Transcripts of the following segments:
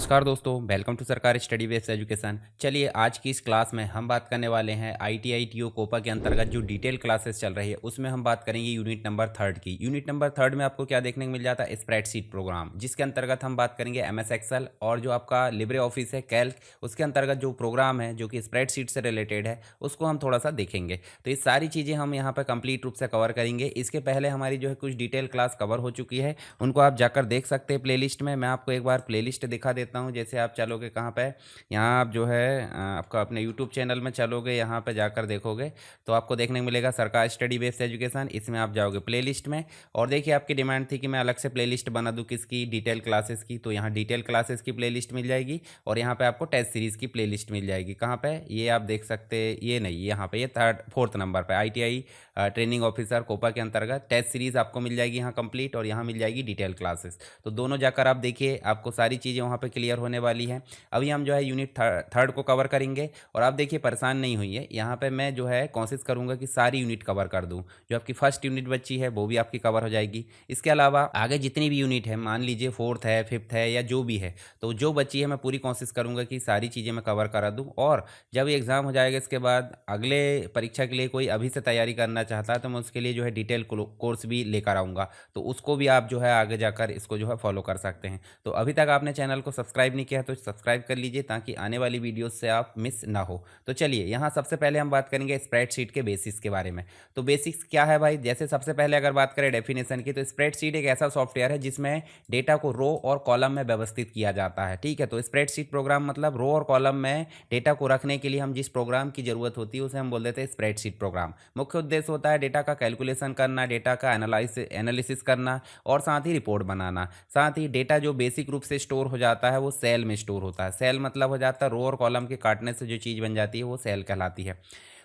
नमस्कार दोस्तों, welcome to सरकारी स्टडी बेस्ड एजुकेशन। चलिए आज की इस क्लास में हम बात करने वाले हैं आईटीआई टीओ कोपा के अंतर्गत जो डिटेल क्लासेस चल रही है उसमें हम बात करेंगे यूनिट नंबर थर्ड की। यूनिट नंबर थर्ड में आपको क्या देखने को मिल जाता है? स्प्रेडशीट प्रोग्राम, जिसके अंतर्गत हम बात करेंगे एमएस एक्सेल और जो आपका लिब्रे ऑफिस है कैल्क, उसके अंतर्गत जो प्रोग्राम है जो कि स्प्रेडशीट से रिलेटेड है उसको हम थोड़ा सा देखेंगे। तो ये सारी चीज़ें हम यहाँ पर कंप्लीट रूप से कवर करेंगे। इसके पहले हमारी जो है कुछ डिटेल क्लास कवर हो चुकी है, उनको आप जाकर देख सकते हैं प्लेलिस्ट में। मैं आपको एक बार प्लेलिस्ट दिखा देता हूँ। जैसे आप चलोगे कहाँ पे, यहाँ आप जो है आपका अपने यूट्यूब चैनल में चलोगे, यहाँ पे जाकर देखोगे तो आपको देखने को मिलेगा सरकार स्टडी बेस्ड एजुकेशन। इसमें आप जाओगे प्लेलिस्ट में और देखिए आपकी डिमांड थी कि मैं अलग से प्लेलिस्ट बना दूँ किसकी, डिटेल क्लासेस की। तो यहाँ डिटेल क्लासेस की प्लेलिस्ट मिल जाएगी और यहाँ पे आपको टेस्ट सीरीज़ की प्लेलिस्ट मिल जाएगी। कहाँ पे, ये आप देख सकते हैं, ये नहीं, यहाँ पे ये फोर्थ नंबर पे आईटीआई ट्रेनिंग ऑफिसर कोपा के अंतर्गत टेस्ट सीरीज़ आपको मिल जाएगी यहाँ कंप्लीट, और यहाँ मिल जाएगी डिटेल क्लासेस। तो दोनों जाकर आप देखिए, आपको सारी चीज़ें वहाँ पे क्लियर होने वाली हैं। अभी हम जो है यूनिट थर्ड को कवर करेंगे और आप देखिए परेशान नहीं हुई है, यहाँ पे मैं जो है कोशिश करूँगा कि सारी यूनिट कवर कर दूँ। जो आपकी फर्स्ट यूनिट बची है वो भी आपकी कवर हो जाएगी। इसके अलावा आगे जितनी भी यूनिट है, मान लीजिए फोर्थ है, फिफ्थ है या जो भी है, तो जो बची है मैं पूरी कोशिश करूँगा कि सारी चीज़ें मैं कवर करा दूँ। और जब ये एग्ज़ाम हो जाएगा इसके बाद अगले परीक्षा के लिए कोई अभी से तैयारी करना चाहता है तो मैं उसके लिए जो है डिटेल कोर्स भी लेकर आऊँगा, तो उसको भी आप जो है आगे जाकर इसको जो है फॉलो कर सकते हैं। तो अभी तक आपने चैनल को सब्सक्राइब नहीं किया है तो सब्सक्राइब कर लीजिए ताकि आने वाली वीडियोस से आप मिस ना हो। तो चलिए यहाँ सबसे पहले हम बात करेंगे स्प्रेडशीट के बेसिक्स के बारे में। तो बेसिक्स क्या है भाई? जैसे सबसे पहले अगर बात करें डेफिनेशन की, तो स्प्रेडशीट एक ऐसा सॉफ्टवेयर है जिसमें डेटा को रो और कॉलम में व्यवस्थित किया जाता है। ठीक है, तो स्प्रेडशीट प्रोग्राम मतलब रो और कॉलम में डेटा को रखने के लिए हम जिस प्रोग्राम की जरूरत होती है उसे हम बोल देते हैं स्प्रेडशीट प्रोग्राम। मुख्य उद्देश्य होता है डेटा का कैलकुलेशन करना, डेटा का एनालिसिस करना और साथ ही रिपोर्ट बनाना। साथ ही डेटा जो बेसिक रूप से स्टोर हो जाता है वो सेल में स्टोर होता है। सेल मतलब हो जाता है रो और कॉलम के काटने से जो चीज़ बन जाती है वो सेल कहलाती है।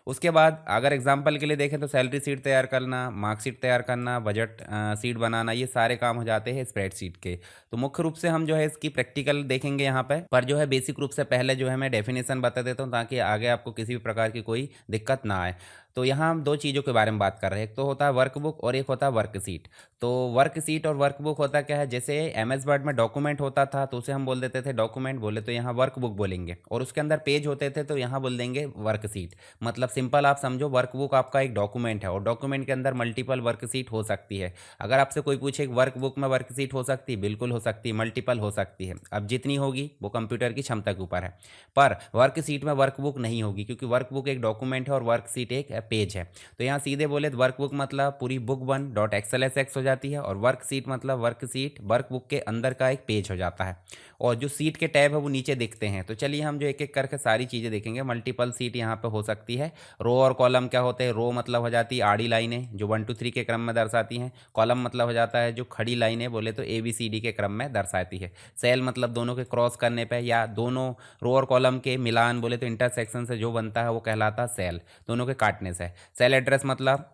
उसके बाद अगर एग्जाम्पल के लिए देखें तो सैलरी शीट तैयार करना, मार्कशीट तैयार करना, बजट शीट बनाना, ये सारे काम हो जाते हैं स्प्रेडशीट के। तो मुख्य रूप से हम जो है इसकी प्रैक्टिकल देखेंगे यहाँ पे, पर जो है बेसिक रूप से पहले जो है मैं डेफिनेशन बता देता हूँ ताकि आगे आपको किसी भी प्रकार की कोई दिक्कत ना आए। तो यहाँ हम दो चीज़ों के बारे में बात कर रहे हैं, एक तो होता है वर्कबुक और एक होता है वर्कशीट। तो वर्कशीट और वर्कबुक होता क्या है, जैसे एमएस वर्ड में डॉक्यूमेंट होता था तो उसे हम बोल देते थे डॉक्यूमेंट, बोले तो यहाँ वर्कबुक बोलेंगे, और उसके अंदर पेज होते थे तो यहाँ बोल देंगे वर्कशीट। मतलब सिंपल आप समझो, वर्कबुक आपका एक डॉक्यूमेंट है और डॉक्यूमेंट के अंदर मल्टीपल वर्कशीट हो सकती है। अगर आपसे कोई पूछे एक वर्कबुक में वर्कशीट हो सकती है, बिल्कुल हो सकती है, मल्टीपल हो सकती है। अब जितनी होगी वो कंप्यूटर की क्षमता के ऊपर है, पर वर्कशीट में वर्कबुक नहीं होगी क्योंकि वर्कबुक एक डॉक्यूमेंट है और वर्कशीट एक पेज है। तो यहाँ सीधे बोले तो वर्कबुक मतलब पूरी बुक वन डॉट एक्सएलएसएक्स हो जाती है, और वर्कशीट मतलब वर्कशीट वर्कबुक के अंदर का एक पेज हो जाता है, और जो सीट के टैब है वो नीचे दिखते हैं। तो चलिए हम जो एक एक करके सारी चीज़ें देखेंगे। मल्टीपल सीट यहाँ पे हो सकती है। रो और कॉलम क्या होते हैं? रो मतलब हो जाती है आड़ी लाइनें जो 1 2 3 के क्रम में दर्शाती हैं। कॉलम मतलब हो जाता है जो खड़ी लाइनें बोले तो ABCD के क्रम में दर्शाती है। सेल मतलब दोनों के क्रॉस करने पर या दोनों रो और कॉलम के मिलान बोले तो इंटरसेक्शन से जो बनता है वो कहलाता है सेल, दोनों के काटने से। सेल एड्रेस मतलब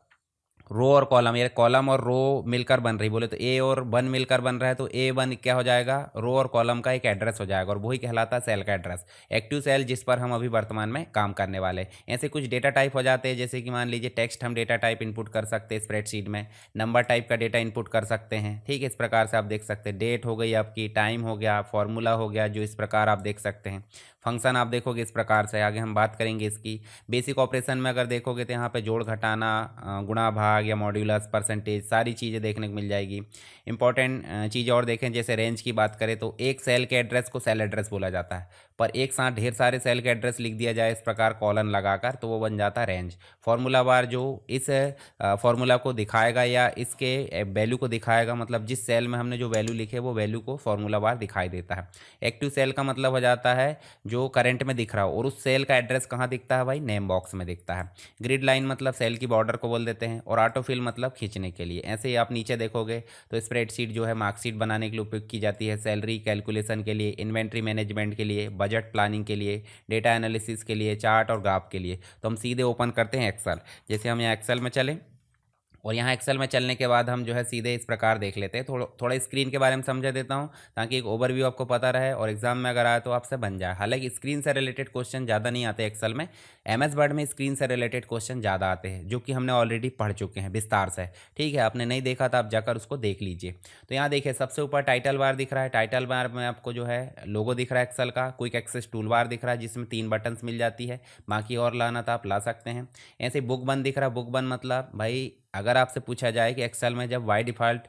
रो और कॉलम, या कॉलम और रो मिलकर बन रही, बोले तो ए और वन मिलकर बन रहा है तो ए वन क्या हो जाएगा? रो और कॉलम का एक एड्रेस हो जाएगा और वही कहलाता है सेल का एड्रेस। एक्टिव सेल जिस पर हम अभी वर्तमान में काम करने वाले। ऐसे कुछ डेटा टाइप हो जाते हैं, जैसे कि मान लीजिए टेक्स्ट हम डेटा टाइप इनपुट कर सकते हैं स्प्रेडशीट में, नंबर टाइप का डेटा इनपुट कर सकते हैं। ठीक है, इस प्रकार से आप देख सकते हैं। डेट हो गई आपकी, टाइम हो गया, फॉर्मूला हो गया, जो इस प्रकार आप देख सकते हैं। फंक्शन आप देखोगे इस प्रकार से, आगे हम बात करेंगे इसकी। बेसिक ऑपरेशन में अगर देखोगे तो यहाँ पे जोड़ घटाना, गुणा भाग या मॉड्यूलस, परसेंटेज, सारी चीज़ें देखने को मिल जाएगी। इंपॉर्टेंट चीज़ और देखें, जैसे रेंज की बात करें तो एक सेल के एड्रेस को सेल एड्रेस बोला जाता है, पर एक साथ ढेर सारे सेल के एड्रेस लिख दिया जाए इस प्रकार कॉलन लगाकर तो वो बन जाता है रेंज। फॉर्मूला बार जो इस फॉर्मूला को दिखाएगा या इसके वैल्यू को दिखाएगा, मतलब जिस सेल में हमने जो वैल्यू लिखे वो वैल्यू को फॉर्मूला बार दिखाई देता है। एक्टिव सेल का मतलब हो जाता है जो करंट में दिख रहा हो, और उस सेल का एड्रेस कहाँ दिखता है भाई? नेम बॉक्स में दिखता है। ग्रिड लाइन मतलब सेल की बॉर्डर को बोल देते हैं, और ऑटोफिल मतलब खींचने के लिए। ऐसे ही आप नीचे देखोगे तो स्प्रेडशीट जो है मार्कशीट बनाने के लिए उपयोग की जाती है, सैलरी कैलकुलेशन के लिए, इन्वेंट्री मैनेजमेंट के लिए, बजट प्लानिंग के लिए, डेटा एनालिसिस के लिए, चार्ट और ग्राफ के लिए। तो हम सीधे ओपन करते हैं एक्सेल। जैसे हम यहाँ एक्सेल में चलें और यहाँ एक्सेल में चलने के बाद हम जो है सीधे इस प्रकार देख लेते हैं। थोड़ा स्क्रीन के बारे में समझा देता हूँ ताकि एक ओवरव्यू आपको पता रहे और एग्जाम में अगर आए तो आपसे बन जाए। हालांकि स्क्रीन से रिलेटेड क्वेश्चन ज़्यादा नहीं आते एक्सेल में, एमएस वर्ड में स्क्रीन से रिलेटेड क्वेश्चन ज़्यादा आते हैं जो कि हमने ऑलरेडी पढ़ चुके हैं विस्तार से। ठीक है, आपने नहीं देखा था, आप जाकर उसको देख लीजिए। तो यहाँ देखिए सबसे ऊपर टाइटल बार दिख रहा है। टाइटल बार में आपको जो है लोगो दिख रहा है एक्सेल का, क्विक एक्सेस टूल बार दिख रहा है जिसमें 3 बटन्स मिल जाती है। बाकी और लाना था आप ला सकते हैं। ऐसे बुक बंद दिख रहा है। बुक बंद मतलब भाई अगर आपसे पूछा जाए कि एक्सेल में जब बाय डिफ़ॉल्ट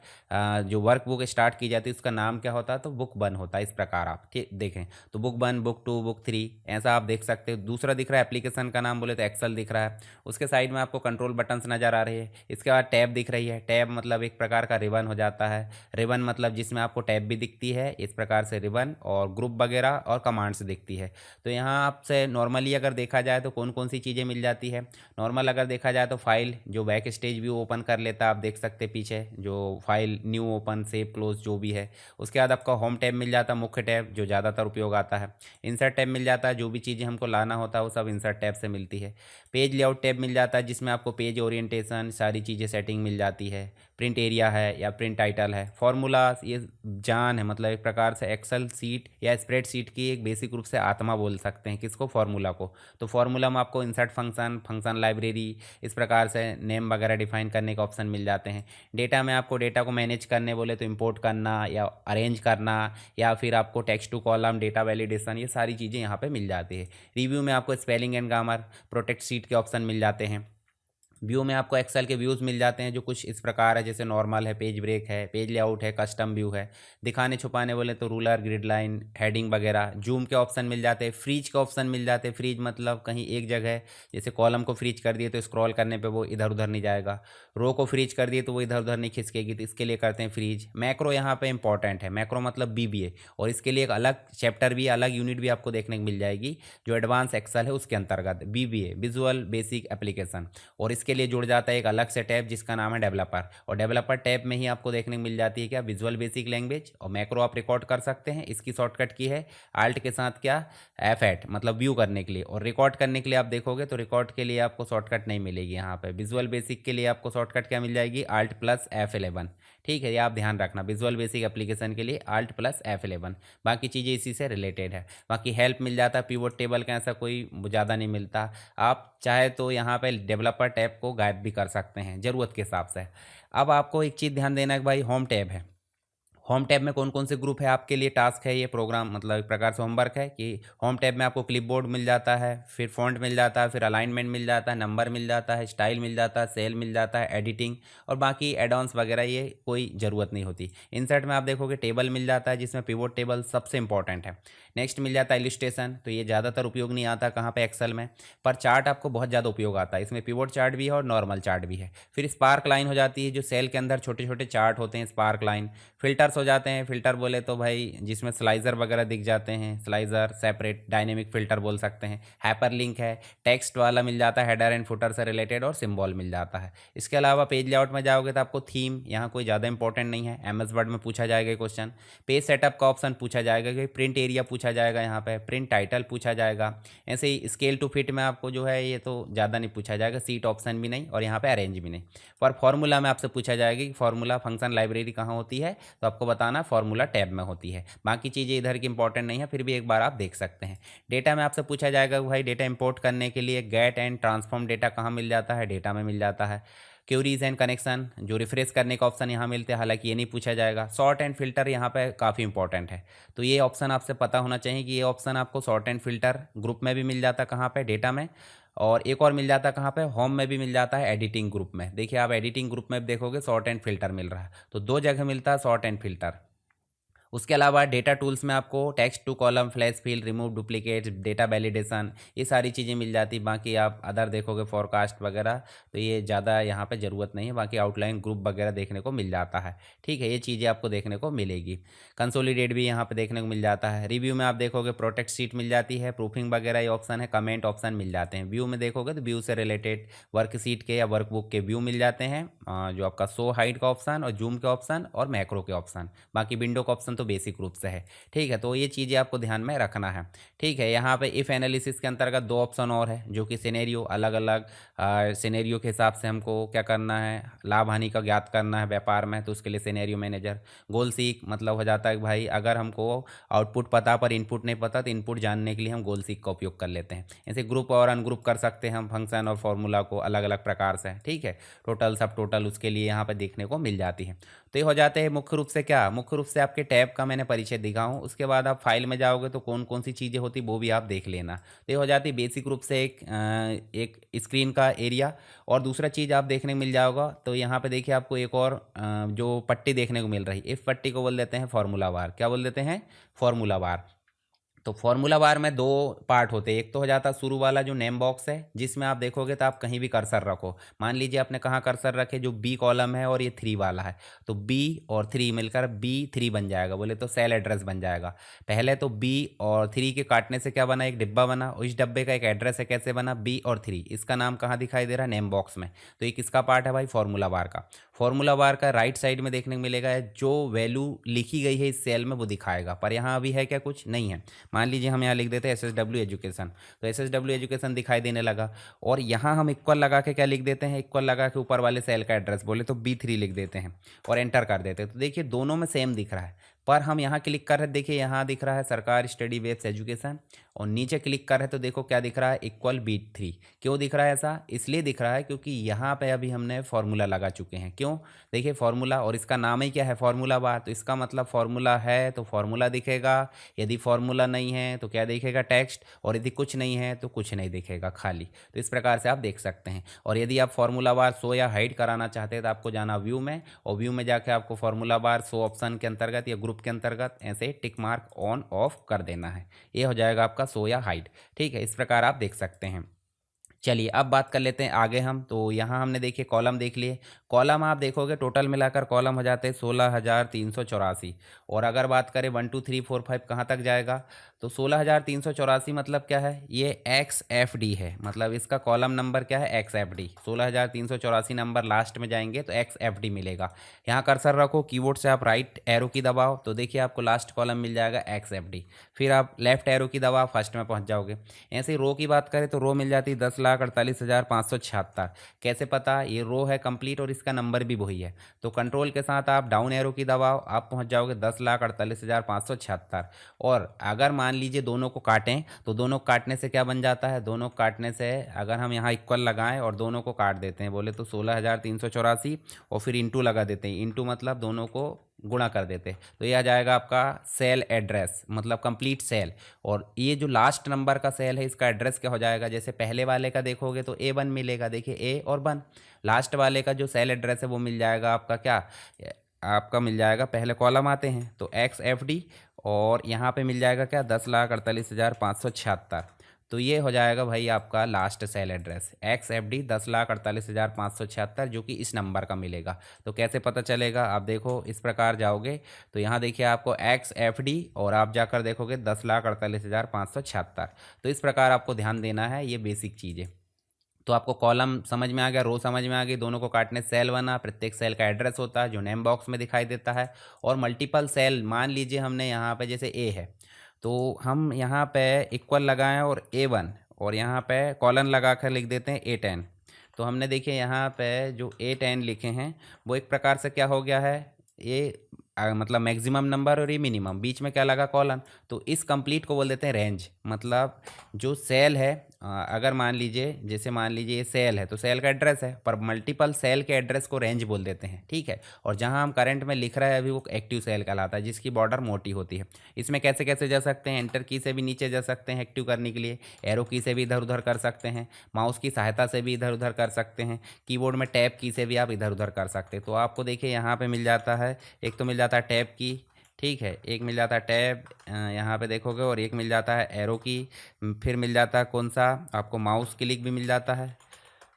जो वर्कबुक स्टार्ट की जाती है उसका नाम क्या होता है, तो बुक वन होता है। इस प्रकार आप देखें तो book one, book two, book three, ऐसा आप देख सकते हो। दूसरा दिख रहा है एप्लीकेशन का नाम, बोले तो एक्सेल दिख रहा है। उसके साइड में आपको कंट्रोल बटन्स नज़र आ रही है। इसके बाद टैब दिख रही है। टैब मतलब एक प्रकार का रिबन हो जाता है। रिबन मतलब जिसमें आपको टैब भी दिखती है, इस प्रकार से रिबन और ग्रुप वगैरह और कमांड्स दिखती है। तो यहाँ आपसे नॉर्मली अगर देखा जाए तो कौन कौन सी चीज़ें मिल जाती है। नॉर्मल अगर देखा जाए तो फाइल जो बैक स्टेज व्यू ओपन कर लेता है, आप देख सकते हैं पीछे जो file new, open, save, close जो भी है। उसके बाद आपका होम टैब मिल जाता है, मुख्य टैब जो ज़्यादातर उपयोग आता है। इंसर्ट टैब मिल जाता है, जो भी चीज़ें हमको लाना होता है वो सब इंसर्ट टैब से मिलती है। पेज लेआउट टैब मिल जाता है जिसमें आपको पेज ओरिएंटेशन सारी चीज़ें सेटिंग मिल जाती है। प्रिंट एरिया है या प्रिंट टाइटल है। फार्मूला ये जान है, मतलब एक प्रकार से एक्सेल सीट या स्प्रेड सीट की एक बेसिक रूप से आत्मा बोल सकते हैं किसको, फार्मूला को। तो फार्मूला में आपको इंसर्ट फंक्शन, फंक्शन लाइब्रेरी, इस प्रकार से नेम वगैरह डिफाइन करने का ऑप्शन मिल जाते हैं। डेटा में आपको डेटा को मैनेज करने बोले तो इंपोर्ट करना या अरेंज करना, या फिर आपको text to column, data validation, ये सारी चीज़ें यहाँ पे मिल जाती है। रिव्यू में आपको spelling and grammar, protect seat के ऑप्शन मिल जाते हैं। व्यू में आपको एक्सेल के व्यूज़ मिल जाते हैं जो कुछ इस प्रकार है, जैसे नॉर्मल है, पेज ब्रेक है, पेज लेआउट है, कस्टम व्यू है। दिखाने छुपाने बोले तो रूलर, ग्रिड लाइन, हेडिंग वगैरह। जूम के ऑप्शन मिल जाते हैं। फ्रीज के ऑप्शन मिल जाते हैं। फ्रीज मतलब कहीं एक जगह, जैसे कॉलम को फ्रीज कर दिए तो स्क्रॉल करने पर वो इधर उधर नहीं जाएगा। रो को फ्रीज कर दिए तो वो इधर उधर नहीं खिसकेगी, तो इसके लिए करते हैं फ्रीज। मैक्रो यहाँ पे इंपॉर्टेंट है। मैक्रो मतलब बीबीए, और इसके लिए एक अलग चैप्टर भी, अलग यूनिट भी आपको देखने को मिल जाएगी जो एडवांस एक्सेल है उसके अंतर्गत, बीबीए, विजुअल बेसिक एप्लीकेशन। और इसके लिए जुड़ जाता है एक अलग से टैब जिसका नाम है डेवलपर। और डेवलपर टैब में ही आपको देखने को मिल जाती है क्या, विजुअल बेसिक लैंग्वेज। और मैक्रो आप रिकॉर्ड कर सकते हैं। इसकी शॉर्टकट की है आल्ट के साथ क्या, F8, मतलब व्यू करने के लिए। और रिकॉर्ड करने के लिए आप देखोगे तो रिकॉर्ड के लिए आपको शॉर्टकट नहीं मिलेगी यहाँ पे। विजुअल बेसिक के लिए आपको शॉर्टकट क्या मिल जाएगी, Alt+F11। ठीक है, ये आप ध्यान रखना, विजुअल बेसिक एप्लीकेशन के लिए Alt+F11। बाकी चीज़ें इसी से रिलेटेड है। बाकी हेल्प मिल जाता है। पिवोट टेबल का ऐसा कोई ज़्यादा नहीं मिलता। आप चाहे तो यहाँ पे डेवलपर टैब को गायब भी कर सकते हैं ज़रूरत के हिसाब से। अब आपको एक चीज़ ध्यान देना है कि भाई होम टैब है। होम टैब में कौन कौन से ग्रुप है आपके लिए टास्क है, ये प्रोग्राम मतलब एक प्रकार से होमवर्क है कि होम टैब में आपको क्लिपबोर्ड मिल जाता है, फिर फॉन्ट मिल जाता है, फिर अलाइनमेंट मिल जाता है, नंबर मिल जाता है, स्टाइल मिल जाता है, सेल मिल जाता है, एडिटिंग, और बाकी एडॉन्स वगैरह ये कोई ज़रूरत नहीं होती। इंसर्ट में आप देखोगे टेबल मिल जाता है जिसमें पिवोट टेबल सबसे इंपॉर्टेंट है। नेक्स्ट मिल जाता है इलिस्ट्रेशन, तो ये ज़्यादातर उपयोग नहीं आता कहाँ पे, एक्सेल में। पर चार्ट आपको बहुत ज़्यादा उपयोग आता है। इसमें पिवोट चार्ट भी है और नॉर्मल चार्ट भी है। फिर स्पार्क लाइन हो जाती है जो सेल के अंदर छोटे छोटे चार्ट होते हैं, स्पार्क लाइन। फिल्टर्स हो जाते हैं। फिल्टर बोले तो भाई जिसमें स्लाइजर वगैरह दिख जाते हैं, स्लाइजर, सेपरेट, डायनेमिक फिल्टर बोल सकते हैं। हाइपरलिंक है। टेक्स्ट वाला मिल जाता है, हेडर एंड फुटर से रिलेटेड, और सिंबल मिल जाता है। इसके अलावा पेज लेआउट में जाओगे तो आपको थीम, यहाँ कोई ज़्यादा इंपॉर्टेंट नहीं है, एमएस वर्ड में पूछा जाएगा क्वेश्चन। पेज सेटअप का ऑप्शन पूछा जाएगा कि प्रिंट एरिया पूछा जाएगा, यहाँ पे प्रिंट टाइटल पूछा जाएगा। ऐसे ही स्केल टू फिट में आपको जो है ये तो ज़्यादा नहीं पूछा जाएगा, सीट ऑप्शन भी नहीं, और यहाँ पे अरेंज भी नहीं। पर फॉर्मूला में आपसे पूछा जाएगा कि फॉर्मूला फंक्शन लाइब्रेरी कहाँ होती है, तो आपको बताना फॉर्मूला टैब में होती है। बाकी चीज़ें इधर की इंपॉर्टेंट नहीं है, फिर भी एक बार आप देख सकते हैं। डेटा में आपसे पूछा जाएगा कि भाई डेटा इंपोर्ट करने के लिए गेट एंड ट्रांसफॉर्म डेटा कहाँ मिल जाता है, डेटा में मिल जाता है। क्यूरीज एंड कनेक्शन जो रिफ्रेश करने का ऑप्शन यहाँ मिलते हैं, हालांकि ये नहीं पूछा जाएगा। सॉर्ट एंड फिल्टर यहाँ पे काफ़ी इंपॉर्टेंट है, तो ये ऑप्शन आपसे पता होना चाहिए कि ये ऑप्शन आपको सॉर्ट एंड फिल्टर ग्रुप में भी मिल जाता है, कहाँ पे, डेटा में। और एक और मिल जाता है कहाँ पे, होम में भी मिल जाता है, एडिटिंग ग्रुप में। देखिए आप एडिटिंग ग्रुप में देखोगे सॉर्ट एंड फिल्टर मिल रहा है, तो 2 जगह मिलता है सॉर्ट एंड फिल्टर। उसके अलावा डेटा टूल्स में आपको text to column, flash fill, remove duplicate, data validation, ये सारी चीज़ें मिल जाती। बाकी आप अदर देखोगे फॉरकास्ट वगैरह, तो ये ज़्यादा यहाँ पे ज़रूरत नहीं है। बाकी आउटलाइन ग्रुप वगैरह देखने को मिल जाता है। ठीक है, ये चीज़ें आपको देखने को मिलेगी। कंसोलिडेट भी यहाँ पे देखने को मिल जाता है। रिव्यू में आप देखोगे प्रोटेक्ट सीट मिल जाती है, प्रूफिंग वगैरह ये ऑप्शन है, कमेंट ऑप्शन मिल जाते हैं। व्यू में देखोगे तो व्यू से रिलेटेड वर्क सीट के या वर्कबुक के व्यू मिल जाते हैं, जो आपका शो हाइट का ऑप्शन और जूम के ऑप्शन और मैक्रो के ऑप्शन। बाकी विंडो का ऑप्शन तो तो बेसिक रूप से है। ठीक है, तो ये चीज़ें आपको ध्यान में रखना है। ठीक है, यहाँ पे इफ़ एनालिसिस के अंतर्गत दो ऑप्शन और है, जो कि सिनेरियो अलग अलग सिनेरियो के हिसाब से हमको क्या करना है, लाभ हानि का ज्ञात करना है व्यापार में, तो उसके लिए सिनेरियो मैनेजर। गोल सीक मतलब हो जाता है कि भाई अगर हमको आउटपुट पता पर इनपुट नहीं पता, तो इनपुट जानने के लिए हम गोल सीक का उपयोग कर लेते हैं। ऐसे ग्रुप और अनग्रुप कर सकते हैं हम फंक्शन और फॉर्मूला को अलग अलग प्रकार से। ठीक है, टोटल सब टोटल उसके लिए यहाँ पर देखने को मिल जाती है। तो ये हो जाते हैं मुख्य रूप से क्या, मुख्य रूप से आपके टैब का मैंने परिचय दिखाऊँ, उसके बाद आप फाइल में जाओगे तो कौन कौन सी चीज़ें होती वो भी आप देख लेना। तो ये हो जाती है बेसिक रूप से एक स्क्रीन का एरिया। और दूसरा चीज़ आप देखने को मिल जाओगा, तो यहाँ पे देखिए आपको एक और जो पट्टी देखने को मिल रही है, इस पट्टी को बोल देते हैं फॉर्मूला बार। क्या बोल देते हैं, फॉर्मूला बार। तो फॉर्मूला बार में दो पार्ट होते हैं, एक तो हो जाता है शुरू वाला जो नेम बॉक्स है, जिसमें आप देखोगे तो आप कहीं भी कर्सर रखो। मान लीजिए आपने कहाँ कर्सर रखे, जो बी कॉलम है और ये 3 वाला है, तो बी और 3 मिलकर B3 बन जाएगा, बोले तो सेल एड्रेस बन जाएगा। पहले तो बी और 3 के काटने से क्या बना, एक डिब्बा बना, और इस डब्बे का एक एड्रेस है, कैसे बना, बी और 3। इसका नाम कहाँ दिखाई दे रहा है, नेम बॉक्स में। तो ये किसका पार्ट है भाई, फॉर्मूला बार का। फॉर्मूला बार का राइट साइड में देखने को मिलेगा जो वैल्यू लिखी गई है इस सेल में वो दिखाएगा, पर यहाँ अभी है क्या, कुछ नहीं है। मान लीजिए हम यहाँ लिख देते हैं SSW एजुकेशन, तो SSW एजुकेशन दिखाई देने लगा। और यहाँ हम इक्वल लगा के क्या लिख देते हैं, इक्वल लगा के ऊपर वाले सेल का एड्रेस बोले तो B3 लिख देते हैं और एंटर कर देते हैं। तो देखिए दोनों में सेम दिख रहा है, पर हम यहाँ क्लिक कर रहे हैं, देखिए यहाँ दिख रहा है सरकार स्टडी वेब्स एजुकेशन, और नीचे क्लिक कर रहे हैं तो देखो क्या दिख रहा है, इक्वल B3। क्यों दिख रहा है ऐसा, इसलिए दिख रहा है क्योंकि यहाँ पे अभी हमने फॉर्मूला लगा चुके हैं। क्यों, देखिए फॉर्मूला, और इसका नाम ही क्या है, फॉर्मूला बार, तो इसका मतलब फॉर्मूला है तो फॉर्मूला दिखेगा, यदि फॉर्मूला नहीं है तो क्या दिखेगा, टेक्स्ट, और यदि कुछ नहीं है तो कुछ नहीं दिखेगा, खाली। तो इस प्रकार से आप देख सकते हैं। और यदि आप फॉर्मूला बार शो या हाइड कराना चाहते हैं तो आपको जाना व्यू में, और व्यू में जाके आपको फॉर्मूला बार शो ऑप्शन के अंतर्गत या ग्रुप के अंतर्गत ऐसे टिक मार्क ऑन ऑफ कर देना है, ये हो जाएगा आपका शो या हाइड। ठीक है, इस प्रकार आप देख सकते हैं। चलिए अब बात कर लेते हैं आगे हम। तो यहाँ हमने देखिए कॉलम देख लिए, कॉलम आप देखोगे टोटल मिलाकर कॉलम हो जाते हैं 16,384। और अगर बात करें 1 2 3 4 5 कहाँ तक जाएगा, तो 16,384 मतलब क्या है, ये XFD है, मतलब इसका कॉलम नंबर क्या है, XFD। 16,384 नंबर लास्ट में जाएंगे तो XFD मिलेगा। यहाँ कर्सर रखो, कीबोर्ड से आप राइट एरो की दबाओ तो देखिए आपको लास्ट कॉलम मिल जाएगा XFD। फिर आप लेफ्ट एरो की दबाओ, फर्स्ट में पहुँच जाओगे। ऐसे ही रो की बात करें तो रो मिल जाती है 10,48,576। कैसे पता, ये रो है कंप्लीट और इसका नंबर भी वही है, तो कंट्रोल के साथ आप डाउन एरो की दबाओ, आप पहुंच जाओगे 10,48,576। और अगर मान लीजिए दोनों को काटें तो दोनों को काटने से क्या बन जाता है, दोनों को काटने से अगर हम यहाँ इक्वल लगाएं और दोनों को काट देते हैं, बोले तो 16,384 और फिर इंटू लगा देते हैं, इंटू मतलब दोनों को गुणा कर देते हैं, तो ये आ जाएगा आपका सेल एड्रेस, मतलब कंप्लीट सेल। और ये जो लास्ट नंबर का सेल है इसका एड्रेस क्या हो जाएगा, जैसे पहले वाले का देखोगे तो A1 मिलेगा, देखिए A और 1। लास्ट वाले का जो सेल एड्रेस है वो मिल जाएगा आपका क्या, आपका मिल जाएगा, पहले कॉलम आते हैं तो XFD, और यहाँ पे मिल जाएगा क्या, 10,48,576। तो ये हो जाएगा भाई आपका लास्ट सेल एड्रेस XFD 10,48,576, जो कि इस नंबर का मिलेगा। तो कैसे पता चलेगा, आप देखो इस प्रकार जाओगे तो यहाँ देखिए आपको XFD और आप जाकर देखोगे 10,48,576। तो इस प्रकार आपको ध्यान देना है, ये बेसिक चीज़ें। तो आपको कॉलम समझ में आ गया, रो समझ में आ गई, दोनों को काटने सेल बना, प्रत्येक सेल का एड्रेस होता है जो नेम बॉक्स में दिखाई देता है। और मल्टीपल सेल, मान लीजिए हमने यहाँ पे जैसे A है तो हम यहाँ पे इक्वल लगाएं और A1, और यहाँ पे कॉलन लगा कर लिख देते हैं A10। तो हमने देखिए यहाँ पे जो A10 लिखे हैं वो एक प्रकार से क्या हो गया है, ये मतलब मैक्सिमम नंबर और ये मिनिमम, बीच में क्या लगा, कॉलन। तो इस कंप्लीट को बोल देते हैं रेंज, मतलब जो सेल है, अगर मान लीजिए जैसे मान लीजिए ये सेल है तो सेल का एड्रेस है, पर मल्टीपल सेल के एड्रेस को रेंज बोल देते हैं। ठीक है, और जहां हम करंट में लिख रहे हैं अभी वो एक्टिव सेल कहलाता है, जिसकी बॉर्डर मोटी होती है। इसमें कैसे कैसे जा सकते हैं, एंटर की से भी नीचे जा सकते हैं एक्टिव करने के लिए, एरो की से भी इधर उधर कर सकते हैं, माउस की सहायता से भी इधर उधर कर सकते हैं, कीबोर्ड में टैब की से भी आप इधर उधर कर सकते हैं। तो आपको देखिए यहाँ पे मिल जाता है, एक तो मिल जाता है टैब की, ठीक है, एक मिल जाता है टैब यहाँ पे देखोगे, और एक मिल जाता है एरो की, फिर मिल जाता है कौन सा, आपको माउस क्लिक भी मिल जाता है,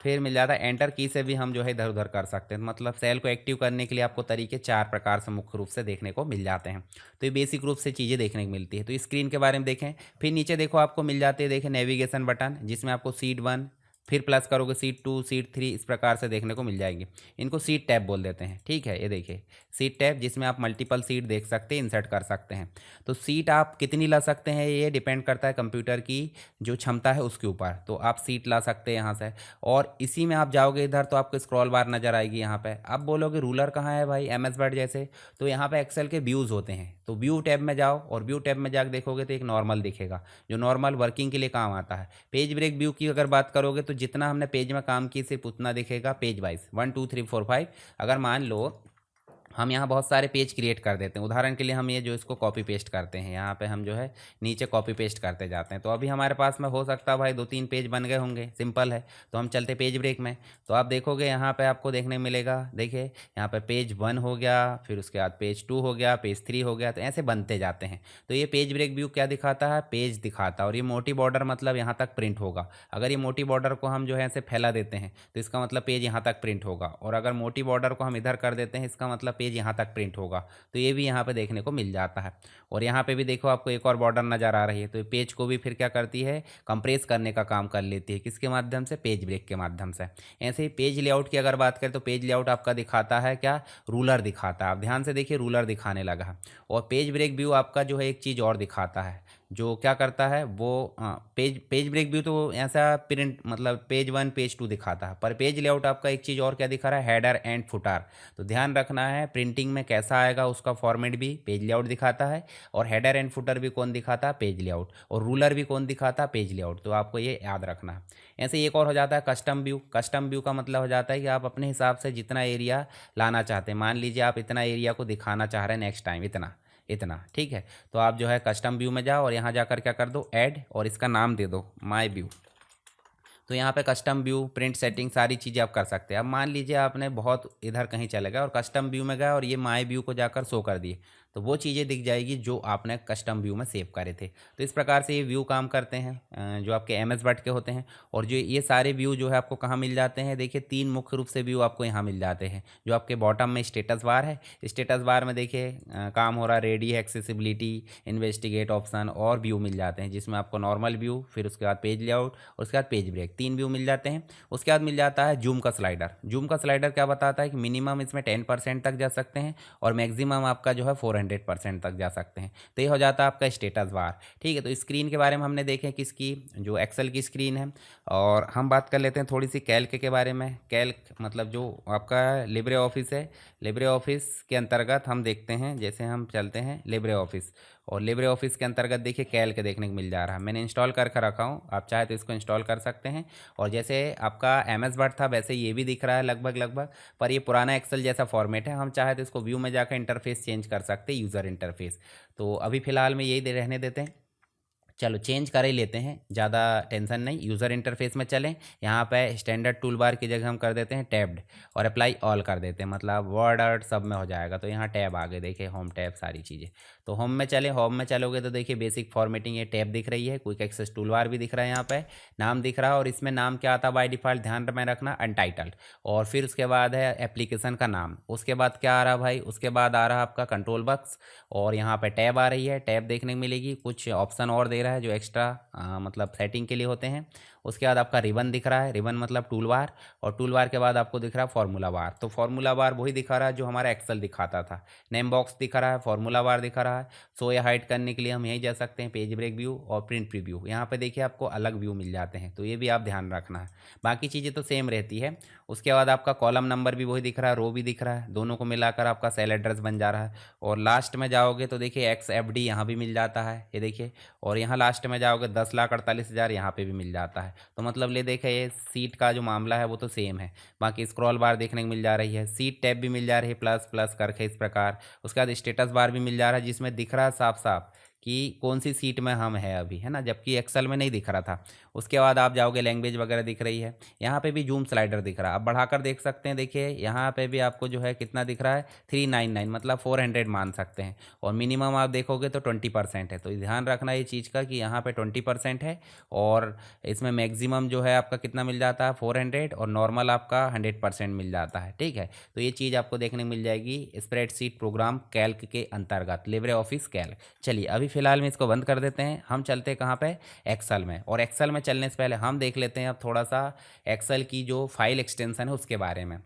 फिर मिल जाता है एंटर की से भी हम जो है इधर उधर कर सकते हैं। मतलब सेल को एक्टिव करने के लिए आपको तरीके 4 प्रकार से मुख्य रूप से देखने को मिल जाते हैं। तो ये बेसिक रूप से चीज़ें देखने को मिलती है। तो स्क्रीन के बारे में देखें, फिर नीचे देखो आपको मिल जाते हैं, देखें नेविगेशन बटन, जिसमें आपको सीट 1 फिर प्लस करोगे सीट 2, सीट 3, इस प्रकार से देखने को मिल जाएंगे। इनको सीट टैब बोल देते हैं, ठीक है। ये देखिए सीट टैब, जिसमें आप मल्टीपल सीट देख सकते हैं, इंसर्ट कर सकते हैं। तो सीट आप कितनी ला सकते हैं ये डिपेंड करता है कंप्यूटर की जो क्षमता है उसके ऊपर। तो आप सीट ला सकते हैं यहाँ से, और इसी में आप जाओगे इधर तो आपको स्क्रॉल बार नजर आएगी यहाँ पे। अब बोलोगे रूलर कहाँ है भाई एम एस वर्ड जैसे, तो यहाँ पे एक्सेल के व्यूज़ होते हैं। तो व्यू टैब में जाओ और व्यू टैब में जाकर देखोगे तो एक नॉर्मल दिखेगा, जो नॉर्मल वर्किंग के लिए काम आता है। पेज ब्रेक व्यू की अगर बात करोगे तो जितना हमने पेज में काम की सिर्फ उतना दिखेगा पेज वाइज, 1 2 3 4 5। अगर मान लो हम यहाँ बहुत सारे पेज क्रिएट कर देते हैं, उदाहरण के लिए हम ये जो इसको कॉपी पेस्ट करते हैं, यहाँ पे हम जो है नीचे कॉपी पेस्ट करते जाते हैं। तो अभी हमारे पास में हो सकता है भाई 2 3 पेज बन गए होंगे, सिंपल है। तो हम चलते पेज ब्रेक में, तो आप देखोगे यहाँ पे आपको देखने मिलेगा, देखिए यहाँ पे पेज 1 हो गया, फिर उसके बाद पेज 2 हो गया, पेज 3 हो गया, तो ऐसे बनते जाते हैं। तो ये पेज ब्रेक व्यू क्या दिखाता है, पेज दिखाता है। और ये मोटी बॉर्डर मतलब यहाँ तक प्रिंट होगा। अगर ये मोटी बॉर्डर को हम जो है ऐसे फैला देते हैं तो इसका मतलब पेज यहाँ तक प्रिंट होगा, और अगर मोटी बॉर्डर को हम इधर कर देते हैं इसका मतलब पेज यहाँ तक प्रिंट होगा। तो ये भी यहाँ पे देखने को मिल जाता है। और यहाँ पे भी देखो आपको एक और बॉर्डर नज़र आ रही है, तो पेज को भी फिर क्या करती है, कंप्रेस करने का काम कर लेती है। किसके माध्यम से, पेज ब्रेक के माध्यम से। ऐसे ही पेज लेआउट की अगर बात करें तो पेज लेआउट आपका दिखाता है क्या, रूलर दिखाता है। आप ध्यान से देखिए रूलर दिखाने लगा है। और पेज ब्रेक व्यू आपका जो है एक चीज़ और दिखाता है, जो क्या करता है वो पेज ब्रेक व्यू तो ऐसा प्रिंट मतलब पेज 1 पेज 2 दिखाता है, पर पेज लेआउट आपका एक चीज़ और क्या दिखा रहा है, हेडर एंड फुटर। तो ध्यान रखना है प्रिंटिंग में कैसा आएगा उसका फॉर्मेट भी पेज लेआउट दिखाता है, और हेडर एंड फुटर भी कौन दिखाता है, पेज लेआउट, और रूलर भी कौन दिखाता है, पेज लेआउट। तो आपको ये याद रखना है। ऐसे एक और हो जाता है कस्टम व्यू। कस्टम व्यू का मतलब हो जाता है कि आप अपने हिसाब से जितना एरिया लाना चाहते हैं, मान लीजिए आप इतना एरिया को दिखाना चाह रहे हैं नेक्स्ट टाइम, इतना इतना, ठीक है। तो आप जो है कस्टम व्यू में जाओ और यहाँ जाकर क्या कर दो, ऐड, और इसका नाम दे दो माय व्यू। तो यहाँ पे कस्टम व्यू, प्रिंट सेटिंग, सारी चीज़ें आप कर सकते हैं। अब मान लीजिए आपने बहुत इधर कहीं चले गए और कस्टम व्यू में गए और ये माय व्यू को जाकर शो कर दिए, तो वो चीज़ें दिख जाएगी जो आपने कस्टम व्यू में सेव करे थे। तो इस प्रकार से ये व्यू काम करते हैं जो आपके एम एस वर्ड के होते हैं। और जो ये सारे व्यू जो है आपको कहाँ मिल जाते हैं, देखिए 3 मुख्य रूप से व्यू आपको यहाँ मिल जाते हैं। जो आपके बॉटम में स्टेटस बार है, स्टेटस बार में देखिए काम हो रहा है, रेडी, एक्सेसिबिलिटी, इन्वेस्टिगेट ऑप्शन और व्यू मिल जाते हैं, जिसमें आपको नॉर्मल व्यू, फिर उसके बाद पेज लेआउट और उसके बाद पेज ब्रेक, 3 व्यू मिल जाते हैं। उसके बाद मिल जाता है जूम का स्लाइडर। जूम का स्लाइडर क्या बताता है कि मिनिमम इसमें 10% तक जा सकते हैं और मैक्सिमम आपका जो है 400% तक जा सकते हैं। तो ये हो जाता है आपका स्टेटस बार, ठीक है। तो स्क्रीन के बारे में हमने देखे किसकी, जो एक्सेल की स्क्रीन है। और हम बात कर लेते हैं थोड़ी सी कैल्क के बारे में। कैल्क मतलब जो आपका लिब्रे ऑफिस है, लिब्रे ऑफिस के अंतर्गत हम देखते हैं, जैसे हम चलते हैं लिब्रे ऑफिस, और लिब्रे ऑफिस के अंतर्गत देखिए कैल्क देखने को मिल जा रहा है। मैंने इंस्टॉल करके रखा हूँ, आप चाहे तो इसको इंस्टॉल कर सकते हैं। और जैसे आपका एम एस वर्ड था वैसे ये भी दिख रहा है लगभग लगभग, पर ये पुराना एक्सेल जैसा फॉर्मेट है। हम चाहे तो इसको व्यू में जाकर इंटरफेस चेंज कर सकते हैं, यूज़र इंटरफेस। तो अभी फ़िलहाल में यही रहने देते हैं। चलो चेंज कर ही लेते हैं, ज़्यादा टेंशन नहीं। यूज़र इंटरफेस में चलें, यहाँ पे स्टैंडर्ड टूल बार की जगह हम कर देते हैं टैब्ड, और अप्लाई ऑल कर देते हैं, मतलब वर्ड आर्ट सब में हो जाएगा। तो यहाँ टैब आ गए, देखिए होम टैब, सारी चीज़ें। तो होम में चले, होम में चलोगे तो देखिए बेसिक फॉर्मेटिंग ये टैब दिख रही है, क्विक एक्सेस टूल बार भी दिख रहा है, यहाँ पे नाम दिख रहा है। और इसमें नाम क्या आता है बाय डिफ़ॉल्ट, ध्यान में रखना, अनटाइटल्ड। और फिर उसके बाद है एप्लीकेशन का नाम। उसके बाद क्या आ रहा भाई, उसके बाद आ रहा आपका कंट्रोल बॉक्स, और यहाँ पे टैब आ रही है, टैब देखने को मिलेगी। कुछ ऑप्शन और दे रहा है जो एक्स्ट्रा मतलब सेटिंग के लिए होते हैं। उसके बाद आपका रिबन दिख रहा है, रिबन मतलब टूल बार, और टूल बार के बाद आपको दिख रहा है फॉर्मूला बार। तो फॉर्मूला बार वही दिखा रहा है जो हमारा एक्सेल दिखाता था। नेम बॉक्स दिख रहा है, फॉर्मूला बार दिखा रहा है। सो या हाइड करने के लिए हम यही जा सकते हैं पेज ब्रेक व्यू और प्रिंट प्रीव्यू। यहाँ पे देखिए आपको अलग व्यू मिल जाते हैं, तो ये भी आप ध्यान रखना है। बाकी चीज़ें तो सेम रहती है। उसके बाद आपका कॉलम नंबर भी वही दिख रहा है, रो भी दिख रहा है, दोनों को मिलाकर आपका सेल एड्रेस बन जा रहा है। और लास्ट में जाओगे तो देखिए एक्स एफ डी यहाँ भी मिल जाता है, ये देखिए। और यहाँ लास्ट में जाओगे 10,48,000 यहाँ पे भी मिल जाता है। तो मतलब ले देखे ये सीट का जो मामला है वो तो सेम है। बाकी स्क्रॉल बार देखने को मिल जा रही है, सीट टैब भी मिल जा रही है प्लस प्लस करके इस प्रकार। उसके बाद स्टेटस बार भी मिल जा रहा है जिसमें दिख रहा है साफ साफ कि कौन सी सीट में हम है अभी, है ना, जबकि एक्सेल में नहीं दिख रहा था। उसके बाद आप जाओगे लैंग्वेज वगैरह दिख रही है। यहाँ पे भी जूम स्लाइडर दिख रहा है, आप बढ़ाकर देख सकते हैं। देखिए यहाँ पे भी आपको जो है कितना दिख रहा है, 399 मतलब 400 मान सकते हैं। और मिनिमम आप देखोगे तो 20% है। तो ध्यान रखना ये चीज़ का कि यहाँ पे 20% है, और इसमें मैक्सिमम जो है आपका कितना मिल जाता है 400, और नॉर्मल आपका 100% मिल जाता है, ठीक है। तो ये चीज़ आपको देखने को मिल जाएगी स्प्रेडशीट प्रोग्राम कैल्क के अंतर्गत, लिब्रे ऑफिस कैल्क। चलिए अभी फिलहाल में इसको बंद कर देते हैं। हम चलते हैं कहाँ पे, एक्सेल में। और एक्सेल में चलने से पहले हम देख लेते हैं अब थोड़ा सा एक्सेल की जो फाइल एक्सटेंशन है उसके बारे में।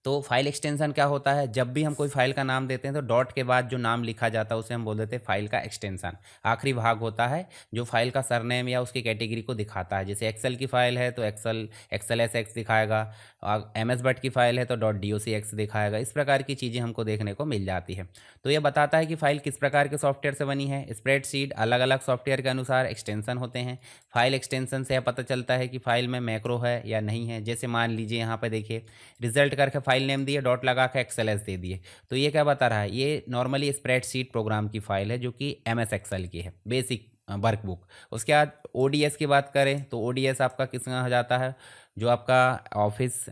तो फाइल एक्सटेंशन क्या होता है, जब भी हम कोई फाइल का नाम देते हैं तो डॉट के बाद जो नाम लिखा जाता है उसे हम बोल देते हैं फाइल का एक्सटेंशन। आखिरी भाग होता है जो फाइल का सरनेम या उसकी कैटेगरी को दिखाता है। जैसे एक्सेल की फाइल है तो एक्सेल एस एक्स दिखाएगा, एम एस बट की फाइल है तो डॉट डी ओ सी एक्स दिखाएगा। इस प्रकार की चीज़ें हमको देखने को मिल जाती है। तो ये बताता है कि फाइल किस प्रकार के सॉफ्टवेयर से बनी है। स्प्रेडशीट अलग अलग सॉफ्टवेयर के अनुसार एक्सटेंशन होते हैं। फाइल एक्सटेंशन से यह पता चलता है कि फाइल में मैक्रो है या नहीं है। जैसे मान लीजिए यहाँ पे देखिए, रिजल्ट करके फाइल नेम दिए, डॉट लगा के एक्सएलएस दे दिए, तो ये क्या बता रहा है, ये नॉर्मली स्प्रेडशीट प्रोग्राम की फाइल है जो कि एम एस एक्सेल की है, बेसिक वर्कबुक। उसके बाद ओडीएस की बात करें तो ओडीएस आपका किस में हो जाता है, जो आपका ऑफिस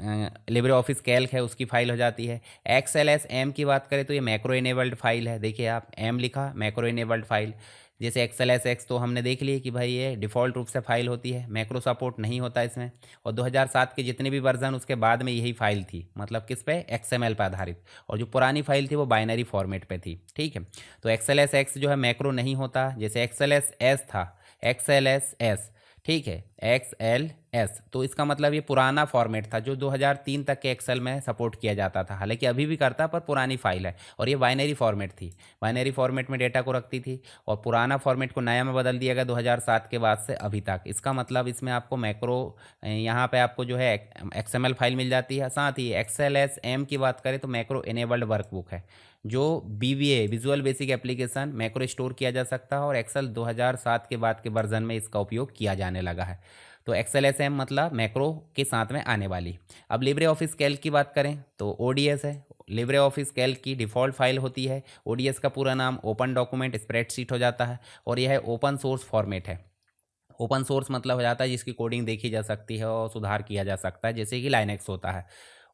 लिब्रे ऑफिस कैल्क है उसकी फाइल हो जाती है। एक्सएलएस एम की बात करें तो ये मैक्रो इनेबल्ड फाइल है। देखिए आप एम लिखा, मैक्रो इनेबल्ड फाइल। जैसे एक्सेल एस एक्स तो हमने देख लिए कि भाई ये डिफ़ॉल्ट रूप से फाइल होती है, मैक्रो सपोर्ट नहीं होता इसमें। और 2007 के जितने भी वर्जन उसके बाद में यही फाइल थी, मतलब किस पे, एक्सएमएल पर आधारित। और जो पुरानी फाइल थी वो बाइनरी फॉर्मेट पे थी, ठीक है। तो एक्सेल एस एक्स जो है मैक्रो नहीं होता। जैसे एक्सेल एस एस था, एक्सेल एस एस, ठीक है, एक्स एल एस, तो इसका मतलब ये पुराना फॉर्मेट था जो 2003 तक के एक्सेल में सपोर्ट किया जाता था। हालांकि अभी भी करता पर पुरानी फाइल है। और ये बाइनरी फॉर्मेट थी, बाइनरी फॉर्मेट में डेटा को रखती थी। और पुराना फॉर्मेट को नया में बदल दिया गया 2007 के बाद से अभी तक। इसका मतलब इसमें आपको मैक्रो, यहाँ पे आपको जो है एक्सएमएल फाइल मिल जाती है। साथ ही एक्सेल एस एम की बात करें तो मैक्रो इनेबल्ड वर्कबुक है, जो BVA visual basic application macro store किया जा सकता है। और एक्सेल 2007 के बाद के वर्जन में इसका उपयोग किया जाने लगा है। तो एक्सेल एस एम मतलब मैक्रो के साथ में आने वाली। अब लिब्रे ऑफिस कैल्क की बात करें तो ओडीएस है। लिब्रे ऑफिस कैल्क की डिफ़ॉल्ट फाइल होती है। ओडीएस का पूरा नाम ओपन डॉक्यूमेंट स्प्रेडशीट हो जाता है। और यह ओपन सोर्स फॉर्मेट है। ओपन सोर्स मतलब हो जाता है जिसकी कोडिंग देखी जा सकती है और सुधार किया जा सकता है, जैसे कि लाइनेक्स होता है।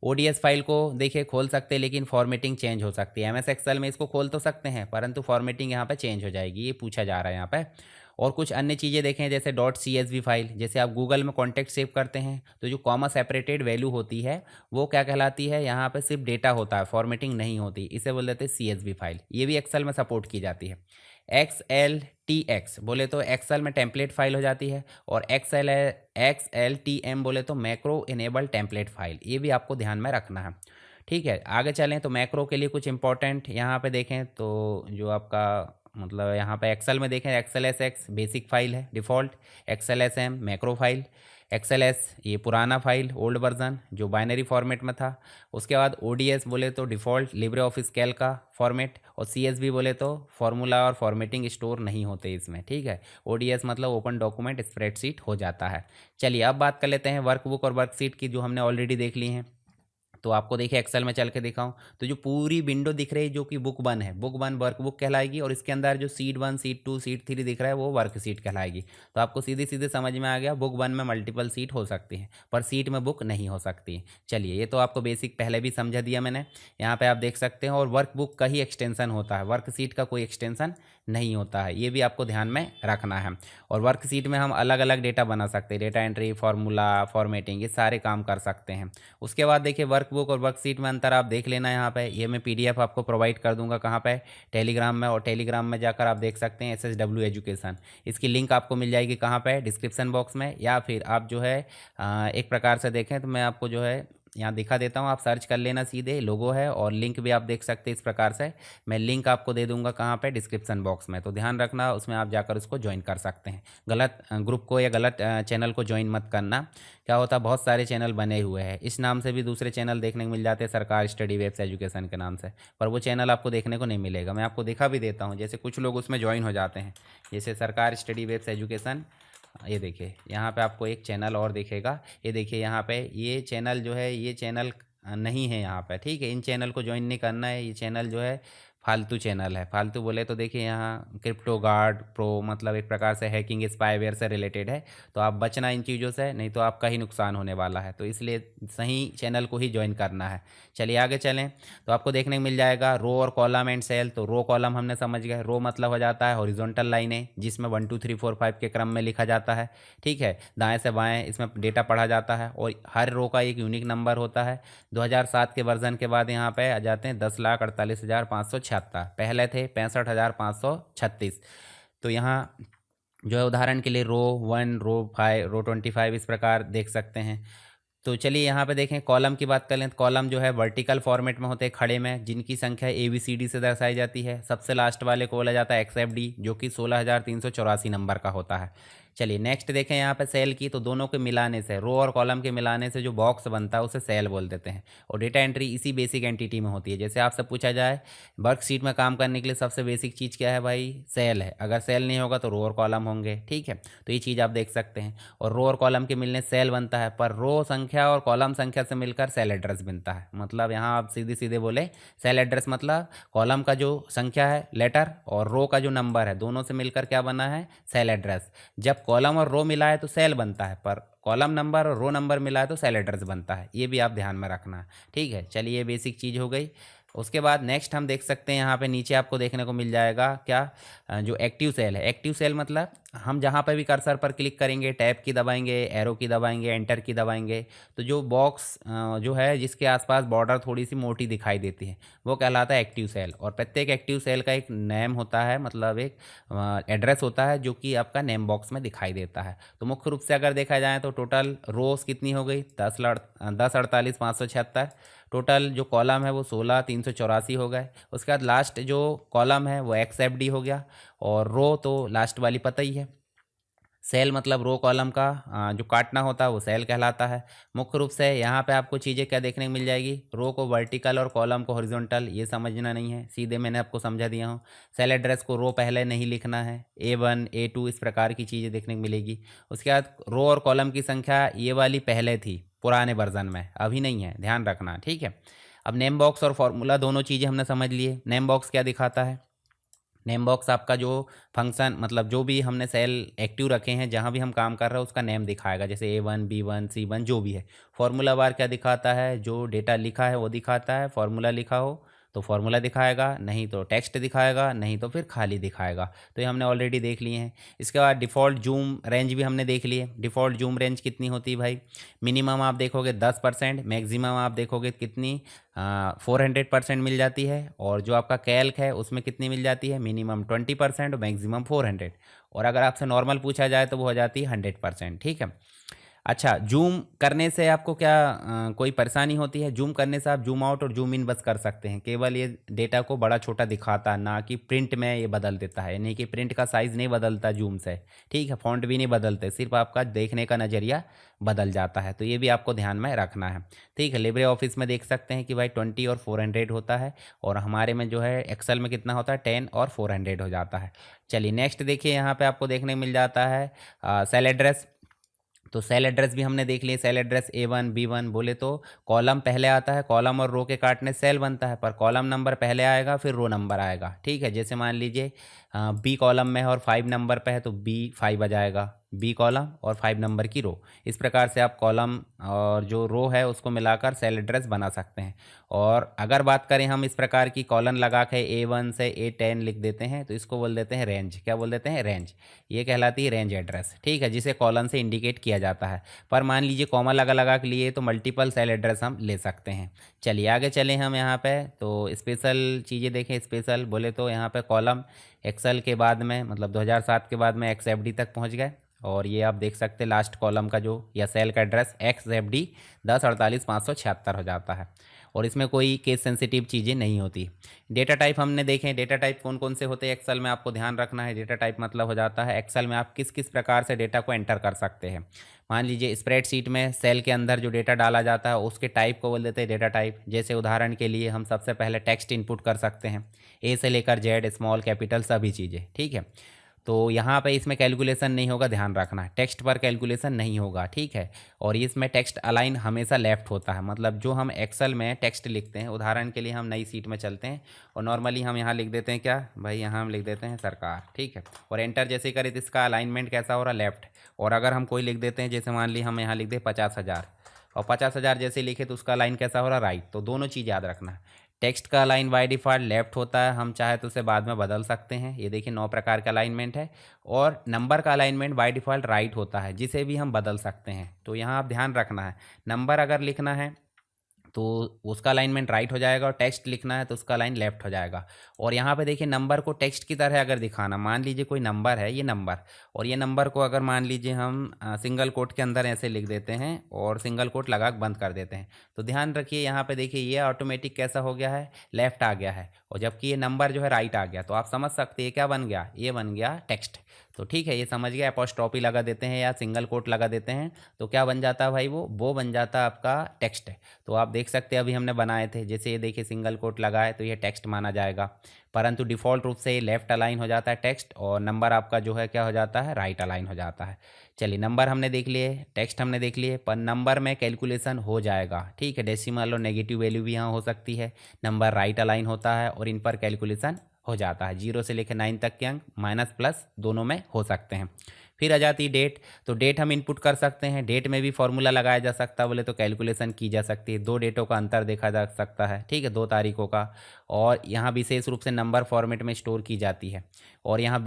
ओडीएस फाइल को देखिए खोल सकते हैं लेकिन फॉर्मेटिंग चेंज हो सकती है। एमएस एक्सेल में इसको खोल तो सकते हैं परंतु फॉर्मेटिंग यहाँ पे चेंज हो जाएगी, ये पूछा जा रहा है यहाँ पे। और कुछ अन्य चीज़ें देखें जैसे डॉट सीएसवी फाइल। जैसे आप गूगल में कॉन्टैक्ट सेव करते हैं तो जो कॉमा सेपरेटेड वैल्यू होती है वो क्या कहलाती है, यहाँ पे सिर्फ डेटा होता है, फॉर्मेटिंग नहीं होती, इसे बोल देते हैं सीएसवी फाइल। ये भी एक्सेल में सपोर्ट की जाती है। एक्स एल टी एक्स बोले तो एक्सेल में टेम्पलेट फाइल हो जाती है। और एक्स एल टी एम बोले तो मैक्रो इनेबल टेम्पलेट फाइल। ये भी आपको ध्यान में रखना है, ठीक है। आगे चलें तो मैक्रो के लिए कुछ इंपॉर्टेंट यहाँ पे देखें तो जो आपका मतलब यहाँ पे एक्सेल में देखें, X L S X basic file है default, X L S M macro file, X L S ये पुराना फाइल ओल्ड वर्जन जो बाइनरी फॉर्मेट में था। उसके बाद ओडीएस बोले तो डिफ़ॉल्ट लिब्रे ऑफिस कैल्क का फॉर्मेट। और सीएसवी बोले तो फॉर्मूला और फॉर्मेटिंग स्टोर नहीं होते इसमें, ठीक है। ओडीएस मतलब ओपन डॉक्यूमेंट स्प्रेडशीट हो जाता है। चलिए अब बात कर लेते हैं वर्कबुक और वर्कशीट की, जो हमने ऑलरेडी देख ली हैं। तो आपको देखिए एक्सेल में चल के दिखाऊं तो जो पूरी विंडो दिख रही है जो कि बुक 1 है, बुक 1 वर्कबुक कहलाएगी। और इसके अंदर जो सीट 1 सीट 2 सीट 3 दिख रहा है वो वर्कशीट कहलाएगी। तो आपको सीधे सीधे समझ में आ गया, बुक 1 में मल्टीपल सीट हो सकती है पर सीट में बुक नहीं हो सकती। चलिए ये तो आपको बेसिक पहले भी समझा दिया मैंने, यहाँ पे आप देख सकते हैं। और वर्कबुक का ही एक्सटेंशन होता है, वर्कशीट का कोई एक्सटेंशन नहीं होता है, ये भी आपको ध्यान में रखना है। और वर्कशीट में हम अलग अलग डेटा बना सकते हैं, डेटा एंट्री, फार्मूला, फॉर्मेटिंग, ये सारे काम कर सकते हैं। उसके बाद देखिए वर्कबुक और वर्कशीट में अंतर आप देख लेना यहाँ पे। ये मैं पीडीएफ आपको प्रोवाइड कर दूंगा कहाँ पे, टेलीग्राम में। और टेलीग्राम में जाकर आप देख सकते हैं SSW एजुकेशन, इसकी लिंक आपको मिल जाएगी कहाँ पे, डिस्क्रिप्शन बॉक्स में। या फिर आप जो है एक प्रकार से देखें तो मैं आपको जो है यहाँ दिखा देता हूँ, आप सर्च कर लेना, सीधे लोगो है और लिंक भी आप देख सकते हैं। इस प्रकार से मैं लिंक आपको दे दूंगा कहाँ पे, डिस्क्रिप्शन बॉक्स में। तो ध्यान रखना, उसमें आप जाकर उसको ज्वाइन कर सकते हैं। गलत ग्रुप को या गलत चैनल को ज्वाइन मत करना। क्या होता है, बहुत सारे चैनल बने हुए हैं, इस नाम से भी दूसरे चैनल देखने को मिल जाते हैं, सरकार स्टडी वेब्स एजुकेशन के नाम से, पर वो चैनल आपको देखने को नहीं मिलेगा। मैं आपको दिखा भी देता हूँ, जैसे कुछ लोग उसमें ज्वाइन हो जाते हैं, जैसे सरकार स्टडी वेब्स एजुकेशन। ये देखिए यहाँ पे आपको एक चैनल और दिखेगा, ये देखिए यहाँ पे, ये चैनल जो है ये चैनल नहीं है यहाँ पे, ठीक है। इन चैनल को ज्वाइन नहीं करना है, ये चैनल जो है फालतू चैनल है। फालतू बोले तो देखिए यहाँ क्रिप्टो गार्ड प्रो, मतलब एक प्रकार से हैकिंग स्पाईवेयर से रिलेटेड है। तो आप बचना इन चीज़ों से, नहीं तो आपका ही नुकसान होने वाला है। तो इसलिए सही चैनल को ही ज्वाइन करना है। चलिए आगे चलें तो आपको देखने को मिल जाएगा रो और कॉलम एंड सेल। तो रो कॉलम हमने समझ गए, रो मतलब हो जाता है हॉरिजॉन्टल लाइनें जिसमें 1 2 3 4 5 के क्रम में लिखा जाता है, ठीक है, दाएँ से बाएँ इसमें डेटा पढ़ा जाता है। और हर रो का एक यूनिक नंबर होता है। 2007 के वर्जन के बाद यहाँ पे आ जाते हैं 10,48,546 76, पहले थे 65,536। तो यहाँ जो है उदाहरण के लिए रो 1, रो 5, रो 25 इस प्रकार देख सकते हैं। तो चलिए यहाँ पे देखें, कॉलम की बात कर लें तो कॉलम जो है वर्टिकल फॉर्मेट में होते हैं, खड़े में, जिनकी संख्या ABCD से दर्शाई जाती है। सबसे लास्ट वाले को बोला जाता है XFD, जो कि 16,384 नंबर का होता है। चलिए नेक्स्ट देखें यहाँ पे सेल की, तो दोनों के मिलाने से, रो और कॉलम के मिलाने से जो बॉक्स बनता है उसे सेल बोल देते हैं। और डेटा एंट्री इसी बेसिक एंटिटी में होती है। जैसे आपसे पूछा जाए वर्कशीट में काम करने के लिए सबसे बेसिक चीज़ क्या है भाई, सेल है। अगर सेल नहीं होगा तो रो और कॉलम होंगे, ठीक है। तो ये चीज़ आप देख सकते हैं। और रो और कॉलम के मिलने सेल बनता है, पर रो संख्या और कॉलम संख्या से मिलकर सेल एड्रेस बनता है। मतलब यहाँ आप सीधे सीधे बोले सेल एड्रेस मतलब कॉलम का जो संख्या है लेटर और रो का जो नंबर है, दोनों से मिलकर क्या बना है, सेल एड्रेस। जब कॉलम और रो मिला है तो सेल बनता है, पर कॉलम नंबर और रो नंबर मिला है तो सेल एड्रेस बनता है। ये भी आप ध्यान में रखना है, ठीक है। चलिए ये बेसिक चीज़ हो गई। उसके बाद नेक्स्ट हम देख सकते हैं, यहाँ पे नीचे आपको देखने को मिल जाएगा क्या, जो एक्टिव सेल है। एक्टिव सेल मतलब हम जहाँ पर भी कर्सर पर क्लिक करेंगे, टैब की दबाएंगे, एरो की दबाएंगे, एंटर की दबाएंगे, तो जो बॉक्स जो है जिसके आसपास बॉर्डर थोड़ी सी मोटी दिखाई देती है वो कहलाता है एक्टिव सेल। और प्रत्येक एक्टिव सेल का एक नेम होता है, मतलब एक एड्रेस होता है जो कि आपका नेम बॉक्स में दिखाई देता है। तो मुख्य रूप से अगर देखा जाए तो टोटल रोज कितनी हो गई, 10 48 576। टोटल जो कॉलम है वो 16,384 हो गए। उसके बाद लास्ट जो कॉलम है वो XFD हो गया। और रो तो लास्ट वाली पता ही है, सेल मतलब रो कॉलम का जो काटना होता है वो सेल कहलाता है। मुख्य रूप से यहाँ पे आपको चीज़ें क्या देखने को मिल जाएगी, रो को वर्टिकल और कॉलम को हॉरिजॉन्टल, ये समझना नहीं है, सीधे मैंने आपको समझा दिया हूँ। सेल एड्रेस को रो पहले नहीं लिखना है, A1 A2 इस प्रकार की चीज़ें देखने को मिलेगी। उसके बाद रो और कॉलम की संख्या ये वाली पहले थी पुराने वर्जन में, अभी नहीं है, ध्यान रखना, ठीक है। अब नेम बॉक्स और फॉर्मूला दोनों चीज़ें हमने समझ लिए। नेम बॉक्स क्या दिखाता है, नेम बॉक्स आपका जो फंक्शन, मतलब जो भी हमने सेल एक्टिव रखे हैं, जहाँ भी हम काम कर रहे हैं उसका नेम दिखाएगा, जैसे A1 B1 C1 जो भी है। फार्मूला बार क्या दिखाता है, जो डेटा लिखा है वो दिखाता है। फार्मूला लिखा हो तो फार्मूला दिखाएगा, नहीं तो टेक्स्ट दिखाएगा, नहीं तो फिर खाली दिखाएगा। तो ये हमने ऑलरेडी देख लिए हैं। इसके बाद डिफ़ॉल्ट जूम रेंज भी हमने देख लिए। डिफ़ॉल्ट जूम रेंज कितनी होती है भाई, मिनिमम आप देखोगे 10%, मैक्सिमम आप देखोगे कितनी 400% मिल जाती है। और जो आपका कैल्क है उसमें कितनी मिल जाती है, मिनिमम 20% और मैक्सिमम 400। और अगर आपसे नॉर्मल पूछा जाए तो वो हो जाती है 100%, ठीक है। अच्छा, जूम करने से आपको क्या कोई परेशानी होती है, जूम करने से आप जूम आउट और जूम इन बस कर सकते हैं, केवल ये डेटा को बड़ा छोटा दिखाता है, ना कि प्रिंट में ये बदल देता है। यानी कि प्रिंट का साइज़ नहीं बदलता जूम से, ठीक है, फॉन्ट भी नहीं बदलते, सिर्फ आपका देखने का नज़रिया बदल जाता है। तो ये भी आपको ध्यान में रखना है, ठीक है। लिब्रे ऑफिस में देख सकते हैं कि भाई 20 और 400 होता है, और हमारे में जो है एक्सेल में कितना होता है, 10 और 400 हो जाता है। चलिए नेक्स्ट देखिए, यहाँ पे आपको देखने को मिल जाता है सेल एड्रेस। तो सेल एड्रेस भी हमने देख लिए। सेल एड्रेस A1 B1 बोले तो कॉलम पहले आता है, कॉलम और रो के काटने सेल बनता है, पर कॉलम नंबर पहले आएगा फिर रो नंबर आएगा, ठीक है। जैसे मान लीजिए B कॉलम में है और 5 नंबर पे है तो B5 आ जाएगा, B कॉलम और 5 नंबर की रो। इस प्रकार से आप कॉलम और जो रो है उसको मिलाकर सेल एड्रेस बना सकते हैं। और अगर बात करें हम इस प्रकार की कॉलन लगा के A1 से A10 लिख देते हैं तो इसको बोल देते हैं रेंज। क्या बोल देते हैं, रेंज। ये कहलाती है रेंज एड्रेस, ठीक है, जिसे कॉलन से इंडिकेट किया जाता है। पर मान लीजिए कॉमा लगा के लिए तो मल्टीपल सेल एड्रेस हम ले सकते हैं। चलिए आगे चले हम यहाँ पे, तो स्पेशल चीज़ें देखें। स्पेशल बोले तो यहाँ पे कॉलम एक्सेल के बाद में, मतलब 2007 के बाद में XFD तक पहुँच गए। और ये आप देख सकते हैं लास्ट कॉलम का जो या सेल का एड्रेस XFD 10 48 576 हो जाता है। और इसमें कोई केस सेंसिटिव चीज़ें नहीं होती। डेटा टाइप हमने देखें, डेटा टाइप कौन कौन से होते हैं एक्सेल में, आपको ध्यान रखना है। डेटा टाइप मतलब हो जाता है एक्सेल में आप किस किस प्रकार से डेटा को एंटर कर सकते हैं। मान लीजिए स्प्रेडशीट में सेल के अंदर जो डेटा डाला जाता है उसके टाइप को बोल देते हैं डेटा टाइप। जैसे उदाहरण के लिए हम सबसे पहले टेक्स्ट इनपुट कर सकते हैं, A से लेकर Z, स्मॉल कैपिटल सभी चीज़ें, ठीक है। तो यहाँ पे इसमें कैलकुलेशन नहीं होगा, ध्यान रखना है, टेक्स्ट पर कैलकुलेशन नहीं होगा, ठीक है। और इसमें टेक्स्ट अलाइन हमेशा लेफ्ट होता है, मतलब जो हम एक्सेल में टेक्स्ट लिखते हैं, उदाहरण के लिए हम नई सीट में चलते हैं और नॉर्मली हम यहाँ लिख देते हैं क्या भाई, यहाँ हम लिख देते हैं सरकार, ठीक है। और एंटर जैसे करें तो इसका अलाइनमेंट कैसा हो रहा, लेफ्ट। और अगर हम कोई लिख देते हैं, जैसे मान ली हम यहाँ लिख दें 50,000 और 50,000 जैसे लिखे तो उसका लाइन कैसा हो रहा, राइट। तो दोनों चीज़ याद रखना है। टेक्स्ट का लाइन बाय डिफ़ॉल्ट लेफ्ट होता है, हम चाहे तो उसे बाद में बदल सकते हैं। ये देखिए 9 प्रकार का अलाइनमेंट है। और नंबर का अलाइनमेंट बाय डिफ़ॉल्ट राइट होता है, जिसे भी हम बदल सकते हैं। तो यहाँ आप ध्यान रखना है, नंबर अगर लिखना है तो उसका अलाइनमेंट राइट हो जाएगा, और टेक्स्ट लिखना है तो उसका लाइन लेफ्ट हो जाएगा। और यहाँ पे देखिए नंबर को टेक्स्ट की तरह अगर दिखाना, मान लीजिए कोई नंबर है, ये नंबर, और ये नंबर को अगर मान लीजिए हम सिंगल कोट के अंदर ऐसे लिख देते हैं और सिंगल कोट लगा के बंद कर देते हैं, तो ध्यान रखिए यहाँ पे देखिए ये ऑटोमेटिक कैसा हो गया है, लेफ्ट आ गया है, और जबकि ये नंबर जो है राइट आ गया। तो आप समझ सकते हैं क्या बन गया, ये बन गया टेक्स्ट। तो ठीक है, ये समझ गया। एपोस्ट्रोफी लगा देते हैं या सिंगल कोट लगा देते हैं तो क्या बन जाता है भाई, वो बन जाता है आपका टेक्स्ट। तो आप देख सकते हैं अभी हमने बनाए थे, जैसे ये देखिए सिंगल कोट लगाए तो ये टेक्स्ट माना जाएगा, परंतु डिफ़ॉल्ट रूप से ये लेफ़्ट अलाइन हो जाता है टेक्स्ट, और नंबर आपका जो है क्या हो जाता है, राइट अलाइन हो जाता है। चलिए नंबर हमने देख लिए, टेक्स्ट हमने देख लिए, पर नंबर में कैलकुलेशन हो जाएगा। ठीक है, डेसिमल और नेगेटिव वैल्यू भी यहाँ हो सकती है। नंबर राइट अलाइन होता है और इन पर कैलकुलेशन हो जाता है। 0 से लेकर 9 तक के अंक माइनस प्लस दोनों में हो सकते हैं। फिर आ जाती डेट, तो डेट हम इनपुट कर सकते हैं। डेट में भी फॉर्मूला लगाया जा सकता है, बोले तो कैलकुलेशन की जा सकती है। 2 डेटों का अंतर देखा जा सकता है, ठीक है, 2 तारीखों का, और यहाँ विशेष रूप से नंबर फॉर्मेट में स्टोर की जाती है। और यहाँ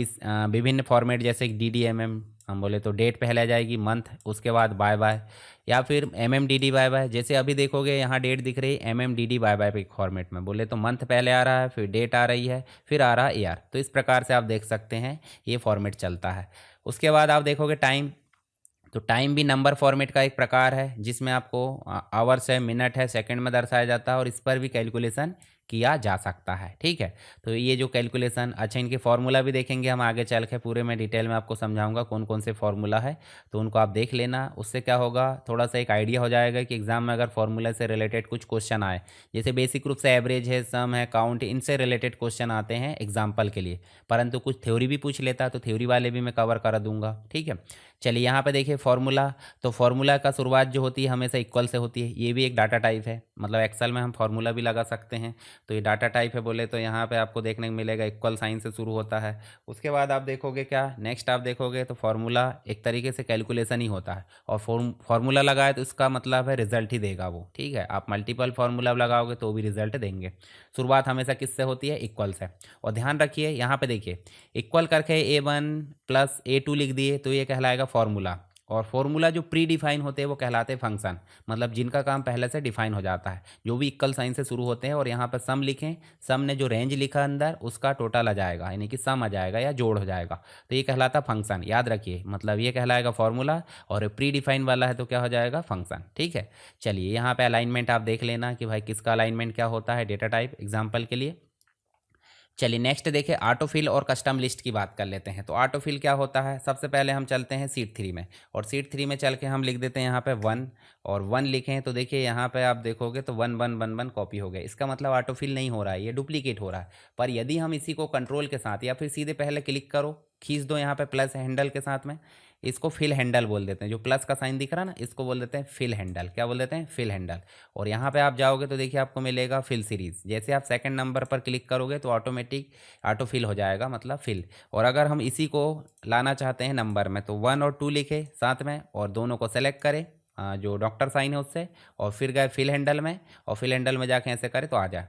विभिन्न फॉर्मेट जैसे DDMM, हम बोले तो डेट पहले आ जाएगी, मंथ उसके बाद बाय बाय, या फिर MMDD बाय बाय। जैसे अभी देखोगे यहाँ डेट दिख रही है MMDD बाय बाय पे फॉर्मेट में, बोले तो मंथ पहले आ रहा है, फिर डेट आ रही है, फिर आ रहा है ईयर। तो इस प्रकार से आप देख सकते हैं ये फॉर्मेट चलता है। उसके बाद आप देखोगे टाइम, तो टाइम भी नंबर फॉर्मेट का एक प्रकार है, जिसमें आपको आवर्स है, मिनट है, सेकंड में दर्शाया जाता है, और इस पर भी कैलकुलेशन किया जा सकता है। ठीक है, तो ये जो कैलकुलेशन, अच्छा इनके फार्मूला भी देखेंगे हम आगे चल के, पूरे में डिटेल में आपको समझाऊंगा कौन कौन से फार्मूला है, तो उनको आप देख लेना। उससे क्या होगा, थोड़ा सा एक आइडिया हो जाएगा कि एग्जाम में अगर फार्मूला से रिलेटेड कुछ क्वेश्चन आए, जैसे बेसिक रूप से एवरेज है, सम है, काउंट, इनसे रिलेटेड क्वेश्चन आते हैं एग्जाम्पल के लिए, परंतु कुछ थ्योरी भी पूछ लेता है तो थ्योरी वाले भी मैं कवर कर दूंगा। ठीक है, चलिए यहाँ पे देखिए फार्मूला, तो फार्मूला का शुरुआत जो होती है हमेशा इक्वल से होती है। ये भी एक डाटा टाइप है, मतलब एक्सेल में हम फार्मूला भी लगा सकते हैं, तो ये डाटा टाइप है। बोले तो यहाँ पे आपको देखने को मिलेगा इक्वल साइन से शुरू होता है। उसके बाद आप देखोगे क्या, नेक्स्ट आप देखोगे तो फार्मूला एक तरीके से कैलकुलेशन ही होता है, और फार्मूला लगाए तो इसका मतलब है रिजल्ट ही देगा वो। ठीक है, आप मल्टीपल फार्मूला लगाओगे तो भी रिजल्ट देंगे। शुरुआत हमेशा किससे होती है, इक्वल से। और ध्यान रखिए यहाँ पे देखिए, इक्वल करके A1 प्लस A2 लिख दिए तो ये कहलाएगा फार्मूला, और फार्मूला जो प्री डिफाइन होते हैं वो कहलाते हैं फंक्शन, मतलब जिनका काम पहले से डिफाइन हो जाता है, जो भी इक्वल साइन से शुरू होते हैं। और यहाँ पर सम लिखें, सम ने जो रेंज लिखा अंदर उसका टोटल आ जाएगा, यानी कि सम आ जाएगा या जोड़ हो जाएगा, तो ये कहलाता फंक्शन। याद रखिए, मतलब ये कहलाएगा फार्मूला, और प्री डिफाइन वाला है तो क्या हो जाएगा, फंक्शन। ठीक है, चलिए यहाँ पे अलाइनमेंट आप देख लेना कि भाई किसका अलाइनमेंट क्या होता है, डेटा टाइप एग्जाम्पल के लिए। चलिए नेक्स्ट देखिए, ऑटोफिल और कस्टम लिस्ट की बात कर लेते हैं। तो ऑटोफिल क्या होता है, सबसे पहले हम चलते हैं सीट 3 में, और सीट 3 में चल के हम लिख देते हैं यहाँ पे 1, और 1 लिखें तो देखिए यहाँ पे आप देखोगे तो 1 1 1 1 कॉपी हो गया। इसका मतलब ऑटोफिल नहीं हो रहा है, ये डुप्लीकेट हो रहा है। पर यदि हम इसी को कंट्रोल के साथ या फिर सीधे पहले क्लिक करो, खींच दो यहाँ पे प्लस हैंडल के साथ में, इसको फिल हैंडल बोल देते हैं। जो प्लस का साइन दिख रहा है ना, इसको बोल देते हैं फिल हैंडल। क्या बोल देते हैं, फिल हैंडल। और यहाँ पे आप जाओगे तो देखिए आपको मिलेगा फिल सीरीज। जैसे आप सेकंड नंबर पर क्लिक करोगे तो ऑटोमेटिक ऑटो फिल हो जाएगा, मतलब फिल। और अगर हम इसी को लाना चाहते हैं नंबर में, तो 1 और 2 लिखे साथ में, और दोनों को सेलेक्ट करें जो डॉक्टर साइन है उससे, और फिर गए फिल हैंडल में, और फिल हैंडल में जाके ऐसे करें तो आ जाए।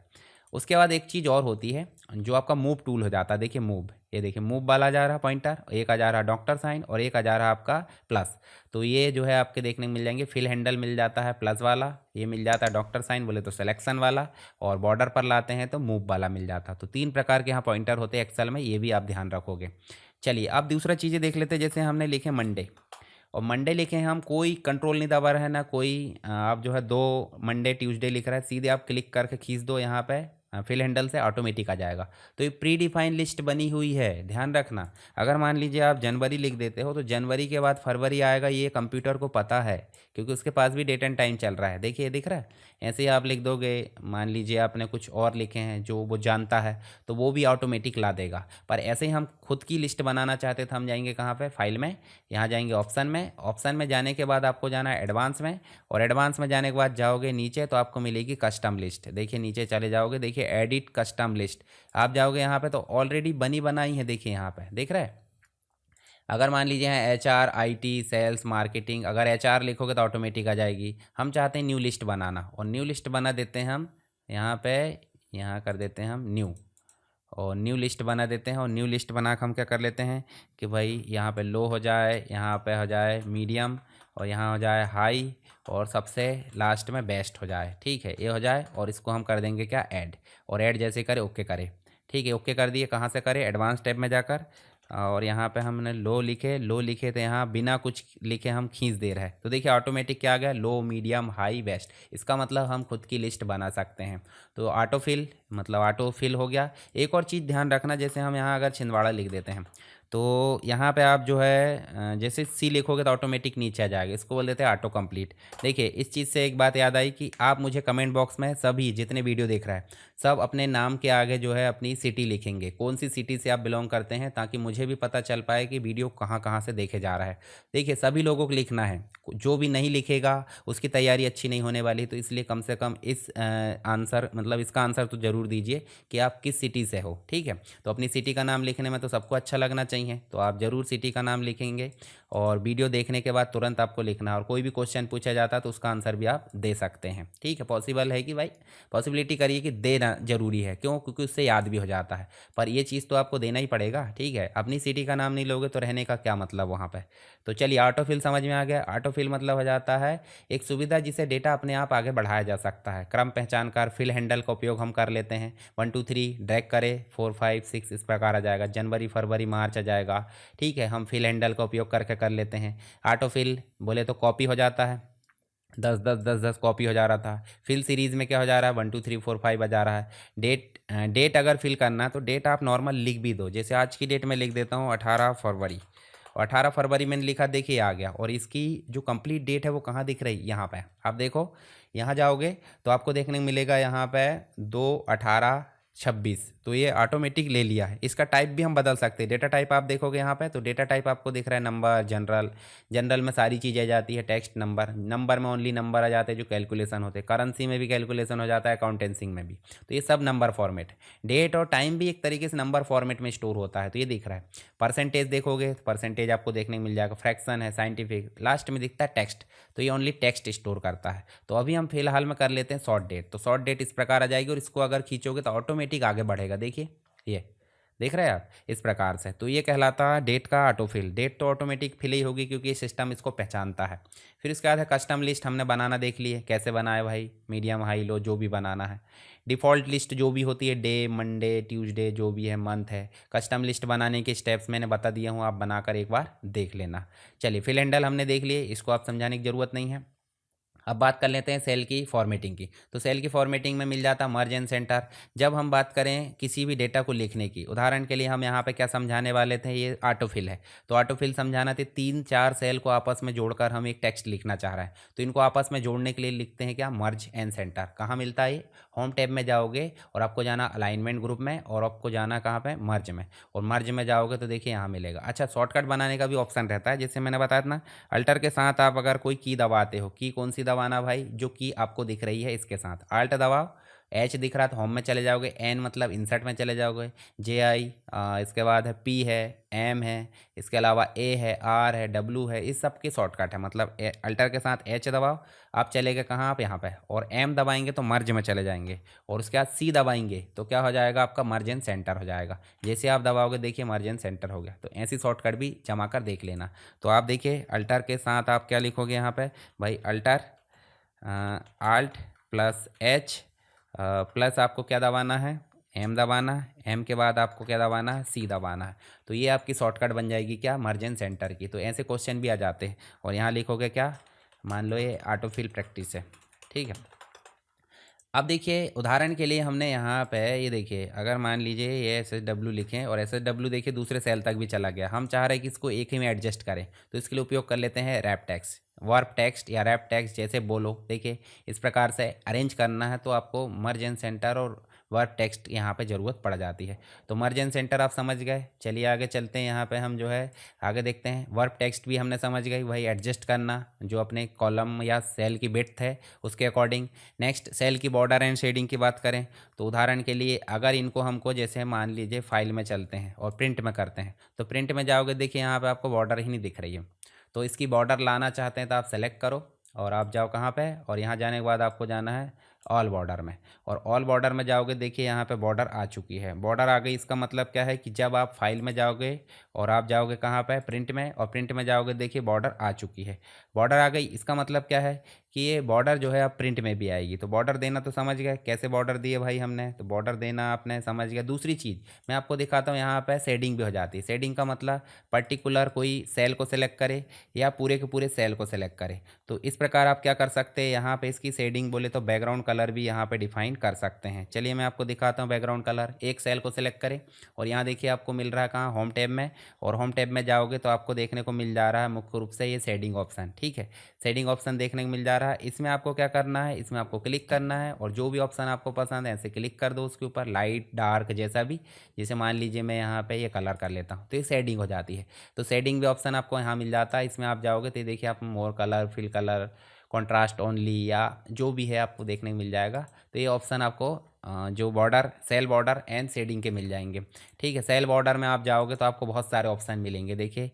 उसके बाद एक चीज़ और होती है जो आपका मूव टूल हो जाता है। देखिए मूव, ये देखिए मूव वाला जा रहा पॉइंटर, एक आ जा रहा डॉक्टर साइन, और एक आ जा रहा आपका प्लस। तो ये जो है आपके देखने को मिल जाएंगे, फिल हैंडल मिल जाता है प्लस वाला, ये मिल जाता है डॉक्टर साइन बोले तो सिलेक्शन वाला, और बॉर्डर पर लाते हैं तो मूव वाला मिल जाता है। तो 3 प्रकार के यहाँ पॉइंटर होते हैं एक्सेल में, ये भी आप ध्यान रखोगे। चलिए अब दूसरा चीज़ें देख लेते हैं। जैसे हमने लिखे मंडे, और मंडे लिखे हैं हम, कोई कंट्रोल नहीं दबा रहे ना कोई, आप जो है 2 मंडे ट्यूसडे लिख रहा है, सीधे आप क्लिक करके खींच दो यहाँ पे फिल हैंडल से, ऑटोमेटिक आ जाएगा। तो ये प्री डिफाइंड लिस्ट बनी हुई है, ध्यान रखना। अगर मान लीजिए आप जनवरी लिख देते हो तो जनवरी के बाद फरवरी आएगा, ये कंप्यूटर को पता है, क्योंकि उसके पास भी डेट एंड टाइम चल रहा है। देखिए दिख रहा है, ऐसे ही आप लिख दोगे, मान लीजिए आपने कुछ और लिखे हैं जो वो जानता है, तो वो भी ऑटोमेटिक ला देगा। पर ऐसे ही हम खुद की लिस्ट बनाना चाहते तो हम जाएंगे कहाँ पे, फाइल में, यहाँ जाएंगे ऑप्शन में, ऑप्शन में जाने के बाद आपको जाना है एडवांस में, और एडवांस में जाने के बाद जाओगे नीचे तो आपको मिलेगी कस्टम लिस्ट। देखिए नीचे चले जाओगे, देखिए एडिट कस्टम लिस्ट, आप जाओगे यहाँ पे तो ऑलरेडी बनी बनाई है, देखिए यहाँ पे दिख रहा है। अगर मान लीजिए हैं HR IT सेल्स मार्केटिंग, अगर HR लिखोगे तो ऑटोमेटिक आ जाएगी। हम चाहते हैं न्यू लिस्ट बनाना, और न्यू लिस्ट बना देते हैं हम यहाँ पे, यहाँ कर देते हैं हम न्यू, और न्यू लिस्ट बना देते हैं। और न्यू लिस्ट बना के हम क्या कर लेते हैं कि भाई यहाँ पे लो हो जाए, यहाँ पे हो जाए मीडियम, और यहाँ हो जाए हाई और सबसे लास्ट में बेस्ट हो जाए। ठीक है, ये हो जाए और इसको हम कर देंगे क्या, ऐड। और ऐड जैसे करे ओके करे। ठीक है, ओके कर दिए। कहाँ से करें, एडवांस टैब में जाकर, और यहाँ पे हमने लो लिखे तो यहाँ बिना कुछ लिखे हम खींच दे रहे हैं। तो देखिए ऑटोमेटिक क्या आ गया, लो मीडियम हाई बेस्ट। इसका मतलब हम खुद की लिस्ट बना सकते हैं। तो ऑटो फिल मतलब ऑटो फिल हो गया। एक और चीज़ ध्यान रखना, जैसे हम यहाँ अगर छिंदवाड़ा लिख देते हैं तो यहाँ पे आप जो है जैसे सी लिखोगे तो ऑटोमेटिक नीचे आ जाएगा। इसको बोल देते हैं ऑटो कंप्लीट। देखिए इस चीज़ से एक बात याद आई कि आप मुझे कमेंट बॉक्स में सभी जितने वीडियो देख रहा है सब अपने नाम के आगे जो है अपनी सिटी लिखेंगे, कौन सी सिटी से आप बिलोंग करते हैं, ताकि मुझे भी पता चल पाए कि वीडियो कहाँ कहाँ से देखे जा रहा है। देखिए सभी लोगों को लिखना है, जो भी नहीं लिखेगा उसकी तैयारी अच्छी नहीं होने वाली। तो इसलिए कम से कम इस आंसर मतलब इसका आंसर तो ज़रूर दीजिए कि आप किस सिटी से हो। ठीक है, तो अपनी सिटी का नाम लिखने में तो सबको अच्छा लगना चाहिए, तो आप ज़रूर सिटी का नाम लिखेंगे। और वीडियो देखने के बाद तुरंत आपको लिखना है, और कोई भी क्वेश्चन पूछा जाता है तो उसका आंसर भी आप दे सकते हैं। ठीक है, पॉसिबल है कि भाई पॉसिबिलिटी करिए कि देना ज़रूरी है, क्यों, क्योंकि उससे याद भी हो जाता है। पर ये चीज़ तो आपको देना ही पड़ेगा। ठीक है, अपनी सिटी का नाम नहीं लोगे तो रहने का क्या मतलब वहाँ पे। तो चलिए ऑटोफिल समझ में आ गया। ऑटोफिल मतलब हो जाता है एक सुविधा जिसे डेटा अपने आप आगे बढ़ाया जा सकता है। क्रम पहचान कर फिल हैंडल का उपयोग हम कर लेते हैं। 1 2 3 ड्रैग करें, 4 5 6 इस प्रकार आ जाएगा। जनवरी फरवरी मार्च आ जाएगा। ठीक है, हम फिल हैंडल का उपयोग करके कर लेते हैं। ऑटोफिल बोले तो कॉपी हो जाता है, 10 कॉपी हो जा रहा था। फिल सीरीज़ में क्या हो जा रहा है, 1 2 3 4 5 आ जा रहा है। डेट अगर फिल करना है तो डेट आप नॉर्मल लिख भी दो, जैसे आज की डेट में लिख देता हूँ 18 फरवरी, और 18 फरवरी मैंने लिखा, देखिए आ गया। और इसकी जो कंप्लीट डेट है वो कहाँ दिख रही है, यहाँ पे आप देखो। यहाँ जाओगे तो आपको देखने को मिलेगा यहाँ पे 2/18/26। तो ये ऑटोमेटिक ले लिया है। इसका टाइप भी हम बदल सकते हैं। डेटा टाइप आप देखोगे यहाँ पे, तो डेटा टाइप आपको दिख रहा है नंबर, जनरल। जनरल में सारी चीज़ें आ जाती है, टेक्स्ट नंबर, नंबर में ओनली नंबर आ जाते हैं जो कैलकुलेशन होते हैं। करेंसी में भी कैलकुलेशन हो जाता है, अकाउंटेंसी में भी। तो ये सब नंबर फॉर्मेट। डेट और टाइम भी एक तरीके से नंबर फॉर्मेट में स्टोर होता है, तो ये दिख रहा है। परसेंटेज देखोगे तो परसेंटेज आपको देखने को मिल जाएगा। फ्रैक्शन है, साइंटिफिक, लास्ट में दिखता है टेक्स्ट, तो ये ओनली टेक्स्ट स्टोर करता है। तो अभी हम फिलहाल में कर लेते हैं शॉर्ट डेट। तो शॉर्ट डेट इस प्रकार आ जाएगी, और इसको अगर खींचोगे तो ऑटोमेटिक आगे बढ़ेगा। देखिए ये देख रहे हैं आप इस प्रकार से। तो ये कहलाता है डेट का ऑटोफिल। डेट तो ऑटोमेटिक फिल ही होगी क्योंकि ये सिस्टम इसको पहचानता है। फिर इसके बाद है कस्टम लिस्ट। हमने बनाना देख ली है, कैसे बनाए भाई, मीडियम हाई लो जो भी बनाना है। डिफ़ॉल्ट लिस्ट जो भी होती है, डे मंडे ट्यूसडे जो भी है, मंथ है। कस्टम लिस्ट बनाने के स्टेप्स मैंने बता दिया हूँ, आप बनाकर एक बार देख लेना। चलिए फिल हैंडल हमने देख लिए, इसको आप समझाने की ज़रूरत नहीं है। अब बात कर लेते हैं सेल की फॉर्मेटिंग की। तो सेल की फॉर्मेटिंग में मिल जाता मर्ज एंड सेंटर। जब हम बात करें किसी भी डेटा को लिखने की, उदाहरण के लिए हम यहाँ पे क्या समझाने वाले थे, ये ऑटोफिल है। तो ऑटोफिल समझाना थे, 3 4 सेल को आपस में जोड़कर हम एक टेक्स्ट लिखना चाह रहे हैं, तो इनको आपस में जोड़ने के लिए लिखते हैं क्या, मर्ज एंड सेंटर। कहाँ मिलता है ये, होम टैब में जाओगे और आपको जाना अलाइनमेंट ग्रुप में, और आपको जाना कहाँ पे, मर्ज में। और मर्ज में जाओगे तो देखिए यहाँ मिलेगा। अच्छा, शॉर्टकट बनाने का भी ऑप्शन रहता है, जैसे मैंने बताया था ना, अल्टर के साथ आप अगर कोई की दबाते हो, की कौन सी दबाना भाई, जो की आपको दिख रही है इसके साथ अल्ट दबाओ। एच दिख रहा तो होम में चले जाओगे, एन मतलब इंसर्ट में चले जाओगे, जे आई, इसके बाद है पी है, एम है, इसके अलावा ए है, आर है, डब्लू है, इस सब की शॉर्टकट है। मतलब अल्टर के साथ एच दबाओ, आप चले गए कहाँ, आप यहाँ पे, और एम दबाएंगे तो मर्ज में चले जाएंगे, और उसके बाद सी दबाएंगे तो क्या हो जाएगा, आपका मर्ज एंड सेंटर हो जाएगा। जैसे आप दबाओगे देखिए मर्ज एंड सेंटर हो गया। तो ऐसी शॉर्टकट भी जमा कर देख लेना। तो आप देखिए अल्टर के साथ आप क्या लिखोगे यहाँ पे भाई, alter alt plus H plus आपको क्या दबाना है, एम दबाना है। एम के बाद आपको क्या दबाना है, सी दबाना है। तो ये आपकी शॉर्टकट बन जाएगी क्या, मर्ज एंड सेंटर की। तो ऐसे क्वेश्चन भी आ जाते हैं। और यहाँ लिखोगे क्या, मान लो ये ऑटोफिल प्रैक्टिस है, ठीक है। अब देखिए उदाहरण के लिए हमने यहाँ पे ये देखिए, अगर मान लीजिए ये एस एस डब्ल्यू लिखें, और एस एस डब्ल्यू देखिए दूसरे सेल तक भी चला गया, हम चाह रहे हैं कि इसको एक ही में एडजस्ट करें, तो इसके लिए उपयोग कर लेते हैं रैप टेक्स्ट, वर्ब टेक्स्ट या रैप टेक्स्ट जैसे बोलो। देखिए इस प्रकार से अरेंज करना है तो आपको मर्ज एंड सेंटर और वर्ब टेक्स्ट यहाँ पे ज़रूरत पड़ जाती है। तो मर्ज एंड सेंटर आप समझ गए। चलिए आगे चलते हैं, यहाँ पे हम जो है आगे देखते हैं। वर्ब टेक्स्ट भी हमने समझ गए, वही एडजस्ट करना जो अपने कॉलम या सेल की विड्थ है उसके अकॉर्डिंग। नेक्स्ट सेल की बॉर्डर एंड शेडिंग की बात करें तो उदाहरण के लिए अगर इनको हमको जैसे मान लीजिए फाइल में चलते हैं और प्रिंट में करते हैं, तो प्रिंट में जाओगे देखिए यहाँ पे आपको बॉर्डर ही नहीं दिख रही है। तो इसकी बॉर्डर लाना चाहते हैं तो आप सेलेक्ट करो और आप जाओ कहाँ पे, और यहाँ जाने के बाद आपको जाना है ऑल बॉर्डर में। और ऑल बॉर्डर में जाओगे, देखिए यहाँ पे बॉर्डर आ चुकी है, बॉर्डर आ गई। इसका मतलब क्या है कि जब आप फाइल में जाओगे और आप जाओगे कहाँ पे, प्रिंट में, और प्रिंट में जाओगे, देखिए बॉर्डर आ चुकी है। बॉर्डर आ गई, इसका मतलब क्या है कि ये बॉर्डर जो है अब प्रिंट में भी आएगी। तो बॉर्डर देना तो समझ गए कैसे बॉर्डर दिए भाई हमने, तो बॉर्डर देना आपने समझ गया। दूसरी चीज़ मैं आपको दिखाता हूँ, यहाँ पे शेडिंग भी हो जाती है। शेडिंग का मतलब पर्टिकुलर कोई सेल को सिलेक्ट करे या पूरे के पूरे सेल को सिलेक्ट करे। तो इस प्रकार आप क्या कर सकते हैं, यहाँ पे इसकी शेडिंग बोले तो बैकग्राउंड कलर भी यहाँ पे डिफाइन कर सकते हैं। चलिए मैं आपको दिखाता हूँ बैकग्राउंड कलर। एक सेल को सिलेक्ट करें और यहाँ देखिए आपको मिल रहा है कहाँ, होम टैब में। और होम टैब में जाओगे तो आपको देखने को मिल जा रहा है मुख्य रूप से ये शेडिंग ऑप्शन, ठीक है। शेडिंग ऑप्शन देखने को मिल जा रहा है। इसमें आपको क्या करना है, इसमें आपको क्लिक करना है और जो भी ऑप्शन आपको पसंद है ऐसे क्लिक कर दो उसके ऊपर, लाइट डार्क जैसा भी। जैसे मान लीजिए मैं यहाँ पे ये कलर कर लेता हूँ तो ये शेडिंग हो जाती है। तो शेडिंग भी ऑप्शन आपको यहाँ मिल जाता है। इसमें आप जाओगे तो देखिए आप more colour, fill colour, contrast only या जो भी है आपको देखने को मिल जाएगा। तो ये ऑप्शन आपको जो border, cell border and shading के मिल जाएंगे, ठीक है। सेल बॉर्डर में आप जाओगे तो आपको बहुत सारे ऑप्शन मिलेंगे, देखिए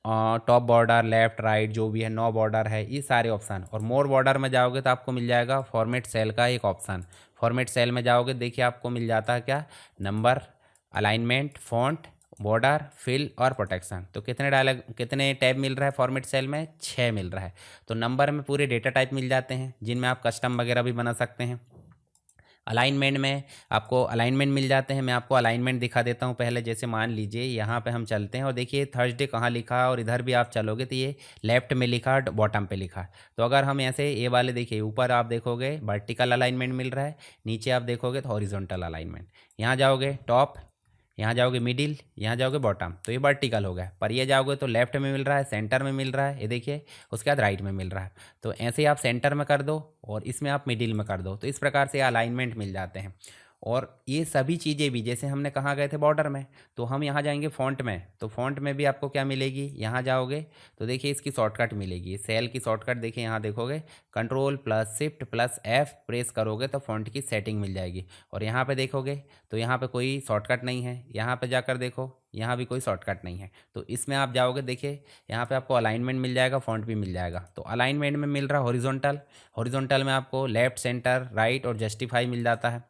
टॉप बॉर्डर, लेफ्ट राइट जो भी है, नो बॉर्डर है, ये सारे ऑप्शन। और मोर बॉर्डर में जाओगे तो आपको मिल जाएगा फॉर्मेट सेल का एक ऑप्शन। फॉर्मेट सेल में जाओगे देखिए आपको मिल जाता है क्या, number, alignment, font, border, fill और प्रोटेक्शन। तो कितने टैब मिल रहा है फॉर्मेट सेल में, 6 मिल रहा है। तो नंबर में पूरे डेटा टाइप मिल जाते हैं जिनमें आप कस्टम वगैरह भी बना सकते हैं। अलाइनमेंट में आपको अलाइनमेंट मिल जाते हैं। मैं आपको अलाइनमेंट दिखा देता हूं पहले। जैसे मान लीजिए यहाँ पे हम चलते हैं और देखिए थर्सडे कहाँ लिखा है और इधर भी आप चलोगे तो ये लेफ्ट में लिखा है, बॉटम पे लिखा है। तो अगर हम ऐसे ये वाले देखिए, ऊपर आप देखोगे वर्टिकल अलाइनमेंट मिल रहा है, नीचे आप देखोगे तो हॉरिजॉन्टल अलाइनमेंट। यहाँ जाओगे टॉप, यहाँ जाओगे मिडिल, यहाँ जाओगे बॉटम, तो ये वर्टिकल हो गया। पर ये जाओगे तो लेफ्ट में मिल रहा है, सेंटर में मिल रहा है, ये देखिए, उसके बाद राइट में मिल रहा है। तो ऐसे ही आप सेंटर में कर दो और इसमें आप मिडिल में कर दो, तो इस प्रकार से अलाइनमेंट मिल जाते हैं। और ये सभी चीज़ें भी, जैसे हमने कहाँ गए थे बॉर्डर में, तो हम यहाँ जाएंगे फ़ॉन्ट में। तो फ़ॉन्ट में भी आपको क्या मिलेगी, यहाँ जाओगे तो देखिए इसकी शॉर्टकट मिलेगी, सेल की शॉर्टकट। देखिए यहाँ देखोगे control plus shift plus F press करोगे तो फ़ॉन्ट की सेटिंग मिल जाएगी। और यहाँ पे देखोगे तो यहाँ पे कोई शॉर्टकट नहीं है, यहाँ पे जाकर देखो यहाँ भी कोई शॉर्टकट नहीं है। तो इसमें आप जाओगे, देखिए यहाँ पे आपको अलाइनमेंट मिल जाएगा, फ़ॉन्ट भी मिल जाएगा। तो अलाइनमेंट में मिल रहा हॉरिजॉन्टल, हॉरिजॉन्टल में आपको लेफ्ट, सेंटर, राइट और जस्टिफाई मिल जाता है।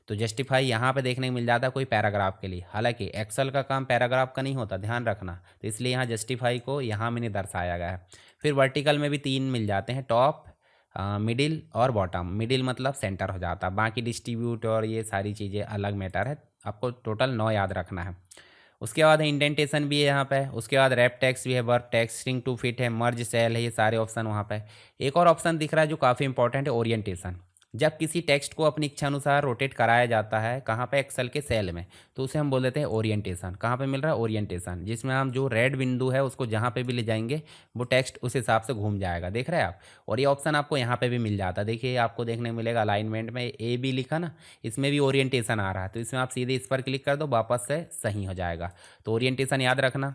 तो जस्टिफाई यहाँ पे देखने को मिल जाता है कोई पैराग्राफ के लिए। हालांकि एक्सेल का काम पैराग्राफ का नहीं होता, ध्यान रखना। तो इसलिए यहाँ जस्टिफाई को यहाँ मैंने दर्शाया गया है। फिर वर्टिकल में भी 3 मिल जाते हैं, टॉप, मिडिल और बॉटम। मिडिल मतलब सेंटर हो जाता है, बाकी डिस्ट्रीब्यूट और ये सारी चीज़ें अलग मैटर है, आपको टोटल 9 याद रखना है। उसके बाद है इंडेंटेशन भी है यहाँ पे, उसके बाद रैप टेक्स्ट भी है, work text, shrink to fit है, मर्ज सेल है, ये सारे ऑप्शन वहाँ पे। एक और ऑप्शन दिख रहा है जो काफ़ी इंपॉर्टेंट है, ओरिएंटेशन। जब किसी टेक्स्ट को अपनी इच्छा अनुसार रोटेट कराया जाता है, कहाँ पे, एक्सेल के सेल में, तो उसे हम बोल देते हैं ओरिएंटेशन। कहाँ पे मिल रहा है, ओरिएंटेशन, जिसमें हम जो रेड बिंदु है उसको जहाँ पे भी ले जाएंगे वो टेक्स्ट उस हिसाब से घूम जाएगा, देख रहे हैं आप। और ये ऑप्शन आपको यहाँ पे भी मिल जाता है, देखिए आपको देखने को मिलेगा अलाइनमेंट में ए बी लिखा ना, इसमें भी ओरिएंटेशन आ रहा है। तो इसमें आप सीधे इस पर क्लिक कर दो, वापस से सही हो जाएगा। तो ओरिएंटेशन याद रखना।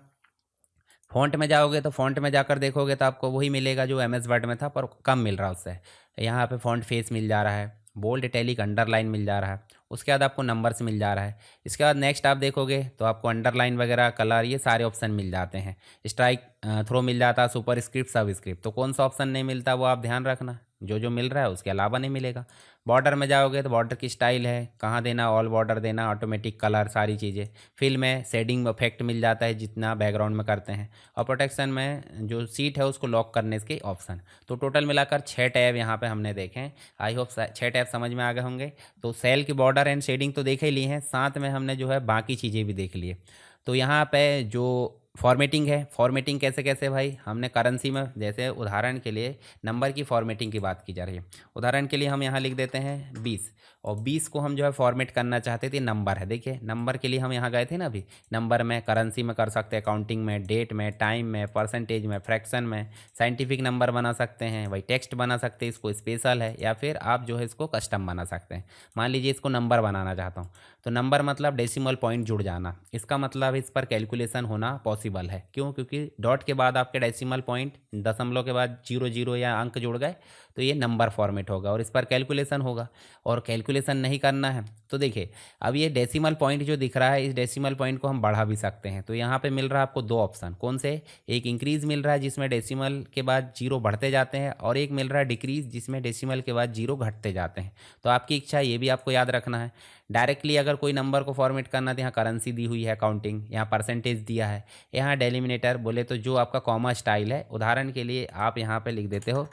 फ़ॉन्ट में जाओगे तो फ़ॉन्ट में जाकर देखोगे तो आपको वही मिलेगा जो एमएस वर्ड में था, पर कम मिल रहा है उससे। यहाँ पे फ़ॉन्ट फेस मिल जा रहा है, बोल्ड, इटैलिक, अंडरलाइन मिल जा रहा है। उसके बाद आपको नंबर्स मिल जा रहा है। इसके बाद नेक्स्ट आप देखोगे तो आपको अंडरलाइन वगैरह, कलर, ये सारे ऑप्शन मिल जाते हैं। स्ट्राइक थ्रो मिल जाता है, सुपर स्क्रिप्ट, सब स्क्रिप्ट। तो कौन सा ऑप्शन नहीं मिलता वो आप ध्यान रखना, जो जो मिल रहा है उसके अलावा नहीं मिलेगा। बॉर्डर में जाओगे तो बॉर्डर की स्टाइल है, कहाँ देना, ऑल बॉर्डर देना, ऑटोमेटिक कलर, सारी चीज़ें। फिल में शेडिंग इफेक्ट मिल जाता है जितना बैकग्राउंड में करते हैं। और प्रोटेक्शन में जो सीट है उसको लॉक करने के ऑप्शन। तो टोटल मिलाकर 6 टैब यहाँ पे हमने देखे हैं। आई होप 6 टैब समझ में आ गए होंगे। तो सेल की बॉर्डर एंड शेडिंग तो देख ही ली हैं, साथ में हमने जो है बाकी चीज़ें भी देख ली है। तो यहाँ पे जो फॉर्मेटिंग है, फॉर्मेटिंग कैसे कैसे भाई, हमने करेंसी में, जैसे उदाहरण के लिए नंबर की फॉर्मेटिंग की बात की जा रही है। उदाहरण के लिए हम यहाँ लिख देते हैं 20, और 20 को हम जो है फॉर्मेट करना चाहते थे, नंबर है। देखिए नंबर के लिए हम यहाँ गए थे ना, अभी नंबर में, करेंसी में कर सकते हैं, अकाउंटिंग में, डेट में, टाइम में, परसेंटेज में, फ्रैक्शन में, साइंटिफिक नंबर बना सकते हैं, वही टेक्स्ट बना सकते हैं, इसको स्पेशल है, या फिर आप जो है इसको कस्टम बना सकते हैं। मान लीजिए इसको नंबर बनाना चाहता हूँ, तो नंबर मतलब डेसिमल पॉइंट जुड़ जाना, इसका मतलब इस पर कैलकुलेशन होना पॉसिबल है। क्यों? क्योंकि डॉट के बाद आपके डेसिमल पॉइंट, दशमलव के बाद 00 या अंक जुड़ गए तो ये नंबर फॉर्मेट होगा और इस पर कैलकुलेशन होगा। और कैलकुलेशन कैलकुलेशन नहीं करना है तो देखिए अब ये डेसिमल पॉइंट जो दिख रहा है, इस डेसिमल पॉइंट को हम बढ़ा भी सकते हैं। तो यहाँ पे मिल रहा है आपको दो ऑप्शन, कौन से, एक इंक्रीज़ मिल रहा है जिसमें डेसिमल के बाद जीरो बढ़ते जाते हैं, और एक मिल रहा है डिक्रीज़ जिसमें डेसिमल के बाद जीरो घटते जाते हैं। तो आपकी इच्छा है, ये भी आपको याद रखना है। डायरेक्टली अगर कोई नंबर को फॉर्मेट करना तो यहाँ करेंसी दी हुई है, काउंटिंग, यहाँ परसेंटेज दिया है, यहाँ डेलिमिनेटर बोले तो जो आपका कॉमा स्टाइल है, उदाहरण के लिए आप यहाँ पे लिख देते हो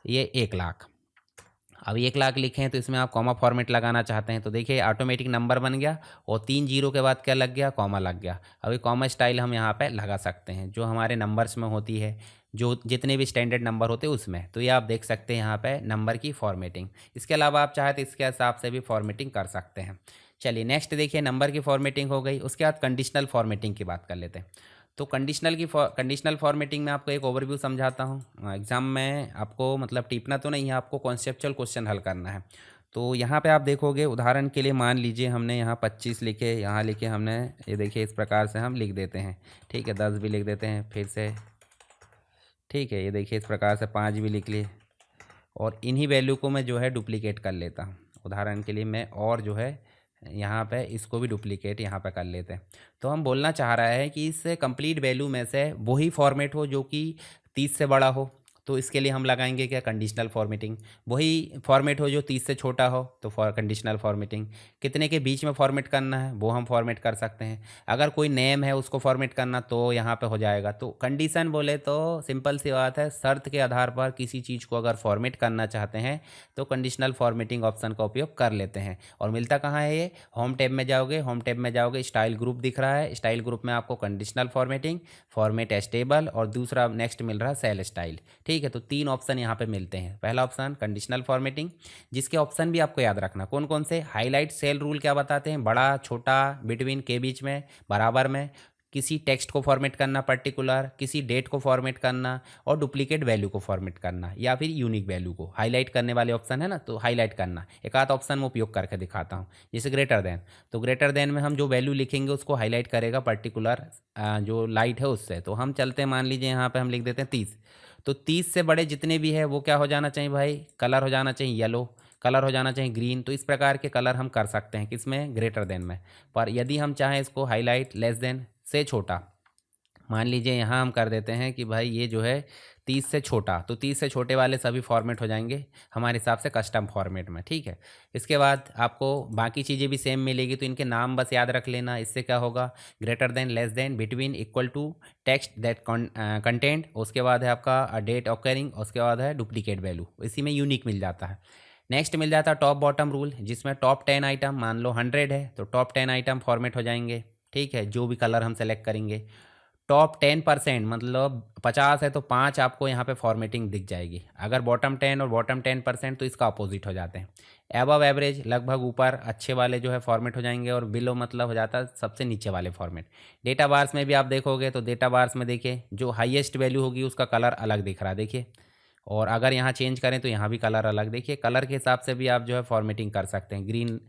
ये 1 लाख। अब 1 लाख लिखे हैं तो इसमें आप कॉमा फॉर्मेट लगाना चाहते हैं तो देखिए ऑटोमेटिक नंबर बन गया और 3 जीरो के बाद क्या लग गया, कॉमा लग गया। अब ये कॉमा स्टाइल हम यहाँ पे लगा सकते हैं जो हमारे नंबर्स में होती है, जो जितने भी स्टैंडर्ड नंबर होते हैं उसमें। तो ये आप देख सकते हैं यहाँ पे नंबर की फॉर्मेटिंग। इसके अलावा आप चाहे तो इसके हिसाब से भी फॉर्मेटिंग कर सकते हैं। चलिए नेक्स्ट देखिए, नंबर की फॉर्मेटिंग हो गई, उसके बाद कंडीशनल फॉर्मेटिंग की बात कर लेते हैं। तो कंडीशनल फॉर्मेटिंग में आपको एक ओवरव्यू समझाता हूँ। एग्ज़ाम में आपको मतलब टिपना तो नहीं है, आपको कॉन्सेप्चुअल क्वेश्चन हल करना है। तो यहाँ पे आप देखोगे, उदाहरण के लिए मान लीजिए हमने यहाँ 25 लिखे, यहाँ लिखे हमने, ये देखिए इस प्रकार से हम लिख देते हैं, ठीक है, 10 भी लिख देते हैं फिर से, ठीक है, ये देखिए इस प्रकार से 5 भी लिख लिए, और इन्हीं वैल्यू को मैं जो है डुप्लीकेट कर लेता हूँ। उदाहरण के लिए मैं और जो है यहाँ पे इसको भी डुप्लीकेट यहाँ पे कर लेते हैं। तो हम बोलना चाह रहा है कि इस कंप्लीट वैल्यू में से वही फॉर्मेट हो जो कि 30 से बड़ा हो, तो इसके लिए हम लगाएंगे क्या, कंडीशनल फॉर्मेटिंग। वही फॉर्मेट हो जो 30 से छोटा हो तो कंडीशनल फॉर्मेटिंग। कितने के बीच में फॉर्मेट करना है वो हम फॉर्मेट कर सकते हैं। अगर कोई नेम है उसको फॉर्मेट करना तो यहाँ पे हो जाएगा। तो कंडीशन बोले तो सिंपल सी बात है, शर्त के आधार पर किसी चीज़ को अगर फॉर्मेट करना चाहते हैं तो कंडीशनल फॉर्मेटिंग ऑप्शन का उपयोग कर लेते हैं। और मिलता कहाँ है ये, होम टैब में जाओगे, होम टैब में जाओगे, स्टाइल ग्रुप दिख रहा है, स्टाइल ग्रुप में आपको conditional formatting, format as table, और दूसरा नेक्स्ट मिल रहा है सेल स्टाइल। ठीक है, तो 3 ऑप्शन यहाँ पे मिलते हैं। पहला ऑप्शन कंडीशनल फॉर्मेटिंग, जिसके ऑप्शन भी आपको याद रखना कौन कौन से। हाईलाइट सेल रूल क्या बताते हैं, बड़ा छोटा, बिटवीन के बीच में, बराबर में, किसी टेक्स्ट को फॉर्मेट करना पर्टिकुलर, किसी डेट को फॉर्मेट करना, और डुप्लीकेट वैल्यू को फॉर्मेट करना या फिर यूनिक वैल्यू को। हाईलाइट करने वाले ऑप्शन है ना, तो हाईलाइट करना। एक आध ऑप्शन में उपयोग करके दिखाता हूँ, जैसे ग्रेटर देन। तो ग्रेटर देन में हम जो वैल्यू लिखेंगे उसको हाईलाइट करेगा पर्टिकुलर जो लाइट है उससे। तो हम चलते हैं, मान लीजिए यहाँ पे हम लिख देते हैं 30। तो 30 से बड़े जितने भी है वो क्या हो जाना चाहिए भाई, कलर हो जाना चाहिए येलो, कलर हो जाना चाहिए ग्रीन। तो इस प्रकार के कलर हम कर सकते हैं किसमें, ग्रेटर देन में। पर यदि हम चाहें इसको हाईलाइट लेस देन से छोटा, मान लीजिए यहाँ हम कर देते हैं कि भाई ये जो है 30 से छोटा, तो 30 से छोटे वाले सभी फॉर्मेट हो जाएंगे हमारे हिसाब से कस्टम फॉर्मेट में। ठीक है, इसके बाद आपको बाकी चीज़ें भी सेम मिलेगी, तो इनके नाम बस याद रख लेना। इससे क्या होगा, greater than, less than, between, equal to, text that content, उसके बाद है आपका डेट ऑकरिंग, उसके बाद है डुप्लीकेट वैल्यू, इसी में यूनिक मिल जाता है। नेक्स्ट मिल जाता है टॉप बॉटम रूल, जिसमें टॉप 10 आइटम, मान लो 100 है तो टॉप 10 आइटम फॉर्मेट हो जाएंगे। ठीक है, जो भी कलर हम सेलेक्ट करेंगे। टॉप 10% मतलब 50 है तो 5 आपको यहाँ पे फॉर्मेटिंग दिख जाएगी। अगर बॉटम 10 और बॉटम 10% तो इसका अपोजिट हो जाते हैं। एबव एवरेज, लगभग ऊपर अच्छे वाले जो है फॉर्मेट हो जाएंगे, और बिलो मतलब हो जाता है सबसे नीचे वाले फॉर्मेट। डेटा बार्स में भी आप देखोगे तो डेटा बार्स में देखिए जो हाईएस्ट वैल्यू होगी उसका कलर अलग दिख रहा है, देखिए। और अगर यहाँ चेंज करें तो यहाँ भी कलर अलग, देखिए कलर के हिसाब से भी आप जो है फॉर्मेटिंग कर सकते हैं। ग्रीन,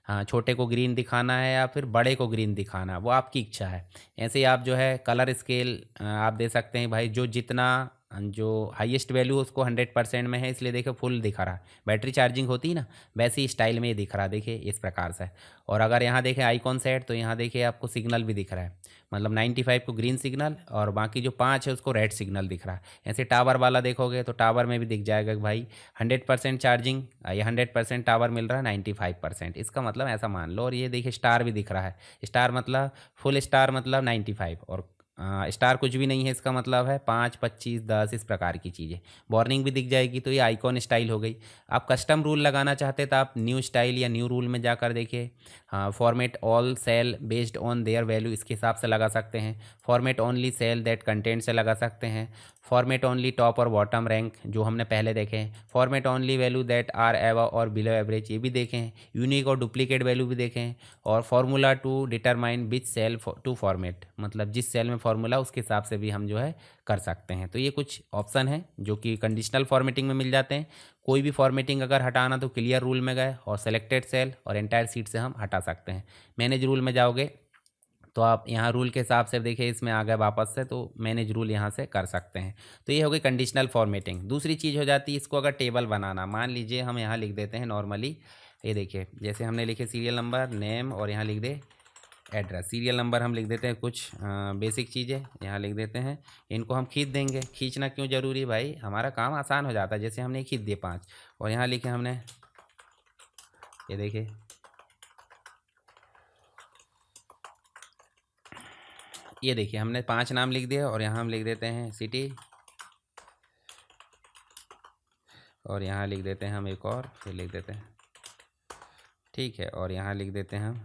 हाँ, छोटे को ग्रीन दिखाना है या फिर बड़े को ग्रीन दिखाना है, वो आपकी इच्छा है। ऐसे ही आप जो है कलर स्केल आप दे सकते हैं भाई, जो जितना जो हाईएस्ट वैल्यू उसको 100% में है, इसलिए देखो फुल दिखा रहा है। बैटरी चार्जिंग होती है ना, वैसे ही स्टाइल में ये दिख रहा है, देखिए इस प्रकार से। और अगर यहाँ देखें आइकॉन सेट, तो यहाँ देखिए आपको सिग्नल भी दिख रहा है, मतलब 95 को ग्रीन सिग्नल और बाकी जो 5 है उसको रेड सिग्नल दिख रहा है। ऐसे टावर वाला देखोगे तो टावर में भी दिख जाएगा कि भाई 100% चार्जिंग, ये 100% टावर मिल रहा है 95%, इसका मतलब ऐसा मान लो। और ये देखिए स्टार भी दिख रहा है, स्टार मतलब फुल स्टार मतलब 95, और स्टार कुछ भी नहीं है, इसका मतलब है 5, 25, 10, इस प्रकार की चीज़ें। वार्निंग भी दिख जाएगी। तो ये आइकॉन स्टाइल हो गई। आप कस्टम रूल लगाना चाहते तो आप न्यू स्टाइल या न्यू रूल में जाकर देखिए, हाँ, format all cell based on their value, इसके हिसाब से लगा सकते हैं। Format only cell that content से लगा सकते हैं। फॉर्मेट ओनली टॉप और बॉटम रैंक जो हमने पहले देखे हैं। Format only value that are above और बिलो एवरेज, ये भी देखें। यूनिक और डुप्लीकेट वैल्यू भी देखें। और formula to determine which cell to format, मतलब जिस सेल में फार्मूला उसके हिसाब से भी हम जो है कर सकते हैं। तो ये कुछ ऑप्शन हैं जो कि कंडीशनल फॉर्मेटिंग में मिल जाते हैं। कोई भी फॉर्मेटिंग अगर हटाना तो क्लियर रूल में गए और सेलेक्टेड सेल और एंटायर सीट से हम हटा सकते हैं। मैनेज रूल में जाओगे तो आप यहाँ रूल के हिसाब से देखिए, इसमें आ गए वापस से, तो मैनेज रूल यहाँ से कर सकते हैं। तो ये हो गई कंडीशनल फॉर्मेटिंग। दूसरी चीज़ हो जाती है इसको अगर टेबल बनाना, मान लीजिए हम यहाँ लिख देते हैं नॉर्मली ये देखिए जैसे हमने लिखे सीरियल नंबर, नेम और यहाँ लिख दे एड्रेस। सीरियल नंबर हम लिख देते हैं, कुछ बेसिक चीज़ें यहाँ लिख देते हैं, इनको हम खींच देंगे। खींचना क्यों ज़रूरी भाई, हमारा काम आसान हो जाता है। जैसे हमने खींच दिए 5 और यहाँ लिखे हमने, ये देखिए ये देखिए हमने 5 नाम लिख दिए और यहाँ हम लिख देते हैं सिटी और यहाँ लिख देते हैं हम एक और, फिर लिख देते हैं ठीक है, और यहाँ लिख देते हैं हम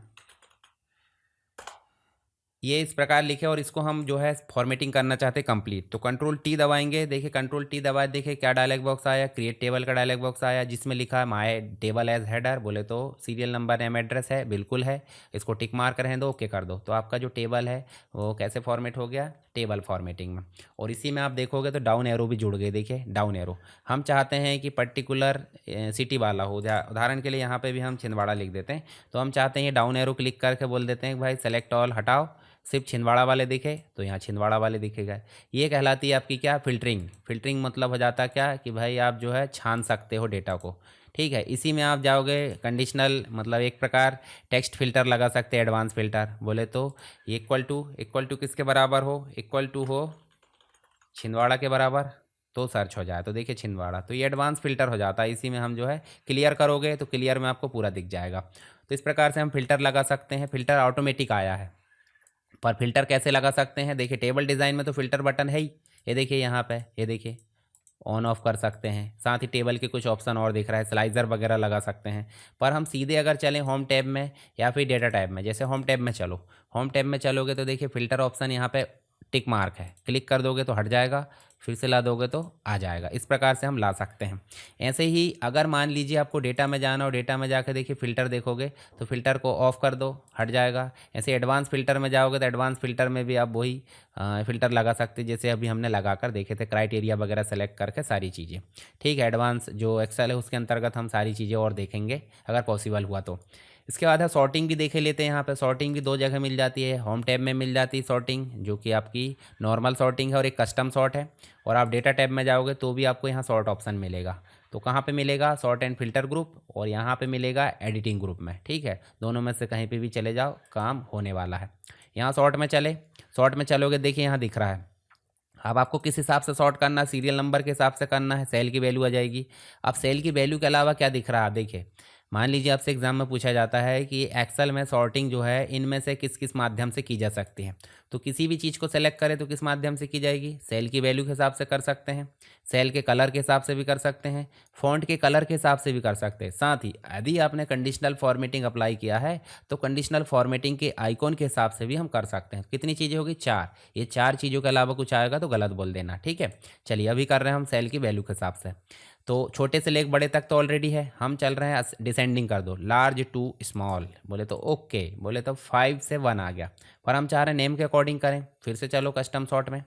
ये इस प्रकार लिखे। और इसको हम जो है फॉर्मेटिंग करना चाहते हैं कंप्लीट, तो कंट्रोल टी दबाएंगे। देखिए कंट्रोल टी दबाए, देखिए क्या डायलॉग बॉक्स आया, क्रिएट टेबल का डायलॉग बॉक्स आया जिसमें लिखा है माय टेबल एज हेडर। बोले तो सीरियल नंबर नेम एड्रेस है, बिल्कुल है, इसको टिक मार्क रहें दो, ओके कर दो। तो आपका जो टेबल है वो कैसे फॉर्मेट हो गया, टेबल फॉर्मेटिंग में। और इसी में आप देखोगे तो डाउन एरो भी जुड़ गए, देखिए डाउन एरो। हम चाहते हैं कि पर्टिकुलर सिटी वाला हो जाए, उदाहरण के लिए यहाँ पे भी हम छिंदवाड़ा लिख देते हैं। तो हम चाहते हैं ये डाउन एरो क्लिक करके बोल देते हैं भाई सेलेक्ट ऑल, हटाओ, सिर्फ छिंदवाड़ा वाले दिखे, तो यहाँ छिंदवाड़ा वाले दिखेगा। ये कहलाती है आपकी क्या, फिल्टरिंग। फिल्टरिंग मतलब हो जाता है क्या कि भाई आप जो है छान सकते हो डेटा को, ठीक है। इसी में आप जाओगे कंडीशनल, मतलब एक प्रकार टेक्स्ट फिल्टर लगा सकते हैं, एडवांस फिल्टर। बोले तो इक्वल टू किसके बराबर हो, इक्वल टू हो छिंदवाड़ा के बराबर, तो सर्च हो जाए तो देखिए छिंदवाड़ा, तो ये एडवांस फिल्टर हो जाता है। इसी में हम जो है क्लियर करोगे तो क्लियर में आपको पूरा दिख जाएगा। तो इस प्रकार से हम फिल्टर लगा सकते हैं। फिल्टर ऑटोमेटिक आया है, पर फिल्टर कैसे लगा सकते हैं, देखिए टेबल डिज़ाइन में तो फिल्टर बटन है ही, ये देखिए यहाँ पे, ये देखिए ऑन ऑफ कर सकते हैं। साथ ही टेबल के कुछ ऑप्शन और दिख रहा है, स्लाइजर वगैरह लगा सकते हैं। पर हम सीधे अगर चलें होम टैब में या फिर डेटा टैब में, जैसे होम टैब में चलो, होम टैब में चलोगे तो देखिए फिल्टर ऑप्शन यहाँ पे टिक मार्क है, क्लिक कर दोगे तो हट जाएगा, फिर से ला दोगे तो आ जाएगा। इस प्रकार से हम ला सकते हैं। ऐसे ही अगर मान लीजिए आपको डेटा में जाना हो, डेटा में जाकर देखिए फ़िल्टर देखोगे तो फ़िल्टर को ऑफ़ कर दो, हट जाएगा। ऐसे एडवांस फ़िल्टर में जाओगे तो एडवांस फ़िल्टर में भी आप वही फ़िल्टर लगा सकते हैं जैसे अभी हमने लगा कर देखे थे, क्राइटेरिया वगैरह सेलेक्ट करके सारी चीज़ें, ठीक है। एडवांस जो एक्सेल है उसके अंतर्गत हम सारी चीज़ें और देखेंगे अगर पॉसिबल हुआ तो। इसके बाद है सॉर्टिंग भी देखे लेते हैं। यहाँ पे सॉर्टिंग भी 2 जगह मिल जाती है, होम टैब में मिल जाती है सॉर्टिंग जो कि आपकी नॉर्मल सॉर्टिंग है और एक कस्टम सॉर्ट है। और आप डेटा टैब में जाओगे तो भी आपको यहाँ सॉर्ट ऑप्शन मिलेगा। तो कहाँ पे मिलेगा, सॉर्ट एंड फिल्टर ग्रुप, और यहाँ पे मिलेगा एडिटिंग ग्रुप में, ठीक है। दोनों में से कहीं पे भी चले जाओ, काम होने वाला है। यहाँ सॉर्ट में चले, सॉर्ट में चलोगे देखिए यहाँ दिख रहा है। अब आपको किस हिसाब से सॉर्ट करना है, सीरियल नंबर के हिसाब से करना है, सेल की वैल्यू आ जाएगी। अब सेल की वैल्यू के अलावा क्या दिख रहा है, आप देखिए मान लीजिए आपसे एग्जाम में पूछा जाता है कि एक्सेल में सॉर्टिंग जो है इनमें से किस किस माध्यम से की जा सकती है। तो किसी भी चीज़ को सेलेक्ट करें तो किस माध्यम से की जाएगी, सेल की वैल्यू के हिसाब से कर सकते हैं, सेल के कलर के हिसाब से भी कर सकते हैं, फॉन्ट के कलर के हिसाब से भी कर सकते हैं। साथ ही यदि आपने कंडीशनल फॉर्मेटिंग अप्लाई किया है तो कंडीशनल फॉर्मेटिंग के आइकॉन के हिसाब से भी हम कर सकते हैं। कितनी चीज़ें होगी, 4। ये 4 चीज़ों के अलावा कुछ आएगा तो गलत बोल देना, ठीक है। चलिए अभी कर रहे हैं हम सेल की वैल्यू के हिसाब से। तो छोटे से लेकर बड़े तक तो ऑलरेडी है, हम चल रहे हैं डिसेंडिंग कर दो, लार्ज टू स्मॉल, बोले तो ओके, बोले तो 5 से 1 आ गया। पर हम चाह रहे हैं नेम के अकॉर्डिंग करें, फिर से चलो कस्टम सॉर्ट में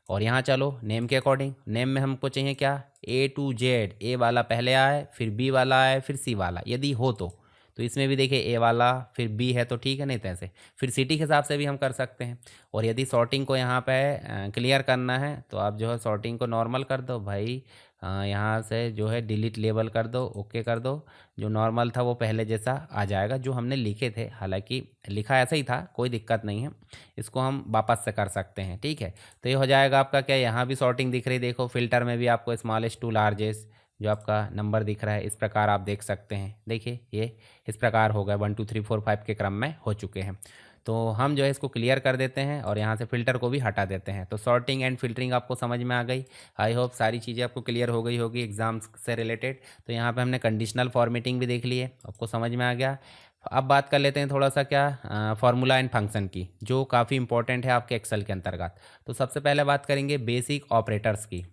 और यहाँ चलो नेम के अकॉर्डिंग। नेम में हमको चाहिए क्या, A to Z, ए वाला पहले आए, फिर बी वाला आए, फिर सी वाला, यदि हो तो इसमें भी देखिए ए वाला फिर बी है तो ठीक है, नहीं तो ऐसे। फिर सिटी के हिसाब से भी हम कर सकते हैं। और यदि सॉर्टिंग को यहाँ पे क्लियर करना है तो आप जो है सॉर्टिंग को नॉर्मल कर दो भाई, यहाँ से जो है डिलीट लेबल कर दो, ओके कर दो। जो नॉर्मल था वो पहले जैसा आ जाएगा जो हमने लिखे थे, हालांकि लिखा ऐसा ही था, कोई दिक्कत नहीं है, इसको हम वापस से कर सकते हैं, ठीक है। तो ये हो जाएगा आपका क्या, यहाँ भी सॉर्टिंग दिख रही, देखो फिल्टर में भी आपको स्मॉलेस्ट टू लार्जेस्ट जो आपका नंबर दिख रहा है इस प्रकार आप देख सकते हैं। देखिए ये इस प्रकार हो गया, 1 2 3 4 5 के क्रम में हो चुके हैं। तो हम जो है इसको क्लियर कर देते हैं और यहाँ से फ़िल्टर को भी हटा देते हैं। तो सॉर्टिंग एंड फिल्टरिंग आपको समझ में आ गई। आई होप सारी चीज़ें आपको क्लियर हो गई होगी एग्ज़ाम्स से रिलेटेड। तो यहाँ पे हमने कंडीशनल फॉर्मेटिंग भी देख ली है, आपको समझ में आ गया। अब बात कर लेते हैं थोड़ा सा क्या फार्मूला एंड फंक्शन की, जो काफ़ी इंपॉर्टेंट है आपके एक्सेल के अंतर्गत। तो सबसे पहले बात करेंगे बेसिक ऑपरेटर्स की।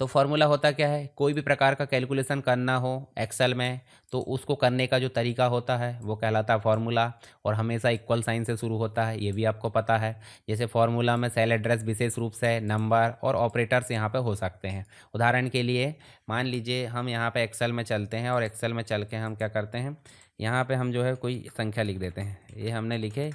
तो फार्मूला होता क्या है, कोई भी प्रकार का कैलकुलेशन करना हो एक्सेल में तो उसको करने का जो तरीका होता है वो कहलाता है फार्मूला, और हमेशा इक्वल साइन से शुरू होता है, ये भी आपको पता है। जैसे फार्मूला में सेल एड्रेस विशेष रूप से नंबर और ऑपरेटर्स यहाँ पे हो सकते हैं। उदाहरण के लिए मान लीजिए हम यहाँ पे एक्सेल में चलते हैं और एक्सेल में चल के हम क्या करते हैं, यहाँ पर हम जो है कोई संख्या लिख देते हैं, ये हमने लिखे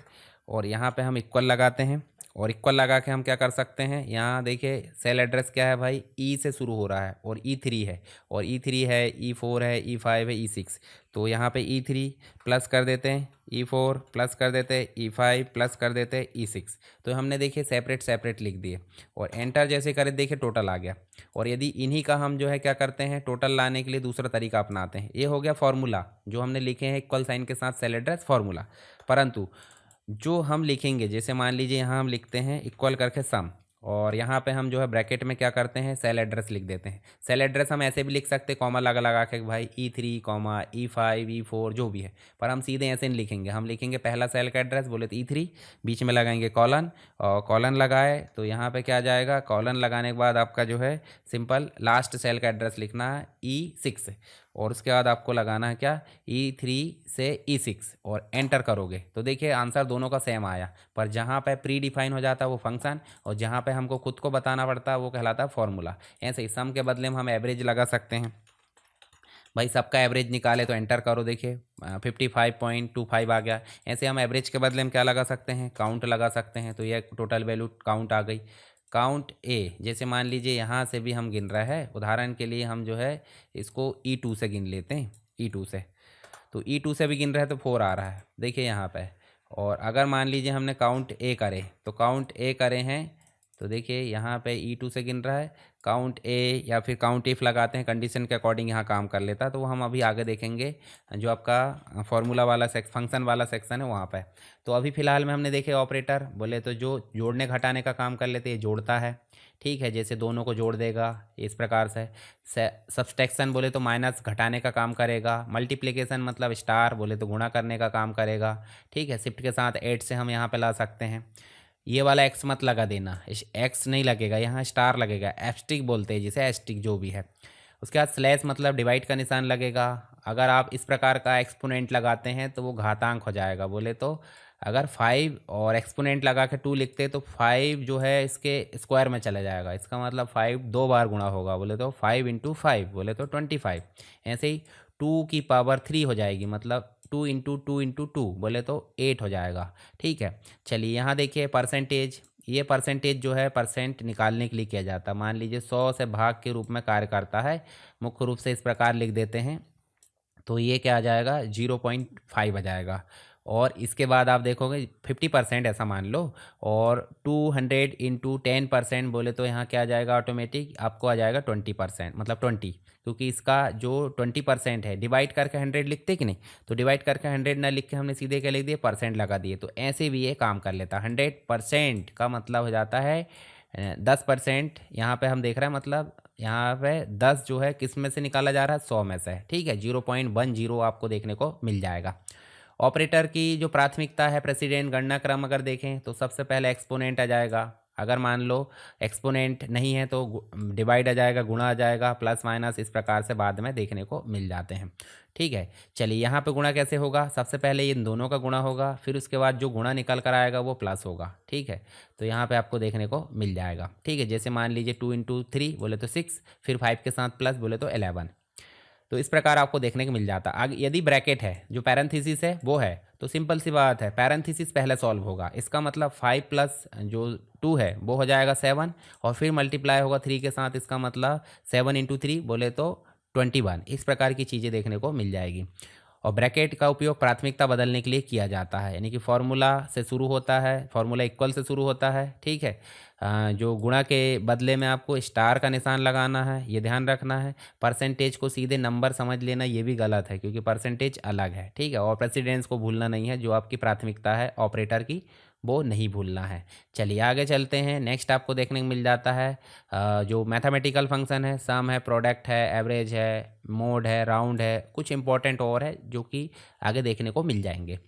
और यहाँ पर हम इक्वल लगाते हैं और इक्वल लगा के हम क्या कर सकते हैं, यहाँ देखिए सेल एड्रेस क्या है भाई, ई से शुरू हो रहा है और E3 है, और E3 है, E4 है, E5 है, E6। तो यहाँ पे E3 प्लस कर देते हैं, E4 प्लस कर देते हैं, E5 प्लस कर देते हैं, E6। तो हमने देखिए सेपरेट सेपरेट लिख दिए और एंटर जैसे करें देखिए टोटल आ गया। और यदि इन्हीं का हम जो है क्या करते हैं, टोटल लाने के लिए दूसरा तरीका अपनाते हैं। ये हो गया फॉर्मूला जो हमने लिखे हैं इक्वल साइन के साथ सेल एड्रेस फॉर्मूला। परंतु जो हम लिखेंगे, जैसे मान लीजिए यहाँ हम लिखते हैं इक्वल करके सम, और यहाँ पे हम जो है ब्रैकेट में क्या करते हैं, सेल एड्रेस लिख देते हैं। सेल एड्रेस हम ऐसे भी लिख सकते हैं कॉमा लगा लगा के भाई E3 कॉमा E5 E4 जो भी है, पर हम सीधे ऐसे नहीं लिखेंगे। हम लिखेंगे पहला सेल का एड्रेस बोले तो E3, बीच में लगाएंगे कॉलन, और कॉलन लगाए तो यहाँ पे क्या आ जाएगा, कॉलन लगाने के बाद आपका जो है सिंपल लास्ट सेल का एड्रेस लिखना है E6, और उसके बाद आपको लगाना है क्या, E3 से E6 और एंटर करोगे तो देखिए आंसर दोनों का सेम आया। पर जहाँ पे प्री डिफाइन हो जाता है वो फंक्शन, और जहाँ पे हमको खुद को बताना पड़ता है वो कहलाता है फॉर्मूला। ऐसे ही सम के बदले में हम एवरेज लगा सकते हैं भाई, सबका एवरेज निकाले तो एंटर करो, देखिए 55.25 आ गया। ऐसे हम एवरेज के बदले में क्या लगा सकते हैं, काउंट लगा सकते हैं। तो ये टोटल वैल्यू काउंट आ गई। काउंट ए, जैसे मान लीजिए यहाँ से भी हम गिन रहे हैं, उदाहरण के लिए हम जो है इसको E2 से गिन लेते हैं, E2 से। तो E2 से भी गिन रहे हैं तो 4 आ रहा है देखिए यहाँ पे। और अगर मान लीजिए हमने काउंट ए करे, तो काउंट ए करे हैं तो देखिए यहाँ पे E2 से गिन रहा है, काउंट ए या फिर काउंट इफ़ लगाते हैं, कंडीशन के अकॉर्डिंग यहाँ काम कर लेता है। तो वो हम अभी आगे देखेंगे जो आपका फॉर्मूला वाला फंक्शन वाला सेक्शन है वहाँ पे। तो अभी फ़िलहाल में हमने देखे ऑपरेटर, बोले तो जो जोड़ने घटाने का काम कर लेते हैं, ये जोड़ता है, ठीक है, जैसे दोनों को जोड़ देगा इस प्रकार से। सब्सट्रैक्शन बोले तो माइनस घटाने का काम करेगा, मल्टीप्लिकेशन मतलब स्टार बोले तो गुणा करने का काम करेगा, ठीक है। शिफ्ट के साथ 8 से हम यहाँ पे ला सकते हैं। ये वाला एक्स मत लगा देना, एक्स नहीं लगेगा, यहाँ स्टार लगेगा, एस्टिक बोलते हैं जिसे, एस्टिक जो भी है। उसके बाद स्लैश मतलब डिवाइड का निशान लगेगा। अगर आप इस प्रकार का एक्सपोनेंट लगाते हैं तो वो घातांक हो जाएगा। बोले तो अगर 5 और एक्सपोनेंट लगा के 2 लिखते तो 5 जो है इसके स्क्वायर में चला जाएगा, इसका मतलब 5 दो बार गुणा होगा, बोले तो 5 इंटू 5 बोले तो 25। ऐसे ही 2 की पावर 3 हो जाएगी, मतलब 2 इंटू 2 इंटू 2 बोले तो 8 हो जाएगा, ठीक है। चलिए यहाँ देखिए परसेंटेज, ये परसेंटेज जो है परसेंट निकालने के लिए किया जाता है। मान लीजिए 100 से भाग के रूप में कार्य करता है, मुख्य रूप से इस प्रकार लिख देते हैं, तो ये क्या आ जाएगा 0.5 आ जाएगा। और इसके बाद आप देखोगे 50% ऐसा मान लो, और 200 इंटू 10% बोले तो यहाँ क्या आ जाएगा, ऑटोमेटिक आपको आ जाएगा 20%, मतलब 20, क्योंकि इसका जो 20% है डिवाइड करके 100 लिखते कि नहीं, तो डिवाइड करके 100 ना लिख के हमने सीधे क्या लिख दिए, परसेंट लगा दिए। तो ऐसे भी ये काम कर लेता। 100% का मतलब हो जाता है 10%। यहाँ पे हम देख रहे हैं, मतलब यहाँ पे 10 जो है किस में से निकाला जा रहा है, 100 में से, ठीक है। 0.10 आपको देखने को मिल जाएगा। ऑपरेटर की जो प्राथमिकता है, प्रेसिडेंट गणना क्रम अगर देखें तो सबसे पहले एक्सपोनेंट आ जाएगा। अगर मान लो एक्सपोनेंट नहीं है तो डिवाइड आ जाएगा, गुणा आ जाएगा, प्लस माइनस इस प्रकार से बाद में देखने को मिल जाते हैं, ठीक है। चलिए यहाँ पे गुणा कैसे होगा, सबसे पहले इन दोनों का गुणा होगा, फिर उसके बाद जो गुणा निकल कर आएगा वो प्लस होगा, ठीक है। तो यहाँ पे आपको देखने को मिल जाएगा, ठीक है। जैसे मान लीजिए 2 इंटू 3 बोले तो 6, फिर 5 के साथ प्लस बोले तो 11। तो इस प्रकार आपको देखने को मिल जाता। आगे यदि ब्रैकेट है, जो पैरेंथेसिस है वो है, तो सिंपल सी बात है, पैरेंथेसिस पहले सॉल्व होगा। इसका मतलब 5 प्लस जो 2 है वो हो जाएगा 7, और फिर मल्टीप्लाई होगा 3 के साथ, इसका मतलब 7 इंटू 3 बोले तो 21। इस प्रकार की चीज़ें देखने को मिल जाएगी। और ब्रैकेट का उपयोग प्राथमिकता बदलने के लिए किया जाता है, यानी कि फॉर्मूला से शुरू होता है, फॉर्मूला इक्वल से शुरू होता है, ठीक है। जो गुणा के बदले में आपको स्टार का निशान लगाना है, ये ध्यान रखना है। परसेंटेज को सीधे नंबर समझ लेना ये भी गलत है, क्योंकि परसेंटेज अलग है, ठीक है। और प्रेसिडेंस को भूलना नहीं है, जो आपकी प्राथमिकता है ऑपरेटर की वो नहीं भूलना है। चलिए आगे चलते हैं। नेक्स्ट आपको देखने को मिल जाता है जो मैथमेटिकल फंक्शन है, सम है, प्रोडक्ट है, एवरेज है, मोड है, राउंड है, कुछ इंपॉर्टेंट और है जो कि आगे देखने को मिल जाएंगे।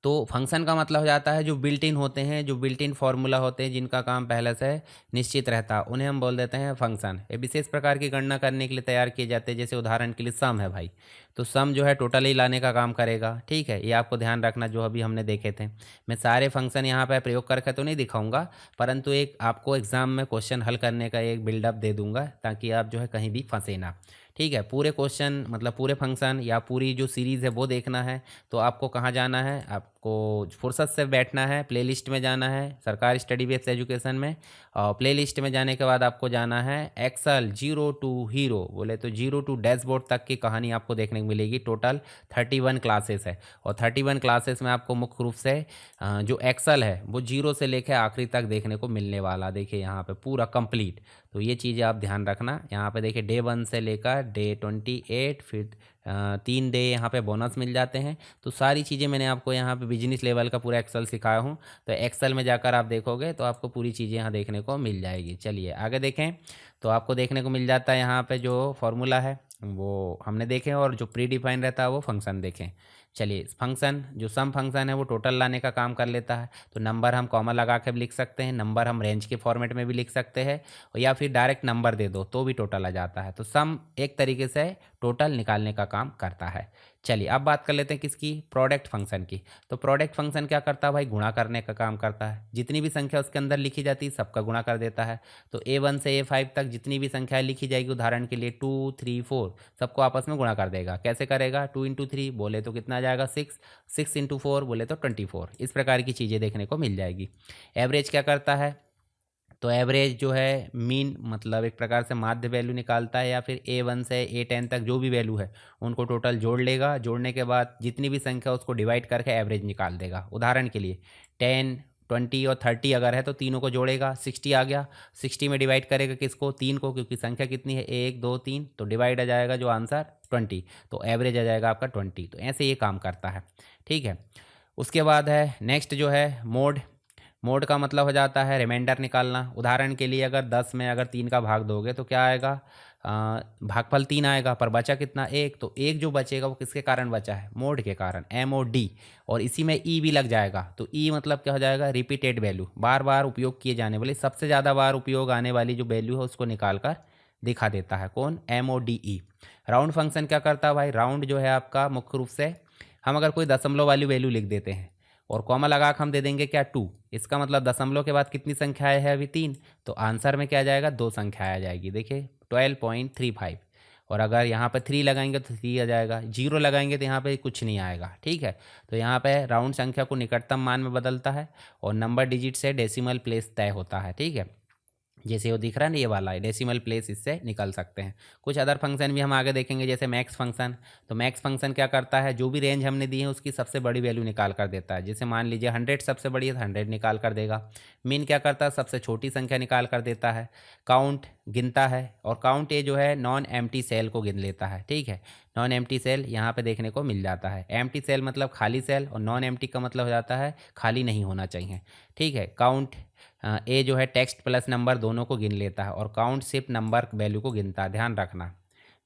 तो फंक्शन का मतलब हो जाता है जो बिल्ट इन होते हैं, जो बिल्ट इन फार्मूला होते हैं, जिनका काम पहले से निश्चित रहता है, उन्हें हम बोल देते हैं फंक्शन। ये विशेष प्रकार की गणना करने के लिए तैयार किए जाते हैं। जैसे उदाहरण के लिए सम है भाई, तो सम जो है टोटल ही लाने का काम करेगा, ठीक है। ये आपको ध्यान रखना, जो अभी हमने देखे थे। मैं सारे फंक्शन यहाँ पर प्रयोग करके तो नहीं दिखाऊंगा, परंतु एक आपको एग्जाम में क्वेश्चन हल करने का एक बिल्डअप दे दूंगा, ताकि आप जो है कहीं भी फंसे ना, ठीक है। पूरे क्वेश्चन मतलब पूरे फंक्शन या पूरी जो सीरीज़ है वो देखना है, तो आपको कहाँ जाना है, आप आपको फुर्सत से बैठना है, प्लेलिस्ट में जाना है सरकारी स्टडी बेस्ड एजुकेशन में, और प्लेलिस्ट में जाने के बाद आपको जाना है एक्सेल जीरो टू हीरो, बोले तो जीरो टू डैशबोर्ड तक की कहानी आपको देखने को मिलेगी। टोटल 31 क्लासेस है, और 31 क्लासेस में आपको मुख्य रूप से जो एक्सेल है वो जीरो से लेकर आखिरी तक देखने को मिलने वाला। देखिए यहाँ पे पूरा कंप्लीट, तो ये चीज़ें आप ध्यान रखना। यहाँ पे देखिए डे 1 से लेकर डे 28, फिर 3 डे यहाँ पे बोनस मिल जाते हैं। तो सारी चीज़ें मैंने आपको यहाँ पे बिजनेस लेवल का पूरा एक्सेल सिखाया हूँ, तो एक्सेल में जाकर आप देखोगे तो आपको पूरी चीज़ें यहाँ देखने को मिल जाएगी। चलिए आगे देखें, तो आपको देखने को मिल जाता है यहाँ पे जो फॉर्मूला है वो हमने देखे, और जो प्री डिफाइन रहता है वो फंक्शन देखें। चलिए फंक्शन, जो सम फंक्शन है वो टोटल लाने का काम कर लेता है। तो नंबर हम कॉमा लगा के भी लिख सकते हैं, नंबर हम रेंज के फॉर्मेट में भी लिख सकते हैं, या फिर डायरेक्ट नंबर दे दो तो भी टोटल आ जाता है। तो सम एक तरीके से टोटल निकालने का काम करता है। चलिए अब बात कर लेते हैं किसकी, प्रोडक्ट फंक्शन की। तो प्रोडक्ट फंक्शन क्या करता है भाई, गुणा करने का काम करता है। जितनी भी संख्या उसके अंदर लिखी जाती है सबका गुणा कर देता है। तो A1 से A5 तक जितनी भी संख्या लिखी जाएगी, उदाहरण के लिए 2, 3, 4, सबको आपस में गुणा कर देगा। कैसे करेगा, 2 इंटू 3 बोले तो कितना आ जाएगा 6, 6 इंटू 4 बोले तो 24। इस प्रकार की चीज़ें देखने को मिल जाएगी। एवरेज क्या करता है, तो एवरेज जो है मीन, मतलब एक प्रकार से माध्य वैल्यू निकालता है, या फिर A1 से A10 तक जो भी वैल्यू है उनको टोटल जोड़ लेगा। जोड़ने के बाद जितनी भी संख्या उसको डिवाइड करके एवरेज निकाल देगा। उदाहरण के लिए 10, 20 और 30 अगर है तो तीनों को जोड़ेगा, 60 आ गया, 60 में डिवाइड करेगा किसको, 3 को, क्योंकि संख्या कितनी है 1, 2, 3, तो डिवाइड आ जाएगा जो आंसर 20, तो एवरेज आ जाएगा आपका 20। तो ऐसे ये काम करता है, ठीक है। उसके बाद है नेक्स्ट जो है मोड। मोड का मतलब हो जाता है रिमाइंडर निकालना। उदाहरण के लिए अगर 10 में अगर 3 का भाग दोगे तो क्या आएगा, भागफल 3 आएगा, पर बचा कितना 1। तो 1 जो बचेगा वो किसके कारण बचा है, मोड के कारण, MOD। और इसी में ई भी लग जाएगा। तो ई मतलब क्या हो जाएगा, रिपीटेड वैल्यू, बार बार उपयोग किए जाने वाली, सबसे ज़्यादा बार उपयोग आने वाली जो वैल्यू है उसको निकाल कर दिखा देता है। कौन, MODE। राउंड फंक्शन क्या करता है भाई, राउंड जो है आपका मुख्य रूप से, हम अगर कोई दशमलव वाली वैल्यू लिख देते हैं और कॉमा लगा कर हम दे देंगे क्या 2, इसका मतलब दशमलव के बाद कितनी संख्याएं है अभी 3, तो आंसर में क्या आ जाएगा, 2 संख्याएं आ जाएगी। देखिए 12.35, और अगर यहाँ पे 3 लगाएंगे तो 3 आ जाएगा, 0 लगाएंगे तो यहाँ पे कुछ नहीं आएगा, ठीक है। तो यहाँ पे राउंड संख्या को निकटतम मान में बदलता है, और नंबर डिजिट से डेसिमल प्लेस तय होता है, ठीक है। जैसे वो दिख रहा है ना, ये वाला है डेसिमल प्लेस, इससे निकल सकते हैं। कुछ अदर फंक्शन भी हम आगे देखेंगे, जैसे मैक्स फंक्शन। तो मैक्स फंक्शन क्या करता है, जो भी रेंज हमने दी है उसकी सबसे बड़ी वैल्यू निकाल कर देता है। जैसे मान लीजिए 100 सबसे बड़ी है तो 100 निकाल कर देगा। मीन क्या करता है, सबसे छोटी संख्या निकाल कर देता है। काउंट गिनता है, और काउंट ये जो है नॉन एम्प्टी सेल को गिन लेता है, ठीक है। नॉन एम्प्टी सेल यहाँ पे देखने को मिल जाता है। एम्प्टी सेल मतलब खाली सेल, और नॉन एम्प्टी का मतलब हो जाता है खाली नहीं होना चाहिए, ठीक है। काउंट ए जो है टेक्स्ट प्लस नंबर दोनों को गिन लेता है, और काउंट सिर्फ नंबर वैल्यू को गिनता है, ध्यान रखना।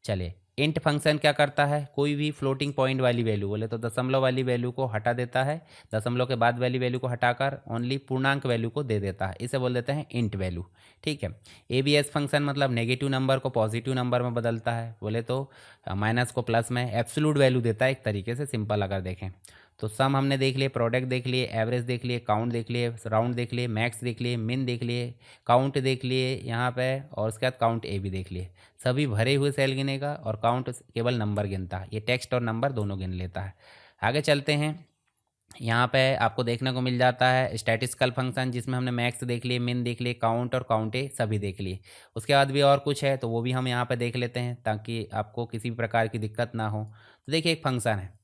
चलिए इंट फंक्शन क्या करता है, कोई भी फ्लोटिंग पॉइंट वाली वैल्यू, बोले तो दशमलव वाली वैल्यू को हटा देता है, दशमलव के बाद वाली वैल्यू को हटाकर ओनली पूर्णांक वैल्यू को दे देता है, इसे बोल देते हैं इंट वैल्यू, ठीक है। ABS फंक्शन मतलब नेगेटिव नंबर को पॉजिटिव नंबर में बदलता है, बोले तो माइनस को प्लस में, एब्सोल्यूट वैल्यू देता है एक तरीके से, सिंपल अगर देखें तो। सम हमने देख लिए, प्रोडक्ट देख लिए, एवरेज देख लिए, काउंट देख लिए, राउंड देख लिए, मैक्स देख लिए, मिन देख लिए, काउंट देख लिए यहाँ पे, और उसके बाद काउंट ए भी देख लिए। सभी भरे हुए सेल गिनेगा, और काउंट केवल नंबर गिनता है, ये टेक्स्ट और नंबर दोनों गिन लेता है। आगे चलते हैं, यहाँ पे आपको देखने को मिल जाता है स्टैटिस्टिकल फंक्शन, जिसमें हमने मैक्स देख लिए, मिन देख लिए, काउंट और काउंट ए सभी देख लिए। उसके बाद भी और कुछ है तो वो भी हम यहाँ पे देख लेते हैं, ताकि आपको किसी भी प्रकार की दिक्कत ना हो। तो देखिए एक फंक्शन है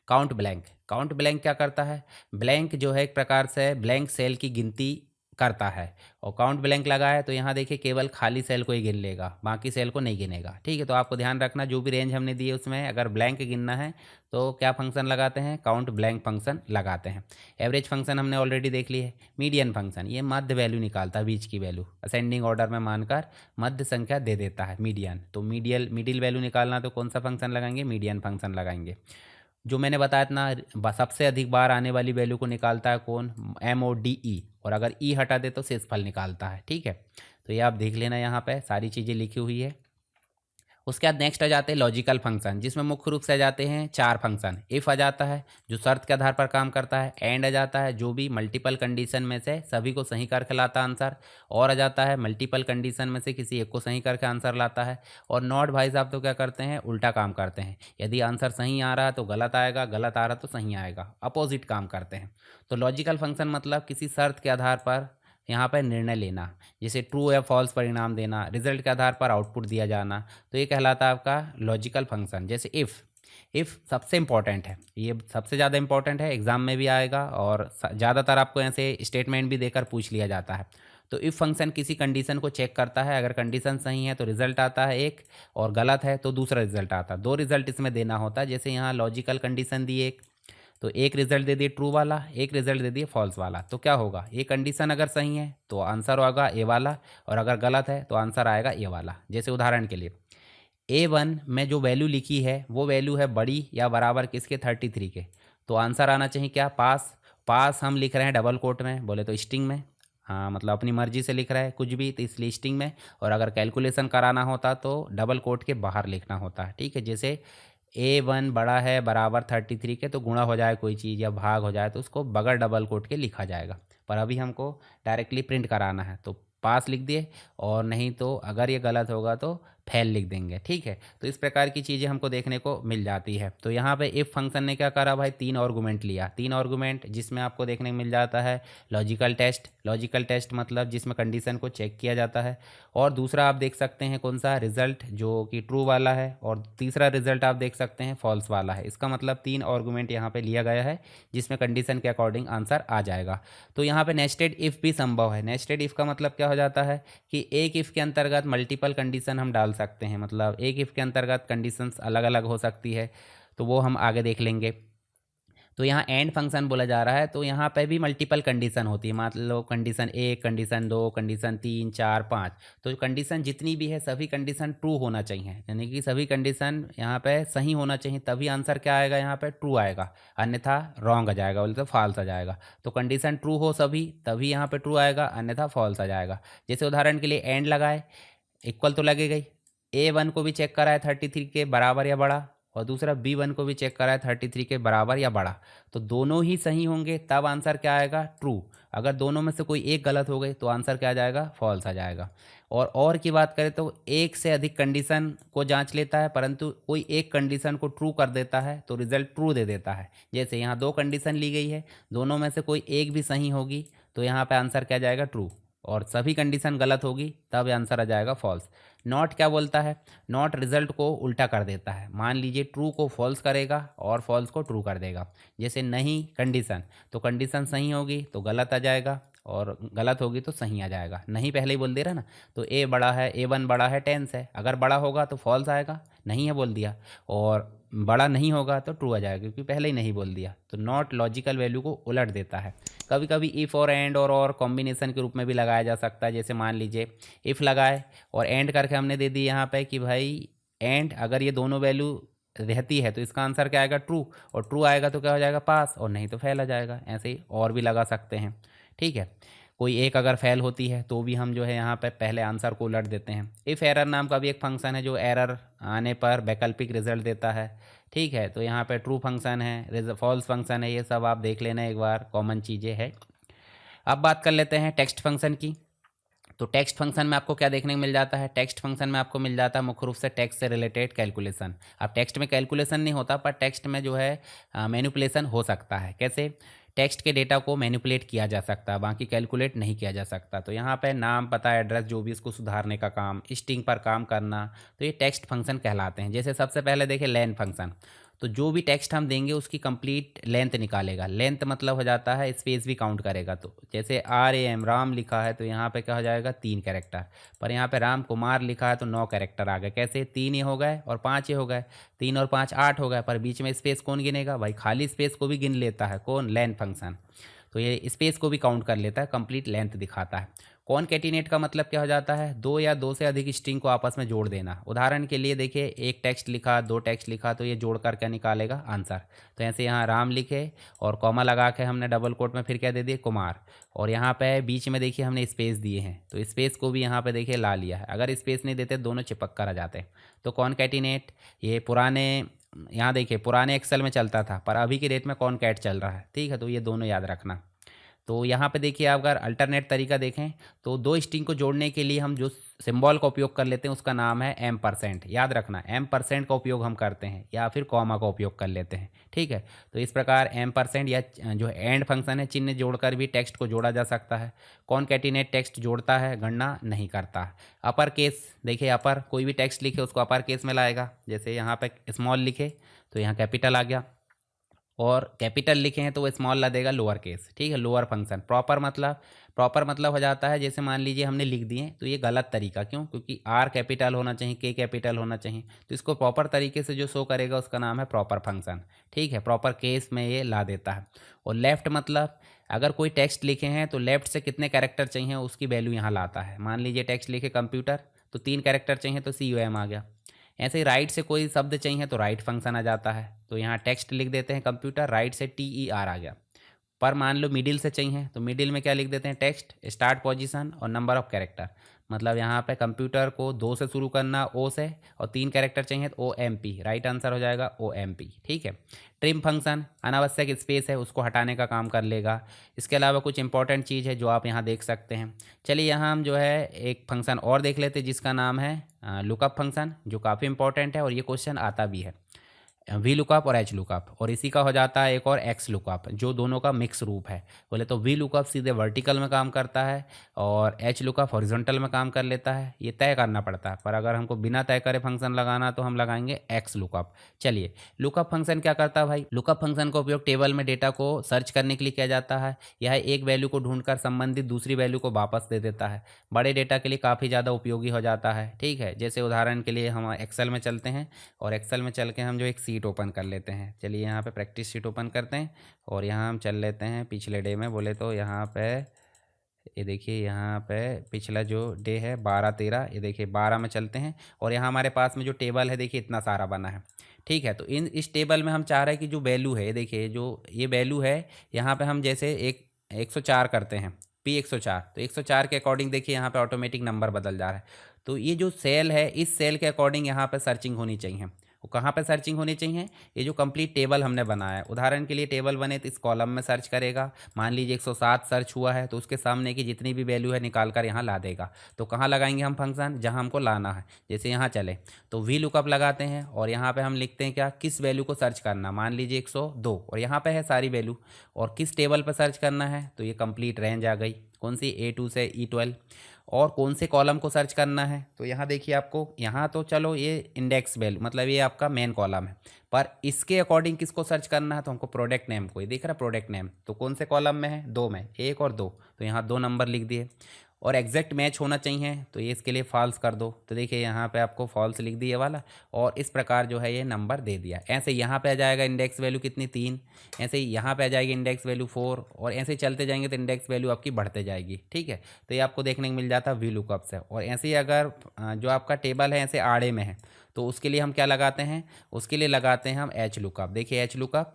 काउंट ब्लैंक। काउंट ब्लैंक क्या करता है, ब्लैंक जो है एक प्रकार से ब्लैंक सेल की गिनती करता है, और काउंट ब्लैंक लगा है तो यहाँ देखिए केवल खाली सेल को ही गिन लेगा, बाकी सेल को नहीं गिनेगा, ठीक है। तो आपको ध्यान रखना, जो भी रेंज हमने दी है उसमें अगर ब्लैंक गिनना है तो क्या फंक्शन लगाते हैं, काउंट ब्लैंक फंक्शन लगाते हैं। एवरेज फंक्शन हमने ऑलरेडी देख ली है। मीडियन फंक्शन ये मध्य वैल्यू निकालता है, बीच की वैल्यू असेंडिंग ऑर्डर में मानकर मध्य संख्या दे देता है, मीडियन। तो मिडिल वैल्यू निकालना तो कौन सा फंक्शन लगाएंगे, मीडियन फंक्शन लगाएंगे। जो मैंने बताया इतना, सबसे अधिक बार आने वाली वैल्यू को निकालता है कौन, MODE, और अगर ई हटा दे तो शेषफल निकालता है, ठीक है। तो ये आप देख लेना, यहाँ पे सारी चीज़ें लिखी हुई है। उसके बाद नेक्स्ट आ जाते हैं लॉजिकल फंक्शन, जिसमें मुख्य रूप से आ जाते हैं 4 फंक्शन। इफ़ आ जाता है जो शर्त के आधार पर काम करता है, एंड आ जाता है जो भी मल्टीपल कंडीशन में से सभी को सही करके लाता है आंसर, और आ जाता है मल्टीपल कंडीशन में से किसी एक को सही करके आंसर लाता है, और नॉट भाई साहब तो क्या करते हैं, उल्टा काम करते हैं। यदि आंसर सही आ रहा है तो गलत आएगा, गलत आ रहा तो सही आएगा, अपोजिट काम करते हैं। तो लॉजिकल फंक्शन मतलब किसी शर्त के आधार पर यहाँ पर निर्णय लेना, जैसे ट्रू या फॉल्स परिणाम देना, रिजल्ट के आधार पर आउटपुट दिया जाना, तो ये कहलाता है आपका लॉजिकल फंक्शन। जैसे इफ़ सबसे इंपॉर्टेंट है, ये सबसे ज़्यादा इंपॉर्टेंट है, एग्जाम में भी आएगा और ज़्यादातर आपको ऐसे स्टेटमेंट भी देकर पूछ लिया जाता है। तो इफ़ फंक्शन किसी कंडीशन को चेक करता है, अगर कंडीशन सही है तो रिजल्ट आता है एक, और गलत है तो दूसरा रिजल्ट आता है। 2 रिजल्ट इसमें देना होता है। जैसे यहाँ लॉजिकल कंडीशन दी एक, तो एक रिजल्ट दे दिए ट्रू वाला, एक रिजल्ट दे दिए फॉल्स वाला। तो क्या होगा, ये कंडीशन अगर सही है तो आंसर होगा ए वाला, और अगर गलत है तो आंसर आएगा ए वाला। जैसे उदाहरण के लिए A1 में जो वैल्यू लिखी है वो वैल्यू है बड़ी या बराबर किसके, 33 के, तो आंसर आना चाहिए क्या, पास। पास हम लिख रहे हैं डबल कोट में, बोले तो स्ट्रिंग में, हाँ मतलब अपनी मर्जी से लिख रहा है कुछ भी, तो इसलिए स्ट्रिंग में। और अगर कैलकुलेशन कराना होता तो डबल कोट के बाहर लिखना होता है, ठीक है। जैसे A1 बड़ा है बराबर 33 के, तो गुणा हो जाए कोई चीज़ या भाग हो जाए तो उसको बगैर डबल कोट के लिखा जाएगा, पर अभी हमको डायरेक्टली प्रिंट कराना है तो पास लिख दिए, और नहीं तो अगर ये गलत होगा तो फेल लिख देंगे, ठीक है। तो इस प्रकार की चीज़ें हमको देखने को मिल जाती है। तो यहाँ पे इफ़ फंक्शन ने क्या करा भाई, 3 आर्गुमेंट लिया, 3 आर्गुमेंट, जिसमें आपको देखने को मिल जाता है लॉजिकल टेस्ट। लॉजिकल टेस्ट मतलब जिसमें कंडीशन को चेक किया जाता है, और दूसरा आप देख सकते हैं कौन सा, रिजल्ट जो कि ट्रू वाला है, और तीसरा रिजल्ट आप देख सकते हैं फॉल्स वाला है। इसका मतलब 3 आर्गुमेंट यहाँ पे लिया गया है, जिसमें कंडीशन के अकॉर्डिंग आंसर आ जाएगा। तो यहाँ पे नेस्टेड इफ़ भी संभव है। नेस्टेड इफ़ का मतलब क्या हो जाता है कि एक इफ़ के अंतर्गत मल्टीपल कंडीशन हम डाल सकते हैं, मतलब एक इफ़ के अंतर्गत कंडीशंस अलग अलग हो सकती है, तो वो हम आगे देख लेंगे। तो यहाँ एंड फंक्शन बोला जा रहा है, तो यहाँ पे भी मल्टीपल कंडीशन होती है, मान लो कंडीशन 1, कंडीशन 2, कंडीशन 3, 4, 5, तो कंडीशन जितनी भी है सभी कंडीशन ट्रू होना चाहिए, यानी कि सभी कंडीशन यहाँ पे सही होना चाहिए, तभी आंसर क्या आएगा, यहाँ पे ट्रू आएगा, अन्यथा रॉन्ग आ जाएगा, बोले तो फॉल्स आ जाएगा। तो कंडीशन ट्रू हो सभी तभी यहाँ पे ट्रू आएगा, अन्यथा फॉल्स आ जाएगा। जैसे उदाहरण के लिए एंड लगाए, इक्वल तो लगेगा ही, A1 को भी चेक करा है 33 के बराबर या बड़ा, और दूसरा B1 को भी चेक करा है 33 के बराबर या बड़ा, तो दोनों ही सही होंगे तब आंसर क्या आएगा, ट्रू। अगर दोनों में से कोई एक गलत हो गई तो आंसर क्या आ जाएगा, फॉल्स आ जाएगा। और की बात करें तो एक से अधिक कंडीशन को जांच लेता है, परंतु कोई एक कंडीशन को ट्रू कर देता है तो रिजल्ट ट्रू दे देता है। जैसे यहाँ 2 कंडीशन ली गई है, दोनों में से कोई एक भी सही होगी तो यहाँ पे आंसर क्या जाएगा, ट्रू, और सभी कंडीशन गलत होगी तब आंसर आ जाएगा फॉल्स। नॉट क्या बोलता है, नॉट रिजल्ट को उल्टा कर देता है, मान लीजिए ट्रू को फॉल्स करेगा और फॉल्स को ट्रू कर देगा। जैसे नहीं कंडीशन, तो कंडीशन सही होगी तो गलत आ जाएगा, और गलत होगी तो सही आ जाएगा। नहीं पहले ही बोल दे रहा ना, तो ए बड़ा है, A1 बड़ा है 10 से, अगर बड़ा होगा तो फॉल्स आएगा, नहीं है बोल दिया, और बड़ा नहीं होगा तो ट्रू आ जाएगा क्योंकि पहले ही नहीं बोल दिया। तो नॉट लॉजिकल वैल्यू को उलट देता है। कभी कभी इफ़ और एंड और कॉम्बिनेशन के रूप में भी लगाया जा सकता है। जैसे मान लीजिए इफ़ लगाए और एंड करके हमने दे दी यहाँ पे कि भाई एंड अगर ये दोनों वैल्यू रहती है तो इसका आंसर क्या आएगा, ट्रू, और ट्रू आएगा तो क्या हो जाएगा, पास, और नहीं तो फेल आ जाएगा। ऐसे ही और भी लगा सकते हैं, ठीक है। कोई एक अगर फेल होती है तो भी हम जो है यहाँ पे पहले आंसर को उलट देते हैं। इफ़ एरर नाम का भी एक फंक्शन है जो एरर आने पर वैकल्पिक रिजल्ट देता है, ठीक है। तो यहाँ पे ट्रू फंक्शन है, फॉल्स फंक्शन है, ये सब आप देख लेना एक बार, कॉमन चीज़ें हैं। अब बात कर लेते हैं टेक्स्ट फंक्शन की। तो टेक्स्ट फंक्शन में आपको क्या देखने को मिल जाता है, टेक्स्ट फंक्शन में आपको मिल जाता है मुख्य रूप से टेक्स्ट से रिलेटेड कैलकुलेशन। अब टेक्स्ट में कैलकुलेशन नहीं होता, पर टेक्स्ट में जो है मैनिपुलेशन हो सकता है। कैसे, टेक्स्ट के डेटा को मैनिपुलेट किया जा सकता है, बाकी कैलकुलेट नहीं किया जा सकता। तो यहाँ पे नाम, पता, एड्रेस जो भी इसको सुधारने का काम, स्ट्रिंग पर काम करना, तो ये टेक्स्ट फंक्शन कहलाते हैं। जैसे सबसे पहले देखें लेन फंक्शन, तो जो भी टेक्स्ट हम देंगे उसकी कंप्लीट लेंथ निकालेगा। लेंथ मतलब हो जाता है स्पेस भी काउंट करेगा। तो जैसे RAM राम लिखा है तो यहाँ पे क्या हो जाएगा, 3 कैरेक्टर, पर यहाँ पे राम कुमार लिखा है तो 9 कैरेक्टर आ गए। कैसे, 3 ये हो गए और 5 ये हो गए, 3 और 5 8 हो गए, पर बीच में स्पेस कौन गिनेगा भाई, खाली स्पेस को भी गिन लेता है कौन, लेन फंक्शन। तो ये स्पेस को भी काउंट कर लेता है, कंप्लीट लेंथ दिखाता है। कॉनकैटिनेट का मतलब क्या हो जाता है, दो या दो से अधिक स्ट्रिंग को आपस में जोड़ देना। उदाहरण के लिए देखिए, एक टेक्स्ट लिखा, दो टेक्स्ट लिखा, तो ये जोड़कर क्या निकालेगा, आंसर। तो ऐसे यहाँ राम लिखे और कॉमा लगा के हमने डबल कोट में फिर क्या दे दिए, कुमार। और यहाँ पे बीच में देखिए हमने स्पेस दिए हैं, तो स्पेस को भी यहाँ पे देखिए ला लिया है। अगर स्पेस नहीं देते दोनों चिपक कर आ जाते। तो कॉनकैटिनेट ये पुराने, यहाँ देखिए पुराने एक्सेल में चलता था, पर अभी की डेट में कॉनकैट चल रहा है, ठीक है। तो ये दोनों याद रखना। तो यहाँ पे देखिए, आप अगर अल्टरनेट तरीका देखें तो दो स्ट्रिंग को जोड़ने के लिए हम जो सिंबल का उपयोग कर लेते हैं उसका नाम है M%। याद रखना, M% का उपयोग हम करते हैं, या फिर कॉमा का उपयोग कर लेते हैं, ठीक है। तो इस प्रकार M% या जो एंड फंक्शन है, चिन्ह जोड़कर भी टेक्स्ट को जोड़ा जा सकता है। कॉनकैटिनेट टेक्स्ट जोड़ता है, गणना नहीं करता। अपर केस देखिए, अपर कोई भी टेक्स्ट लिखे उसको अपर केस में लाएगा। जैसे यहाँ पे स्मॉल लिखे तो यहाँ कैपिटल आ गया, और कैपिटल लिखे हैं तो वो स्मॉल ला देगा, लोअर केस, ठीक है। Lower function. प्रॉपर मतलब हो जाता है, जैसे मान लीजिए हमने लिख दिए तो ये गलत तरीका, क्यों, क्योंकि आर कैपिटल होना चाहिए, के कैपिटल होना चाहिए। तो इसको प्रॉपर तरीके से जो शो करेगा उसका नाम है प्रॉपर फंक्शन, ठीक है। प्रॉपर केस में ये ला देता है। और लेफ्ट मतलब, अगर कोई टेक्स्ट लिखे हैं तो लेफ्ट से कितने कैरेक्टर चाहिए उसकी वैल्यू यहाँ लाता है। मान लीजिए टेक्स्ट लिखे कंप्यूटर, तो 3 कैरेक्टर चाहिए तो CUM आ गया। ऐसे ही राइट से कोई शब्द चाहिए तो राइट फंक्शन आ जाता है। तो यहाँ टेक्स्ट लिख देते हैं कंप्यूटर, राइट से TER आ गया। पर मान लो मिडिल से चाहिए तो मिडिल में क्या लिख देते हैं, टेक्स्ट, स्टार्ट पोजीशन और नंबर ऑफ कैरेक्टर। मतलब यहाँ पे कंप्यूटर को 2 से शुरू करना, O से, और 3 कैरेक्टर चाहिए तो OMP, राइट आंसर हो जाएगा OMP, ठीक है। ट्रिम फंक्शन अनावश्यक स्पेस है उसको हटाने का काम कर लेगा। इसके अलावा कुछ इंपॉर्टेंट चीज़ है जो आप यहाँ देख सकते हैं। चलिए यहाँ हम जो है एक फंक्शन और देख लेते हैं जिसका नाम है लुकअप फंक्शन, जो काफ़ी इंपॉर्टेंट है और ये क्वेश्चन आता भी है। वी लुकअप और एच लुकअप, और इसी का हो जाता है एक और एक्स लुकअप, जो दोनों का मिक्स रूप है। बोले तो वी लुकअप सीधे वर्टिकल में काम करता है और एच लुकअप हॉरिजॉन्टल में काम कर लेता है। ये तय करना पड़ता है, पर अगर हमको बिना तय करे फंक्शन लगाना तो हम लगाएंगे एक्स लुकअप। चलिए, लुकअप फंक्शन क्या करता है भाई, लुकअप फंक्शन का उपयोग टेबल में डेटा को सर्च करने के लिए किया जाता है। यह एक वैल्यू को ढूंढकर संबंधित दूसरी वैल्यू को वापस दे देता है। बड़े डेटा के लिए काफ़ी ज़्यादा उपयोगी हो जाता है, ठीक है। जैसे उदाहरण के लिए हम एक्सेल में चलते हैं, और एक्सेल में चल के हम जो एक सीट ओपन कर लेते हैं। चलिए यहाँ पे प्रैक्टिस शीट ओपन करते हैं, और यहाँ हम चल लेते हैं पिछले डे में। बोले तो यहाँ पे ये देखिए, यहाँ पे पिछला जो डे है 12-13, ये देखिए 12 में चलते हैं, और यहाँ हमारे पास में जो टेबल है देखिए इतना सारा बना है, ठीक है। तो इस टेबल में हम चाह रहे हैं कि जो वैल्यू है, देखिए जो ये वैल्यू है, यहाँ पे हम जैसे 104 करते हैं, P104, तो 104 के अकॉर्डिंग देखिए यहाँ पे ऑटोमेटिक नंबर बदल जा रहा है। तो ये जो सेल है, इस सेल के अकॉर्डिंग यहाँ पे सर्चिंग होनी चाहिए। वो कहाँ पे सर्चिंग होनी चाहिए, ये जो कंप्लीट टेबल हमने बनाया है। उदाहरण के लिए टेबल बने तो इस कॉलम में सर्च करेगा। मान लीजिए 107 सर्च हुआ है, तो उसके सामने की जितनी भी वैल्यू है निकाल कर यहाँ ला देगा। तो कहाँ लगाएंगे हम फंक्शन, जहाँ हमको लाना है। जैसे यहाँ चले तो वी लुकअप लगाते हैं, और यहाँ पे हम लिखते हैं क्या, किस वैल्यू को सर्च करना। मान लीजिए 102, और यहाँ पे है सारी वैल्यू, और किस टेबल पर सर्च करना है, तो ये कंप्लीट रेंज आ गई, कौन सी, A2 से E12। और कौन से कॉलम को सर्च करना है, तो यहाँ देखिए आपको, यहाँ तो चलो ये इंडेक्स वैल्यू मतलब ये आपका मेन कॉलम है, पर इसके अकॉर्डिंग किसको सर्च करना है, तो हमको प्रोडक्ट नेम को, ये दिख रहा है प्रोडक्ट नेम, तो कौन से कॉलम में है, 2 में, 1 और 2, तो यहाँ 2 नंबर लिख दिए। और एग्जैक्ट मैच होना चाहिए, तो ये इसके लिए फॉल्स कर दो। तो देखिए यहाँ पे आपको फॉल्स लिख दिए वाला, और इस प्रकार जो है ये नंबर दे दिया। ऐसे यहाँ पे आ जाएगा इंडेक्स वैल्यू कितनी, 3, ऐसे ही यहाँ पे आ जाएगी इंडेक्स वैल्यू 4, और ऐसे ही चलते जाएंगे तो इंडेक्स वैल्यू आपकी बढ़ते जाएगी, ठीक है। तो ये आपको देखने को मिल जाता है वी लुकअप से। और ऐसे ही अगर जो आपका टेबल है ऐसे आड़े में है, तो उसके लिए हम क्या लगाते हैं, उसके लिए लगाते हैं हम एच लुकअप। देखिए एच लुकअप,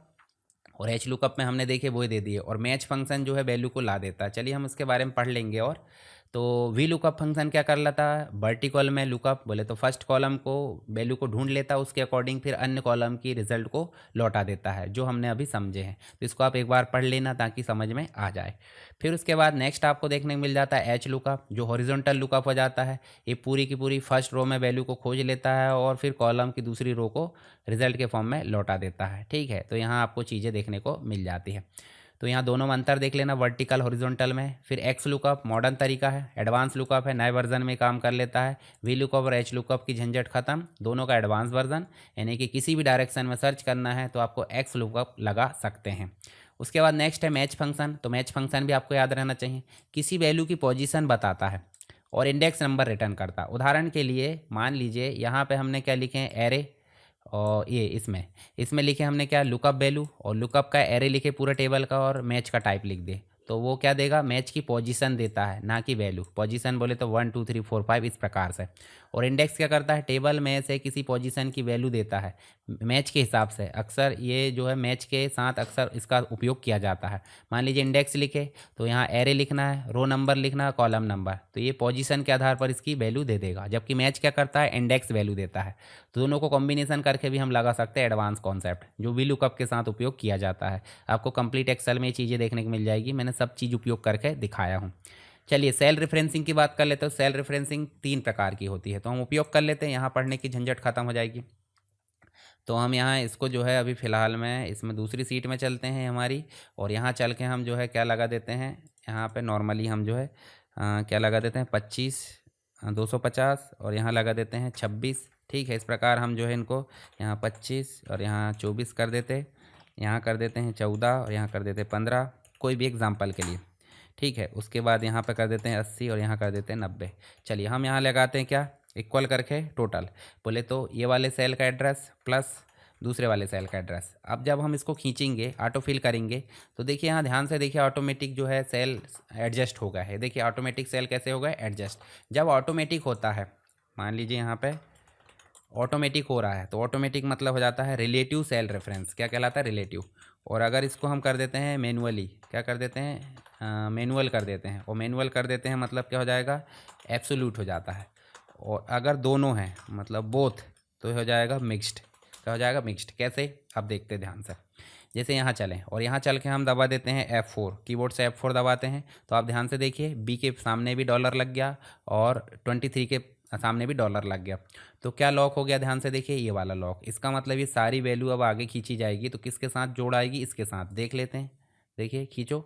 और एच लुकअप में हमने देखे वो दे दिए, और मैच फंक्शन जो है वैल्यू को ला देता है। चलिए हम उसके बारे में पढ़ लेंगे। और तो वी लुकअप फंक्शन क्या कर लेता है, वर्टिकल में लुकअप, बोले तो फर्स्ट कॉलम को वैल्यू को ढूंढ लेता है, उसके अकॉर्डिंग फिर अन्य कॉलम की रिजल्ट को लौटा देता है, जो हमने अभी समझे हैं। तो इसको आप एक बार पढ़ लेना ताकि समझ में आ जाए। फिर उसके बाद नेक्स्ट आपको देखने को मिल जाता है एच लुकअप, जो हॉरिजॉन्टल लुकअप हो जाता है। ये पूरी की पूरी फर्स्ट रो में वैल्यू को खोज लेता है, और फिर कॉलम की दूसरी रो को रिजल्ट के फॉर्म में लौटा देता है, ठीक है। तो यहाँ आपको चीज़ें देखने को मिल जाती है। तो यहाँ दोनों में अंतर देख लेना, वर्टिकल हॉरिजॉन्टल में। फिर एक्स लुकअप मॉडर्न तरीका है, एडवांस लुकअप है, नए वर्जन में काम कर लेता है। वी लुकअप और एच लुकअप की झंझट खत्म, दोनों का एडवांस वर्जन, यानी कि किसी भी डायरेक्शन में सर्च करना है तो आपको एक्स लुकअप लगा सकते हैं। उसके बाद नेक्स्ट है मैच फंक्शन। तो मैच फंक्शन भी आपको याद रहना चाहिए, किसी वैल्यू की पोजीशन बताता है और इंडेक्स नंबर रिटर्न करता है। उदाहरण के लिए मान लीजिए यहाँ पे हमने क्या लिखे हैं, एरे, और ये इसमें लिखे हमने क्या, लुकअप वैल्यू, और लुकअप का एरे लिखे पूरे टेबल का, और मैच का टाइप लिख दे। तो वो क्या देगा, मैच की पोजीशन देता है, ना कि वैल्यू। पोजीशन बोले तो 1 2 3 4 5 इस प्रकार से। और इंडेक्स क्या करता है, टेबल में से किसी पोजीशन की वैल्यू देता है मैच के हिसाब से। अक्सर ये जो है मैच के साथ अक्सर इसका उपयोग किया जाता है। मान लीजिए इंडेक्स लिखे तो यहाँ एरे लिखना है, रो नंबर लिखना है, कॉलम नंबर, तो ये पोजीशन के आधार पर इसकी वैल्यू दे देगा। जबकि मैच क्या करता है, इंडेक्स वैल्यू देता है। तो दोनों को कॉम्बिनेशन करके भी हम लगा सकते हैं एडवांस कॉन्सेप्ट, जो वी लुकअप के साथ उपयोग किया जाता है। आपको कंप्लीट एक्सेल में ये चीज़ें देखने को मिल जाएगी, मैंने सब चीज़ उपयोग करके दिखाया हूँ। चलिए सेल रेफरेंसिंग की बात कर लेते हो। सेल रेफरेंसिंग 3 प्रकार की होती है, तो हम उपयोग कर लेते हैं, यहाँ पढ़ने की झंझट खत्म हो जाएगी। तो हम यहाँ इसको जो है अभी फ़िलहाल में इसमें दूसरी सीट में चलते हैं हमारी, और यहाँ चल के हम जो है क्या लगा देते हैं, यहाँ पे नॉर्मली हम जो है क्या लगा देते हैं 25 250, और यहाँ लगा देते हैं 26। ठीक है, इस प्रकार हम जो है इनको यहाँ 25 और यहाँ 24 कर देते, यहाँ कर देते हैं 14 और यहाँ कर देते हैं 15, कोई भी एग्जाम्पल के लिए। ठीक है, उसके बाद यहाँ पे कर देते हैं 80 और यहाँ कर देते हैं 90। चलिए हम यहाँ लगाते हैं क्या, इक्वल करके टोटल। बोले तो ये वाले सेल का एड्रेस प्लस दूसरे वाले सेल का एड्रेस। अब जब हम इसको खींचेंगे, ऑटो फिल करेंगे, तो देखिए यहाँ ध्यान से देखिए, ऑटोमेटिक जो है सेल एडजस्ट हो गया है। देखिए ऑटोमेटिक सेल कैसे हो गया एडजस्ट। जब ऑटोमेटिक होता है, मान लीजिए यहाँ पे ऑटोमेटिक हो रहा है, तो ऑटोमेटिक मतलब हो जाता है रिलेटिव सेल रेफरेंस। क्या कहलाता है, रिलेटिव। और अगर इसको हम कर देते हैं मैनुअली, क्या कर देते हैं, मैनुअल कर देते हैं, और मैनुअल कर देते हैं मतलब क्या हो जाएगा, एब्सोल्यूट हो जाता है। और अगर दोनों हैं मतलब बोथ, तो हो जाएगा मिक्स्ड। क्या हो जाएगा, मिक्स्ड। कैसे, अब देखते हैं ध्यान से। जैसे यहाँ चलें और यहाँ चल के हम दबा देते हैं F4, कीबोर्ड से F4 दबाते हैं, तो आप ध्यान से देखिए बी के सामने भी डॉलर लग गया और 23 के सामने भी डॉलर लग गया। तो क्या लॉक हो गया, ध्यान से देखिए, ये वाला लॉक। इसका मतलब ये सारी वैल्यू अब आगे खींची जाएगी, तो किसके साथ जोड़ आएगी, इसके साथ। देख लेते हैं, देखिए खींचो,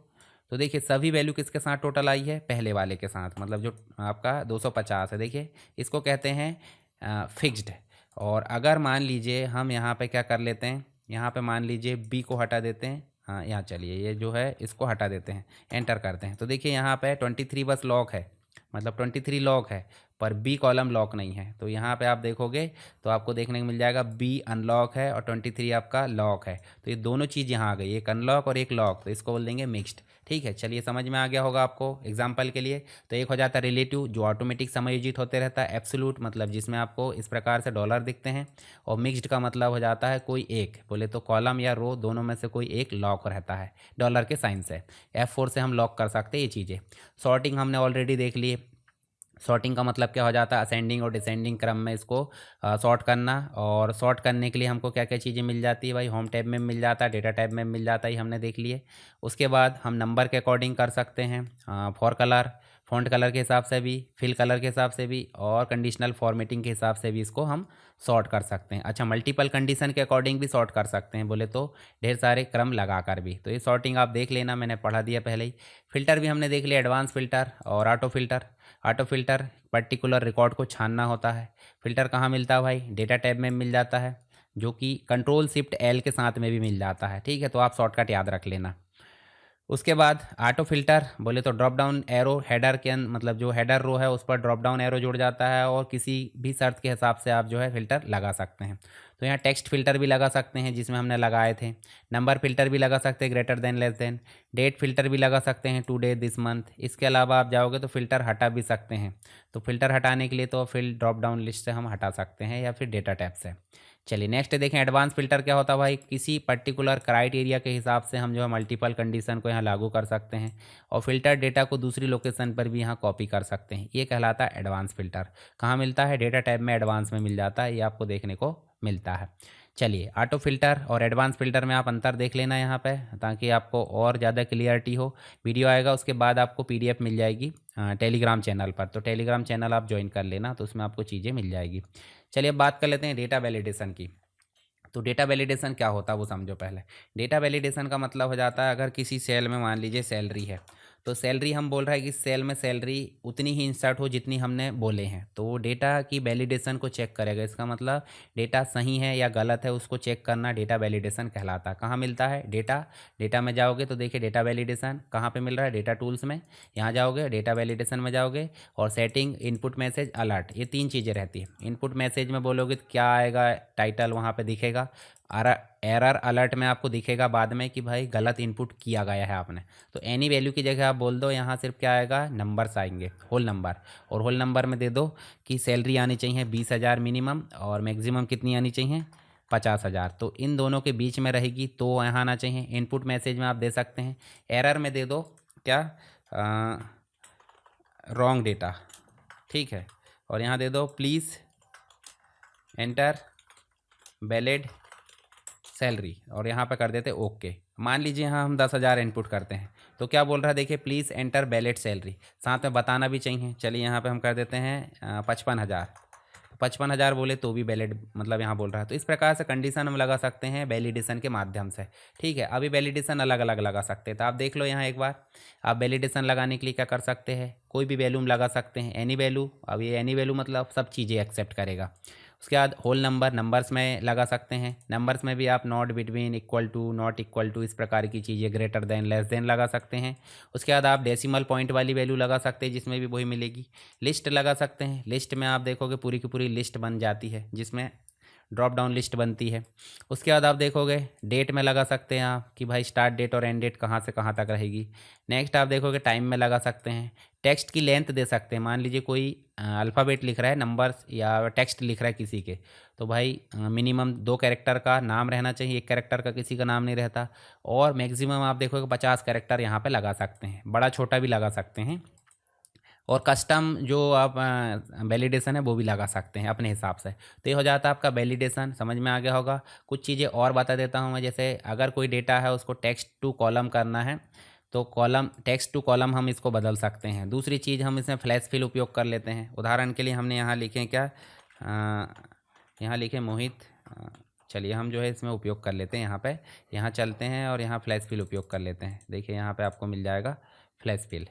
तो देखिए सभी वैल्यू किसके साथ टोटल आई है, पहले वाले के साथ, मतलब जो आपका 250 है। देखिए इसको कहते हैं फिक्स्ड। और अगर मान लीजिए हम यहाँ पे क्या कर लेते हैं, यहाँ पे मान लीजिए बी को हटा देते हैं, हाँ यहाँ चलिए ये जो है इसको हटा देते हैं, एंटर करते हैं, तो देखिए यहाँ पे 23 बस लॉक है, मतलब 23 लॉक है, पर बी कॉलम लॉक नहीं है। तो यहाँ पे आप देखोगे तो आपको देखने को मिल जाएगा बी अनलॉक है और 23 आपका लॉक है। तो ये दोनों चीज़ यहाँ आ गई, एक अनलॉक और एक लॉक, तो इसको बोल देंगे मिक्स्ड। ठीक है, चलिए समझ में आ गया होगा आपको एग्जाम्पल के लिए। तो एक हो जाता है रिलेटिव, जो ऑटोमेटिक समायोजित होते रहता है। एब्सोल्यूट मतलब जिसमें आपको इस प्रकार से डॉलर दिखते हैं। और मिक्स्ड का मतलब हो जाता है कोई एक, बोले तो कॉलम या रो दोनों में से कोई एक लॉक रहता है डॉलर के साइन से। F4 से हम लॉक कर सकते हैं ये चीज़ें। सॉर्टिंग हमने ऑलरेडी देख ली। सॉर्टिंग का मतलब क्या हो जाता है, असेंडिंग और डिसेंडिंग क्रम में इसको सॉर्ट करना। और सॉर्ट करने के लिए हमको क्या क्या चीज़ें मिल जाती है भाई, होम टैब में मिल जाता है, डेटा टैब में मिल जाता है, ये हमने देख लिए। उसके बाद हम नंबर के अकॉर्डिंग कर सकते हैं, फॉर कलर, फॉन्ट कलर के हिसाब से भी, फिल कलर के हिसाब से भी, और कंडीशनल फॉर्मेटिंग के हिसाब से भी इसको हम सॉर्ट कर सकते हैं। अच्छा, मल्टीपल कंडीशन के अकॉर्डिंग भी सॉर्ट कर सकते हैं, बोले तो ढेर सारे क्रम लगा कर भी। तो ये सॉर्टिंग आप देख लेना, मैंने पढ़ा दिया पहले ही। फिल्टर भी हमने देख लिया, एडवांस फिल्टर और auto filter. Auto filter particular record को छानना होता है। फिल्टर कहाँ मिलता है भाई, डेटा टैब में मिल जाता है, जो कि कंट्रोल शिफ्ट एल के साथ में भी मिल जाता है। ठीक है, तो आप शॉर्टकट याद रख लेना। उसके बाद ऑटो फिल्टर बोले तो ड्रॉप डाउन एरो हेडर के मतलब जो हेडर रो है उस पर ड्रॉप डाउन एरो जुड़ जाता है, और किसी भी शर्त के हिसाब से आप जो है फिल्टर लगा सकते हैं। तो यहाँ टेक्स्ट फिल्टर भी लगा सकते हैं जिसमें हमने लगाए थे। नंबर फिल्टर भी लगा सकते हैं, greater than less than. Date filter भी लगा सकते हैं, टू डे दिस मंथ। इसके अलावा आप जाओगे तो फिल्टर हटा भी सकते हैं। तो फिल्टर हटाने के लिए तो फिर ड्रॉप डाउन लिस्ट से हम हटा सकते हैं, या फिर डेटा टैब से। चलिए नेक्स्ट देखें, एडवांस फिल्टर क्या होता है भाई, किसी पर्टिकुलर क्राइटेरिया के हिसाब से हम जो है मल्टीपल कंडीशन को यहाँ लागू कर सकते हैं, और फिल्टर डेटा को दूसरी लोकेशन पर भी यहाँ कॉपी कर सकते हैं। ये कहलाता है एडवांस फिल्टर। कहाँ मिलता है, डेटा टैब में एडवांस में मिल जाता है, ये आपको देखने को मिलता है। चलिए ऑटो फिल्टर और एडवांस फिल्टर में आप अंतर देख लेना यहाँ पे, ताकि आपको और ज़्यादा क्लियरिटी हो। वीडियो आएगा उसके बाद आपको PDF मिल जाएगी टेलीग्राम चैनल पर, तो टेलीग्राम चैनल आप ज्वाइन कर लेना, तो उसमें आपको चीज़ें मिल जाएगी। चलिए अब बात कर लेते हैं डेटा वैलिडेशन की। तो डेटा वैलिडेशन क्या होता है वो समझो पहले। डेटा वैलिडेशन का मतलब हो जाता है, अगर किसी सेल में मान लीजिए सैलरी है, तो सैलरी हम बोल रहे हैं कि सेल में सैलरी उतनी ही इंसर्ट हो जितनी हमने बोले हैं, तो वो डेटा की वैलिडेशन को चेक करेगा। इसका मतलब डेटा सही है या गलत है उसको चेक करना डेटा वैलिडेशन कहलाता है। कहाँ मिलता है डेटा, डेटा में जाओगे तो देखिए डेटा वैलिडेशन कहाँ पे मिल रहा है, डेटा टूल्स में। यहाँ जाओगे डेटा वैलिडेशन में जाओगे, और सेटिंग, इनपुट मैसेज, अलर्ट, ये 3 चीज़ें रहती है। इनपुट मैसेज में बोलोगे तो क्या आएगा, टाइटल वहाँ पर दिखेगा, एरर अलर्ट में आपको दिखेगा बाद में कि भाई गलत इनपुट किया गया है आपने। तो एनी वैल्यू की जगह आप बोल दो यहाँ सिर्फ क्या आएगा, नंबर्स आएंगे, होल नंबर। और होल नंबर में दे दो कि सैलरी आनी चाहिए 20,000 मिनिमम और मैक्सिमम कितनी आनी चाहिए, 50,000। तो इन दोनों के बीच में रहेगी तो यहाँ आना चाहिए। इनपुट मैसेज में आप दे सकते हैं, एरर में दे दो क्या, रॉन्ग डेटा, ठीक है। और यहाँ दे दो प्लीज़ एंटर वैलिड सैलरी और यहाँ पे कर देते ओके। मान लीजिए यहाँ हम 10,000 इनपुट करते हैं तो क्या बोल रहा है देखिए, प्लीज़ एंटर वैलिड सैलरी, साथ में बताना भी चाहिए। चलिए यहाँ पे हम कर देते हैं 55,000। 55,000 बोले तो भी वैलिड मतलब यहाँ बोल रहा है। तो इस प्रकार से कंडीशन हम लगा सकते हैं वैलिडेशन के माध्यम से, ठीक है। अभी वैलिडेशन अलग अलग लगा सकते हैं, तो आप देख लो यहाँ एक बार। आप वैलिडेशन लगाने के लिए क्या कर सकते हैं, कोई भी वैल्यू लगा सकते हैं, एनी वैल्यू। अब ये एनी वैल्यू मतलब सब चीज़ें एक्सेप्ट करेगा। उसके बाद होल नंबर, नंबर्स में लगा सकते हैं। नंबर्स में भी आप not, between, equal to, not equal to, इस प्रकार की चीज़ें, ग्रेटर देन, लेस देन लगा सकते हैं। उसके बाद आप डेसिमल पॉइंट वाली वैल्यू लगा सकते हैं जिसमें भी वही मिलेगी। लिस्ट लगा सकते हैं, लिस्ट में आप देखोगे पूरी की पूरी लिस्ट बन जाती है जिसमें ड्रॉप डाउन लिस्ट बनती है। उसके बाद आप देखोगे डेट में लगा सकते हैं आप कि भाई स्टार्ट डेट और एंड डेट कहाँ से कहाँ तक रहेगी। नेक्स्ट आप देखोगे टाइम में लगा सकते हैं। टेक्स्ट की लेंथ दे सकते हैं, मान लीजिए कोई अल्फ़ाबेट लिख रहा है, नंबर्स या टेक्स्ट लिख रहा है किसी के, तो भाई मिनिमम 2 कैरेक्टर का नाम रहना चाहिए, 1 कैरेक्टर का किसी का नाम नहीं रहता। और मैक्सिमम आप देखोगे 50 कैरेक्टर यहाँ पे लगा सकते हैं, बड़ा छोटा भी लगा सकते हैं। और कस्टम जो आप वैलिडेशन है वो भी लगा सकते हैं अपने हिसाब से। तो ये हो जाता है आपका वैलिडेशन, समझ में आ गया होगा। कुछ चीज़ें और बता देता हूँ मैं, जैसे अगर कोई डेटा है उसको टेक्स्ट टू कॉलम करना है तो कॉलम, टेक्स्ट टू कॉलम हम इसको बदल सकते हैं। दूसरी चीज़ हम इसमें फ्लैश फिल उपयोग कर लेते हैं। उदाहरण के लिए हमने यहाँ लिखे क्या, यहाँ लिखे मोहित, चलिए हम जो है इसमें उपयोग कर लेते हैं। यहाँ पे यहाँ चलते हैं और यहाँ फ्लैश फिल उपयोग कर लेते हैं। देखिए यहाँ पे आपको मिल जाएगा फ्लैश फिल।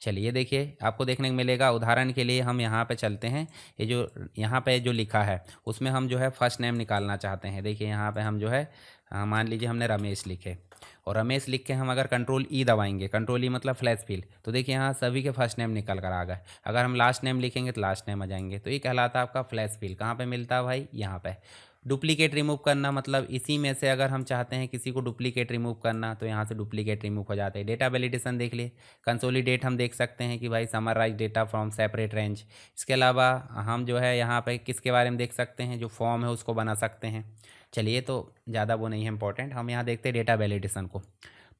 चलिए देखिए आपको देखने को मिलेगा। उदाहरण के लिए हम यहाँ पे चलते हैं, ये जो यहाँ पे जो लिखा है उसमें हम जो है फर्स्ट नेम निकालना चाहते हैं। देखिए यहाँ पे हम जो है मान लीजिए हमने रमेश लिखे और रमेश लिख के हम अगर कंट्रोल ई दबाएंगे, कंट्रोल ई मतलब फ्लैश फिल, तो देखिए यहाँ सभी के फर्स्ट नेम निकल कर आ गए। अगर हम लास्ट नेम लिखेंगे तो लास्ट नेम आ जाएंगे। तो ये कहलाता है आपका फ्लैश फिल। कहाँ पे मिलता है भाई, यहाँ पे। डुप्लीकेट रिमूव करना मतलब इसी में से अगर हम चाहते हैं किसी को डुप्लीकेट रिमूव करना तो यहाँ से डुप्लीकेट रिमूव हो जाते हैं। डेटा वैलिडेशन देख लिए। कंसोलिडेट हम देख सकते हैं कि भाई summarize data from separate range. इसके अलावा हम जो है यहाँ पे किसके बारे में देख सकते हैं, जो फॉर्म है उसको बना सकते हैं। चलिए तो ज़्यादा वो नहीं है इंपॉर्टेंट, हम यहाँ देखते हैं डेटा वैलिडेशन को।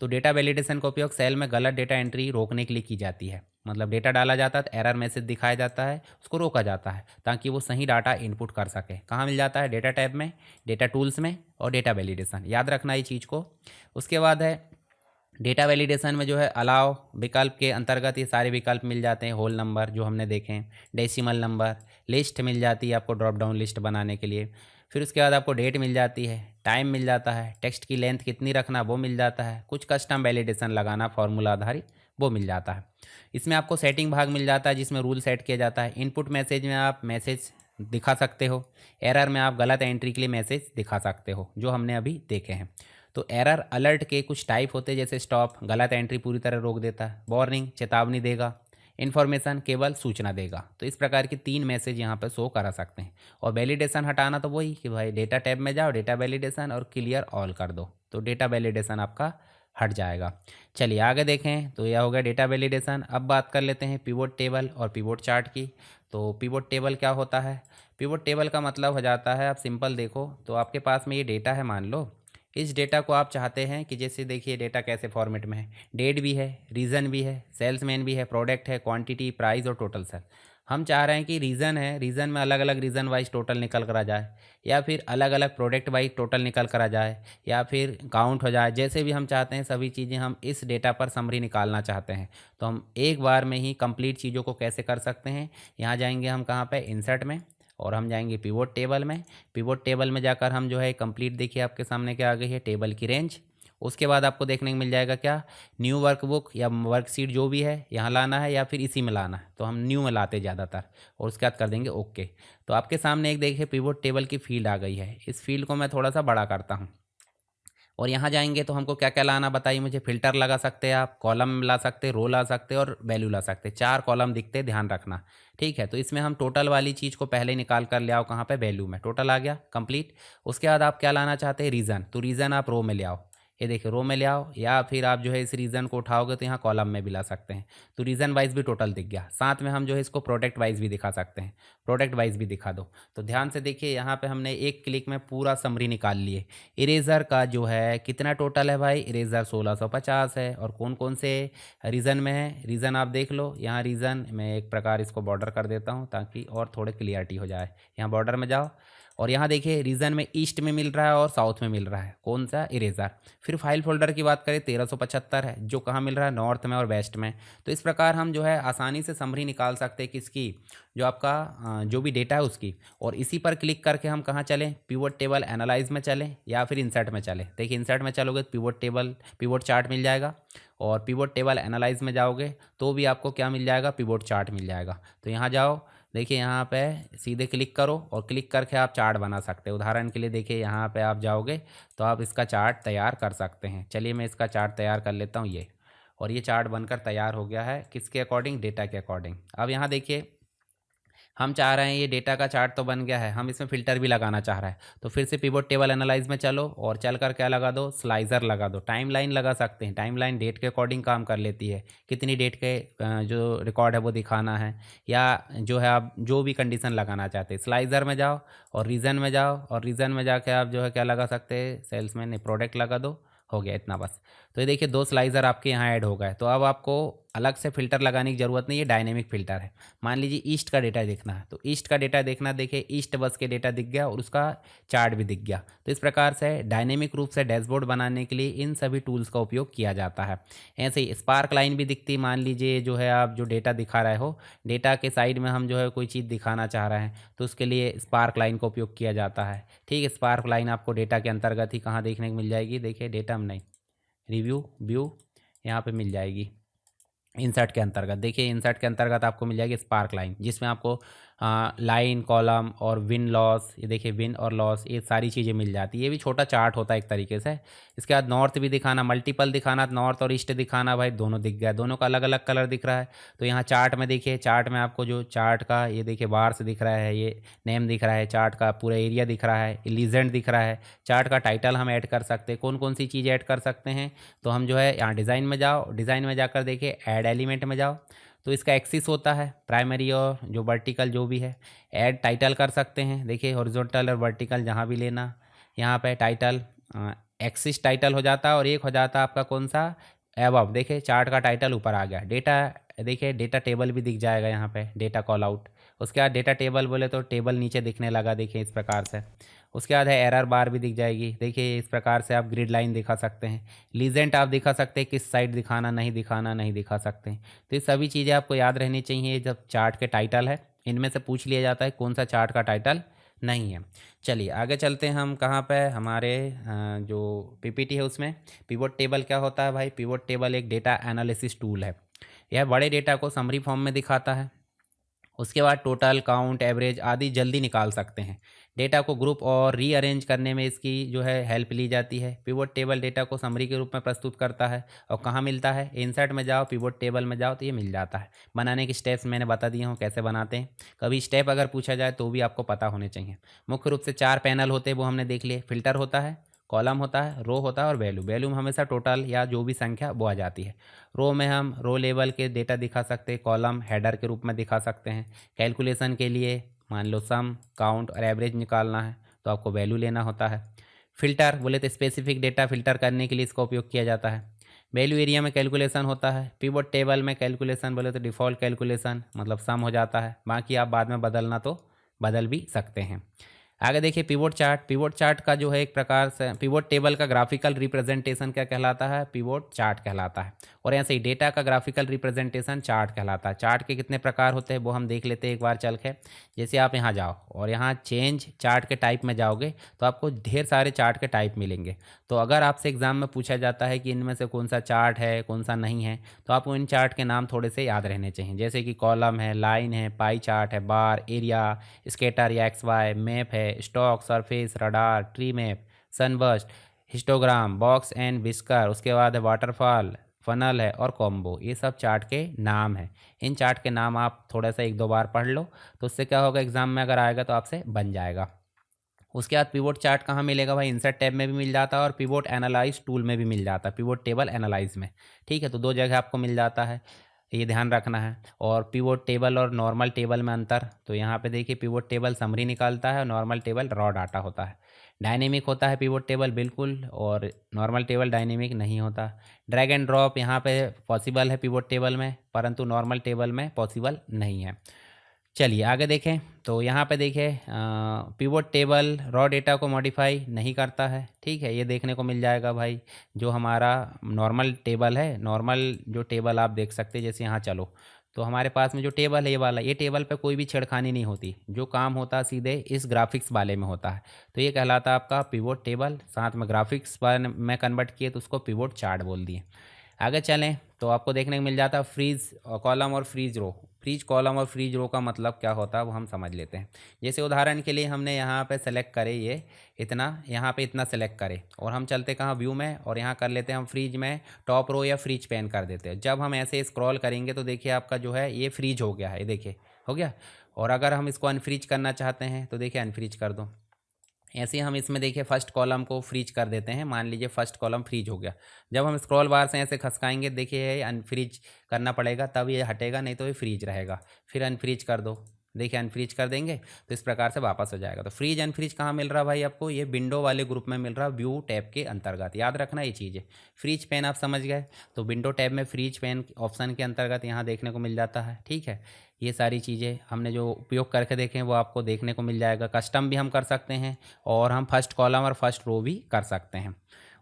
तो डेटा वैलिडेशन का उपयोग सेल में गलत डेटा एंट्री रोकने के लिए की जाती है। मतलब डेटा डाला जाता है तो एरर मैसेज दिखाया जाता है, उसको रोका जाता है ताकि वो सही डाटा इनपुट कर सके। कहाँ मिल जाता है, डेटा टैब में, डेटा टूल्स में और डेटा वैलिडेशन, याद रखना ये चीज़ को। उसके बाद है डेटा वैलिडेशन में जो है अलाउ विकल्प के अंतर्गत ये सारे विकल्प मिल जाते हैं। होल नंबर जो हमने देखे हैं, डेसिमल नंबर, लिस्ट मिल जाती है आपको ड्रॉप डाउन लिस्ट बनाने के लिए। फिर उसके बाद आपको डेट मिल जाती है, टाइम मिल जाता है, टेक्स्ट की लेंथ कितनी रखना वो मिल जाता है, कुछ कस्टम वैलिडेशन लगाना फॉर्मूला आधारित वो मिल जाता है। इसमें आपको सेटिंग भाग मिल जाता है जिसमें रूल सेट किया जाता है। इनपुट मैसेज में आप मैसेज दिखा सकते हो, एरर में आप गलत एंट्री के लिए मैसेज दिखा सकते हो जो हमने अभी देखे हैं। तो एरर अलर्ट के कुछ टाइप होते हैं, जैसे स्टॉप गलत एंट्री पूरी तरह रोक देता है, वार्निंग चेतावनी देगा, इन्फॉर्मेशन केवल सूचना देगा। तो इस प्रकार के 3 मैसेज यहाँ पर शो करा सकते हैं। और वैलिडेशन हटाना तो वही कि भाई डेटा टैब में जाओ, डेटा वैलिडेशन और क्लियर ऑल कर दो, तो डेटा वैलिडेशन आपका हट जाएगा। चलिए आगे देखें, तो यह हो गया डेटा वैलिडेशन। अब बात कर लेते हैं पिवोट टेबल और पिवोट चार्ट की। तो पिवोट टेबल क्या होता है, पिवोट टेबल का मतलब हो जाता है, आप सिंपल देखो तो आपके पास में ये डेटा है, मान लो इस डेटा को आप चाहते हैं कि जैसे देखिए डेटा कैसे फॉर्मेट में है, डेट भी है, रीज़न भी है, सेल्समैन भी है, प्रोडक्ट है, क्वांटिटी, प्राइस और टोटल सेल। हम चाह रहे हैं कि रीज़न है, रीज़न में अलग अलग रीज़न वाइज टोटल निकल कर आ जाए, या फिर अलग अलग प्रोडक्ट वाइज टोटल निकल कर आ जाए, या फिर काउंट हो जाए। जैसे भी हम चाहते हैं सभी चीज़ें हम इस डेटा पर समरी निकालना चाहते हैं तो हम एक बार में ही कंप्लीट चीज़ों को कैसे कर सकते हैं। यहाँ जाएंगे हम कहाँ पे, इंसर्ट में, और हम जाएंगे पिवोट टेबल में। पिवोट टेबल में जाकर हम जो है कंप्लीट, देखिए आपके सामने क्या आ गई है, टेबल की रेंज। उसके बाद आपको देखने को मिल जाएगा क्या, न्यू वर्कबुक या वर्कशीट जो भी है यहाँ लाना है या फिर इसी में लाना है, तो हम न्यू में लाते ज़्यादातर। और उसके बाद कर देंगे ओके। तो आपके सामने एक देखिए पिवोट टेबल की फील्ड आ गई है। इस फील्ड को मैं थोड़ा सा बड़ा करता हूँ और यहाँ जाएंगे तो हमको क्या क्या लाना बताइए मुझे। फ़िल्टर लगा सकते हैं आप, कॉलम ला सकते हैं, रो ला सकते हैं और वैल्यू ला सकते हैं। 4 कॉलम दिखते हैं, ध्यान रखना। ठीक है, तो इसमें हम टोटल वाली चीज़ को पहले निकाल कर ले आओ, कहाँ पे, वैल्यू में। टोटल आ गया कंप्लीट। उसके बाद आप क्या लाना चाहते हैं, रीज़न, तो रीज़न आप रो में ले आओ। ये देखिए रो में ले आओ, या फिर आप जो है इस रीज़न को उठाओगे तो यहाँ कॉलम में भी ला सकते हैं। तो रीज़न वाइज भी टोटल दिख गया। साथ में हम जो है इसको प्रोडक्ट वाइज भी दिखा सकते हैं, प्रोडक्ट वाइज भी दिखा दो। तो ध्यान से देखिए, यहाँ पे हमने एक क्लिक में पूरा समरी निकाल लिए। इरेज़र का जो है कितना टोटल है भाई, इरेज़र 1650 है। और कौन कौन से रीज़न में है, रीज़न आप देख लो। यहाँ रीज़न मैं एक प्रकार इसको बॉर्डर कर देता हूँ ताकि और थोड़े क्लियरिटी हो जाए। यहाँ बॉर्डर में जाओ और यहाँ देखिए रीज़न में ईस्ट में मिल रहा है और साउथ में मिल रहा है, कौन सा, इरेज़र। फिर फाइल फोल्डर की बात करें 1375 है, जो कहाँ मिल रहा है, नॉर्थ में और वेस्ट में। तो इस प्रकार हम जो है आसानी से समरी निकाल सकते हैं किसकी, जो आपका जो भी डेटा है उसकी। और इसी पर क्लिक करके हम कहाँ चलें, पिवट टेबल एनालाइज में चलें या फिर इंसर्ट में चलें। देखिए इंसर्ट में चलोगे तो पिवट टेबल, पिवट चार्ट मिल जाएगा। और पिवट टेबल एनालाइज में जाओगे तो भी आपको क्या मिल जाएगा, पिवट चार्ट मिल जाएगा। तो यहाँ जाओ, देखिए यहाँ पे सीधे क्लिक करो और क्लिक करके आप चार्ट बना सकते हैं। उदाहरण के लिए देखिए यहाँ पे आप जाओगे तो आप इसका चार्ट तैयार कर सकते हैं। चलिए मैं इसका चार्ट तैयार कर लेता हूँ ये। और ये चार्ट बनकर तैयार हो गया है, किसके अकॉर्डिंग, डेटा के अकॉर्डिंग। अब यहाँ देखिए हम चाह रहे हैं, ये डेटा का चार्ट तो बन गया है, हम इसमें फ़िल्टर भी लगाना चाह रहे हैं। तो फिर से पिवट टेबल एनालाइज में चलो और चल कर क्या लगा दो, स्लाइजर लगा दो। टाइमलाइन लगा सकते हैं, टाइमलाइन डेट के अकॉर्डिंग काम कर लेती है, कितनी डेट के जो रिकॉर्ड है वो दिखाना है, या जो है आप जो भी कंडीशन लगाना चाहते हैं। स्लाइजर में जाओ और रीज़न में जाओ और रीज़न में जाके आप जो है क्या लगा सकते हैं, सेल्समैन ने प्रोडक्ट लगा दो। हो गया इतना बस। तो ये देखिए 2 स्लाइजर आपके यहाँ ऐड हो गए। तो अब आपको अलग से फ़िल्टर लगाने की ज़रूरत नहीं है, डायनेमिक फ़िल्टर है। मान लीजिए ईस्ट का डेटा देखना है, तो ईस्ट का डेटा देखना, देखिए ईस्ट बस के डेटा दिख गया और उसका चार्ट भी दिख गया। तो इस प्रकार से डायनेमिक रूप से डैशबोर्ड बनाने के लिए इन सभी टूल्स का उपयोग किया जाता है। ऐसे ही स्पार्क लाइन भी दिखती है। मान लीजिए जो है आप जो डेटा दिखा रहे हो, डेटा के साइड में हम जो है कोई चीज़ दिखाना चाह रहे हैं तो उसके लिए स्पार्क लाइन का उपयोग किया जाता है। ठीक है, स्पार्क लाइन आपको डेटा के अंतर्गत ही कहाँ देखने को मिल जाएगी, देखिए डेटा में नहीं, रिव्यू व्यू यहाँ पे मिल जाएगी। इंसर्ट के अंतर्गत देखिए, इंसर्ट के अंतर्गत आपको मिल जाएगी स्पार्क लाइन, जिसमें आपको लाइन, कॉलम और विन लॉस, ये देखिए विन और लॉस, ये सारी चीज़ें मिल जाती है। ये भी छोटा चार्ट होता है एक तरीके से। इसके बाद नॉर्थ भी दिखाना, मल्टीपल दिखाना, नॉर्थ और ईस्ट दिखाना, भाई दोनों दिख गया, दोनों का अलग अलग कलर दिख रहा है। तो यहाँ चार्ट में देखिए, चार्ट में आपको जो चार्ट का ये देखिए बार्स दिख रहा है, ये नेम दिख रहा है, चार्ट का पूरा एरिया दिख रहा है, लीजेंड दिख रहा है। चार्ट का टाइटल हम ऐड कर सकते हैं। कौन कौन सी चीज़ ऐड कर सकते हैं, तो हम जो है यहाँ डिज़ाइन में जाओ, डिज़ाइन में जाकर देखिए ऐड एलिमेंट में जाओ। तो इसका एक्सिस होता है प्राइमरी और जो वर्टिकल जो भी है। ऐड टाइटल कर सकते हैं, देखिए हॉरिजॉन्टल और वर्टिकल जहाँ भी लेना, यहाँ पे टाइटल एक्सिस टाइटल हो जाता है। और एक हो जाता है आपका कौन सा, एबव, देखिए चार्ट का टाइटल ऊपर आ गया। डेटा देखिए डेटा टेबल भी दिख जाएगा यहाँ पे, डेटा कॉल आउट। उसके बाद डेटा टेबल बोले तो टेबल नीचे दिखने लगा, देखिए इस प्रकार से। उसके बाद है एरर बार भी दिख जाएगी, देखिए इस प्रकार से आप ग्रिड लाइन दिखा सकते हैं। लीजेंट आप दिखा सकते हैं, किस साइड दिखाना, नहीं दिखाना, नहीं दिखा सकते हैं। तो ये सभी चीज़ें आपको याद रहनी चाहिए जब चार्ट के टाइटल है। इनमें से पूछ लिया जाता है कौन सा चार्ट का टाइटल नहीं है। चलिए आगे चलते हैं हम कहाँ पे, हमारे जो पीपीटी है उसमें। पिवट टेबल क्या होता है भाई, पिवट टेबल एक डेटा एनालिसिस टूल है। यह बड़े डेटा को समरी फॉर्म में दिखाता है। उसके बाद टोटल, काउंट, एवरेज आदि जल्दी निकाल सकते हैं। डेटा को ग्रुप और रीअरेंज करने में इसकी जो है हेल्प ली जाती है। पिवट टेबल डेटा को समरी के रूप में प्रस्तुत करता है। और कहाँ मिलता है, इंसर्ट में जाओ, पिवट टेबल में जाओ तो ये मिल जाता है। बनाने के स्टेप्स मैंने बता दिए हूँ कैसे बनाते हैं। कभी स्टेप अगर पूछा जाए तो भी आपको पता होने चाहिए। मुख्य रूप से 4 पैनल होते हैं, वो हमने देख लिए। फिल्टर होता है, कॉलम होता है, रो होता है और वैल्यू। वैल्यू में हमेशा टोटल या जो भी संख्या वो आ जाती है। रो में हम रो लेवल के डेटा दिखा सकते हैं, कॉलम हेडर के रूप में दिखा सकते हैं। कैलकुलेशन के लिए मान लो सम, काउंट और एवरेज निकालना है तो आपको वैल्यू लेना होता है। फिल्टर बोले तो स्पेसिफिक डेटा फिल्टर करने के लिए इसका उपयोग किया जाता है। वैल्यू एरिया में कैलकुलेशन होता है। पिवट टेबल में कैलकुलेशन बोले तो डिफ़ॉल्ट कैलकुलेशन मतलब सम हो जाता है, बाकी आप बाद में बदलना तो बदल भी सकते हैं। आगे देखिए पिवोट चार्ट। पिवोट चार्ट का जो है एक प्रकार से पिवोट टेबल का ग्राफिकल रिप्रेजेंटेशन क्या कहलाता है, पिवोट चार्ट कहलाता है। और ऐसे ही डेटा का ग्राफिकल रिप्रेजेंटेशन चार्ट कहलाता है। चार्ट के कितने प्रकार होते हैं वो हम देख लेते हैं एक बार चल के। जैसे आप यहाँ जाओ और यहाँ चेंज चार्ट के टाइप में जाओगे तो आपको ढेर सारे चार्ट के टाइप मिलेंगे। तो अगर आपसे एग्जाम में पूछा जाता है कि इनमें से कौन सा चार्ट है कौन सा नहीं है, तो आपको इन चार्ट के नाम थोड़े से याद रहने चाहिए। जैसे कि कॉलम है, लाइन है, पाई चार्ट है, बार, एरिया, स्केटर या एक्स वाई, मैप है, stock, surface, radar, tree map, sunburst, histogram, box and whisker, उसके बाद है वाटरफॉल, फनल है और कॉम्बो। ये सब चार्ट के नाम हैं। इन चार्ट के नाम आप थोड़ा सा एक दो बार पढ़ लो तो उससे क्या होगा, एग्जाम में अगर आएगा तो आपसे बन जाएगा। उसके बाद पिवोट चार्ट कहाँ मिलेगा भाई, इंसर्ट टैब में भी मिल जाता है और पिवोट एनालाइज टूल में भी मिल जाता है, पिवोट टेबल एनालाइज में। ठीक है, तो दो जगह आपको मिल जाता है, ये ध्यान रखना है। और पिवोट टेबल और नॉर्मल टेबल में अंतर, तो यहाँ पे देखिए पिवोट टेबल समरी निकालता है और नॉर्मल टेबल रॉ डाटा होता है। डायनेमिक होता है पिवोट टेबल बिल्कुल, और नॉर्मल टेबल डायनेमिक नहीं होता। ड्रैग एंड ड्रॉप यहाँ पे पॉसिबल है पिवोट टेबल में, परंतु नॉर्मल टेबल में पॉसिबल नहीं है। चलिए आगे देखें, तो यहाँ पे देखें पिवोट टेबल रॉ डेटा को मॉडिफाई नहीं करता है। ठीक है, ये देखने को मिल जाएगा भाई। जो हमारा नॉर्मल टेबल है, नॉर्मल जो टेबल आप देख सकते हैं, जैसे यहाँ चलो तो हमारे पास में जो टेबल है ये वाला, ये टेबल पे कोई भी छेड़खानी नहीं होती, जो काम होता है सीधे इस ग्राफिक्स वाले में होता है। तो ये कहलाता है आपका पिवोट टेबल, साथ में ग्राफिक्स में कन्वर्ट किए तो उसको पिवोट चार्ट बोल दिए। आगे चलें तो आपको देखने को मिल जाता है फ्रीज कॉलम और फ्रीज रो। फ्रीज कॉलम और फ्रीज रो का मतलब क्या होता है वो हम समझ लेते हैं। जैसे उदाहरण के लिए हमने यहाँ पे सेलेक्ट करे, ये इतना, यहाँ पे इतना सेलेक्ट करे और हम चलते कहाँ व्यू में, और यहाँ कर लेते हैं हम फ्रीज में टॉप रो या फ्रीज पैन कर देते हैं। जब हम ऐसे स्क्रॉल करेंगे तो देखिए आपका जो है ये फ्रीज हो गया है, ये देखिए हो गया। और अगर हम इसको अनफ्रीज करना चाहते हैं तो देखिए अनफ्रीज कर दो। ऐसे ही हम इसमें देखिए फर्स्ट कॉलम को फ्रीज कर देते हैं, मान लीजिए फर्स्ट कॉलम फ्रीज हो गया। जब हम स्क्रॉल बार से ऐसे खसकाएंगे देखिए ये अनफ्रीज करना पड़ेगा तब ये हटेगा, नहीं तो ये फ्रीज रहेगा। फिर अनफ्रीज कर दो, देखिए अनफ्रीज कर देंगे तो इस प्रकार से वापस हो जाएगा। तो फ्रीज अनफ्रीज कहाँ मिल रहा भाई आपको, ये विंडो वाले ग्रुप में मिल रहा, व्यू टैब के अंतर्गत, याद रखना ये चीज़ है। फ्रीज पेन आप समझ गए, तो विंडो टैब में फ्रीज पेन ऑप्शन के अंतर्गत यहाँ देखने को मिल जाता है। ठीक है, ये सारी चीज़ें हमने जो उपयोग करके देखें वो आपको देखने को मिल जाएगा। कस्टम भी हम कर सकते हैं और हम फर्स्ट कॉलम और फर्स्ट रो भी कर सकते हैं।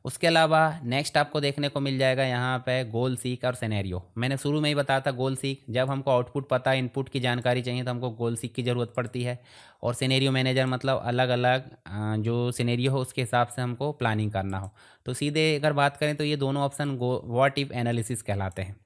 उसके अलावा नेक्स्ट आपको देखने को मिल जाएगा यहाँ पे गोल सीक और सिनेरियो। मैंने शुरू में ही बताया था गोल सीक, जब हमको आउटपुट पता है, इनपुट की जानकारी चाहिए तो हमको गोल सीक की ज़रूरत पड़ती है। और सिनेरियो मैनेजर मतलब अलग अलग जो सिनेरियो हो उसके हिसाब से हमको प्लानिंग करना हो। तो सीधे अगर बात करें तो ये दोनों ऑप्शन व्हाट इफ एनालिसिस कहलाते हैं।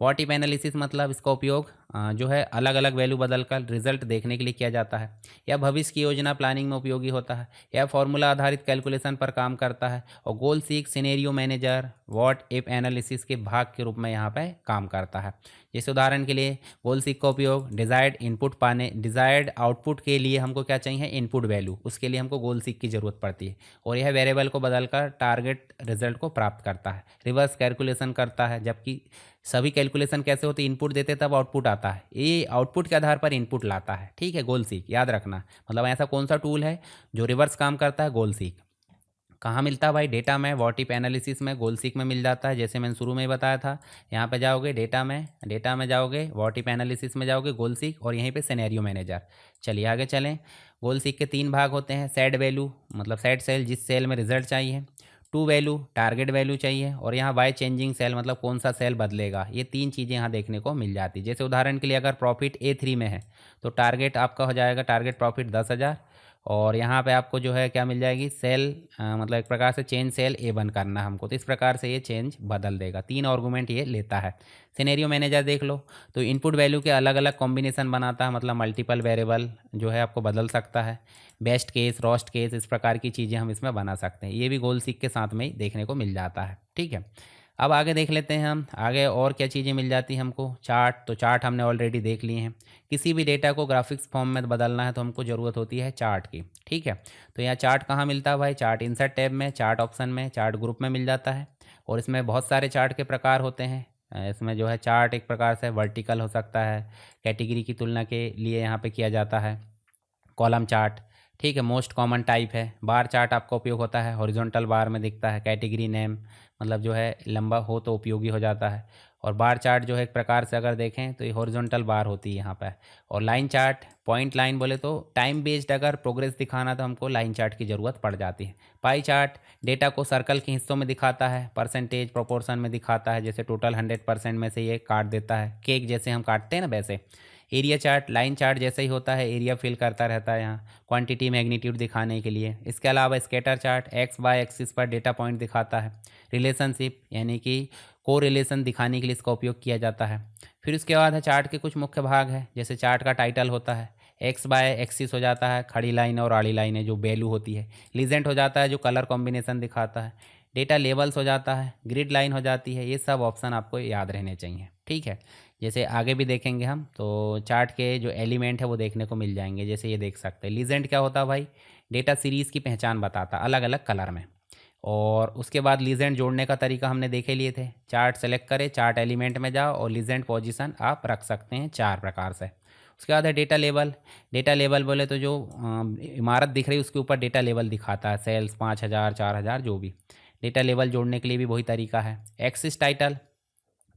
व्हाट इफ एनालिसिस मतलब इसका उपयोग जो है अलग अलग वैल्यू बदलकर रिजल्ट देखने के लिए किया जाता है, या भविष्य की योजना प्लानिंग में उपयोगी होता है, या फॉर्मूला आधारित कैलकुलेशन पर काम करता है। और goal seek scenario manager what if analysis के भाग के रूप में यहाँ पे काम करता है। जैसे उदाहरण के लिए गोल सीक का उपयोग डिजायर्ड आउटपुट के लिए हमको क्या चाहिए, इनपुट वैल्यू, उसके लिए हमको गोल सीक की ज़रूरत पड़ती है और यह वेरिएबल को बदलकर टारगेट रिजल्ट को प्राप्त करता है। रिवर्स कैलकुलेशन करता है, जबकि सभी कैलकुलेशन कैसे होते, इनपुट देते तब आउटपुट आता है, ये आउटपुट के आधार पर इनपुट लाता है। ठीक है, गोल सीक याद रखना, मतलब ऐसा कौन सा टूल है जो रिवर्स काम करता है, गोल सीक। कहाँ मिलता है भाई, डेटा में, व्हाट इफ एनालिसिस में, गोल सीक में मिल जाता है। जैसे मैंने शुरू में ही बताया था, यहाँ पे जाओगे डेटा में जाओगे, व्हाट इफ एनालिसिस में जाओगे, गोल सीक, और यहीं पे सिनेरियो मैनेजर। चलिए आगे चलें। गोल सीक के तीन भाग होते हैं, सेट वैल्यू मतलब सेट सेल, जिस सेल में रिजल्ट चाहिए, टू वैल्यू टारगेट वैल्यू चाहिए, और यहाँ बाय चेंजिंग सेल मतलब कौन सा सेल बदलेगा। ये तीन चीज़ें यहाँ देखने को मिल जाती है। जैसे उदाहरण के लिए अगर प्रॉफिट A3 में है तो टारगेट आपका हो जाएगा टारगेट प्रॉफिट 10,000, और यहाँ पे आपको जो है क्या मिल जाएगी, सेल मतलब एक प्रकार से चेंज सेल A1 करना है हमको, तो इस प्रकार से ये चेंज बदल देगा। तीन आर्गूमेंट ये लेता है। सिनेरियो मैनेजर देख लो तो इनपुट वैल्यू के अलग अलग कॉम्बिनेशन बनाता है, मतलब मल्टीपल वेरिएबल जो है आपको बदल सकता है, बेस्ट केस रोस्ट केस, इस प्रकार की चीज़ें हम इसमें बना सकते हैं। ये भी गोल सीक के साथ में ही देखने को मिल जाता है। ठीक है, अब आगे देख लेते हैं हम आगे और क्या चीज़ें मिल जाती हैं हमको। चार्ट, तो चार्ट हमने ऑलरेडी देख लिए हैं। किसी भी डेटा को ग्राफिक्स फॉर्म में बदलना है तो हमको ज़रूरत होती है चार्ट की। ठीक है, तो यहाँ चार्ट कहाँ मिलता है भाई, चार्ट इंसर्ट टैब में, चार्ट ऑप्शन में, चार्ट ग्रुप में मिल जाता है। और इसमें बहुत सारे चार्ट के प्रकार होते हैं। इसमें जो है चार्ट एक प्रकार से वर्टिकल हो सकता है, कैटेगरी की तुलना के लिए यहाँ पे किया जाता है। कॉलम चार्ट, ठीक है, मोस्ट कॉमन टाइप है। बार चार्ट आपका उपयोग होता है, हॉरिजॉन्टल बार में दिखता है। कैटेगरी नेम मतलब जो है लंबा हो तो उपयोगी हो जाता है। और बार चार्ट जो है एक प्रकार से अगर देखें तो ये हॉरिजॉन्टल बार होती है यहाँ पर। और लाइन चार्ट, पॉइंट लाइन बोले तो टाइम बेस्ड अगर प्रोग्रेस दिखाना तो हमको लाइन चार्ट की ज़रूरत पड़ जाती है। पाई चार्ट डेटा को सर्कल के हिस्सों में दिखाता है, परसेंटेज प्रोपोर्शन में दिखाता है, जैसे टोटल 100% में से ये काट देता है, केक जैसे हम काटते हैं ना वैसे। एरिया चार्ट लाइन चार्ट जैसे ही होता है, एरिया फिल करता रहता है यहाँ क्वांटिटी मैग्नीट्यूड दिखाने के लिए। इसके अलावा scatter chart X Y axis पर डेटा पॉइंट दिखाता है। रिलेशनशिप यानी कि को रिलेशन दिखाने के लिए इसका उपयोग किया जाता है। फिर उसके बाद है चार्ट के कुछ मुख्य भाग है, जैसे चार्ट का टाइटल होता है, एक्स बाय एक्सिस हो जाता है खड़ी लाइन और आड़ी लाइनें जो वैल्यू होती है। लीजेंट हो जाता है जो कलर कॉम्बिनेशन दिखाता है। डेटा लेबल्स हो जाता है, ग्रिड लाइन हो जाती है। ये सब ऑप्शन आपको याद रहने चाहिए, ठीक है। जैसे आगे भी देखेंगे हम तो चार्ट के जो एलिमेंट है वो देखने को मिल जाएंगे। जैसे ये देख सकते हैं लीजेंट क्या होता है भाई, डेटा सीरीज़ की पहचान बताता अलग अलग कलर में। और उसके बाद लीजेंड जोड़ने का तरीका हमने देखे लिए थे। चार्ट सेलेक्ट करें, चार्ट एलिमेंट में जाओ और लीजेंड पोजीशन आप रख सकते हैं 4 प्रकार से। उसके बाद है डेटा लेबल। डेटा लेबल बोले तो जो इमारत दिख रही है उसके ऊपर डेटा लेबल दिखाता है, सेल्स 5000 4000 जो भी। डेटा लेबल जोड़ने के लिए भी वही तरीका है। एक्सिस टाइटल,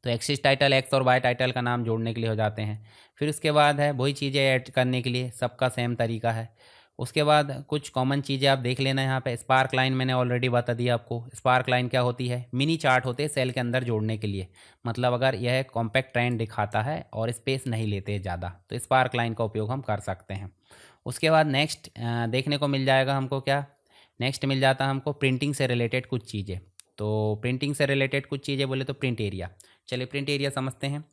तो एक्सिस टाइटल एक्स और वाई टाइटल का नाम जोड़ने के लिए हो जाते हैं। फिर उसके बाद है वही चीज़ें ऐड करने के लिए, सबका सेम तरीका है। उसके बाद कुछ कॉमन चीज़ें आप देख लेना यहाँ पे। स्पार्क लाइन मैंने ऑलरेडी बता दिया आपको। स्पार्क लाइन क्या होती है, मिनी चार्ट होते हैं सेल के अंदर जोड़ने के लिए। मतलब अगर यह कॉम्पैक्ट ट्रेंड दिखाता है और स्पेस नहीं लेते ज़्यादा तो स्पार्क लाइन का उपयोग हम कर सकते हैं। उसके बाद नेक्स्ट देखने को मिल जाएगा हमको क्या, नेक्स्ट मिल जाता है हमको प्रिंटिंग से रिलेटेड कुछ चीज़ें। तो प्रिंटिंग से रिलेटेड कुछ चीज़ें बोले तो प्रिंट एरिया। चलिए प्रिंट एरिया समझते हैं।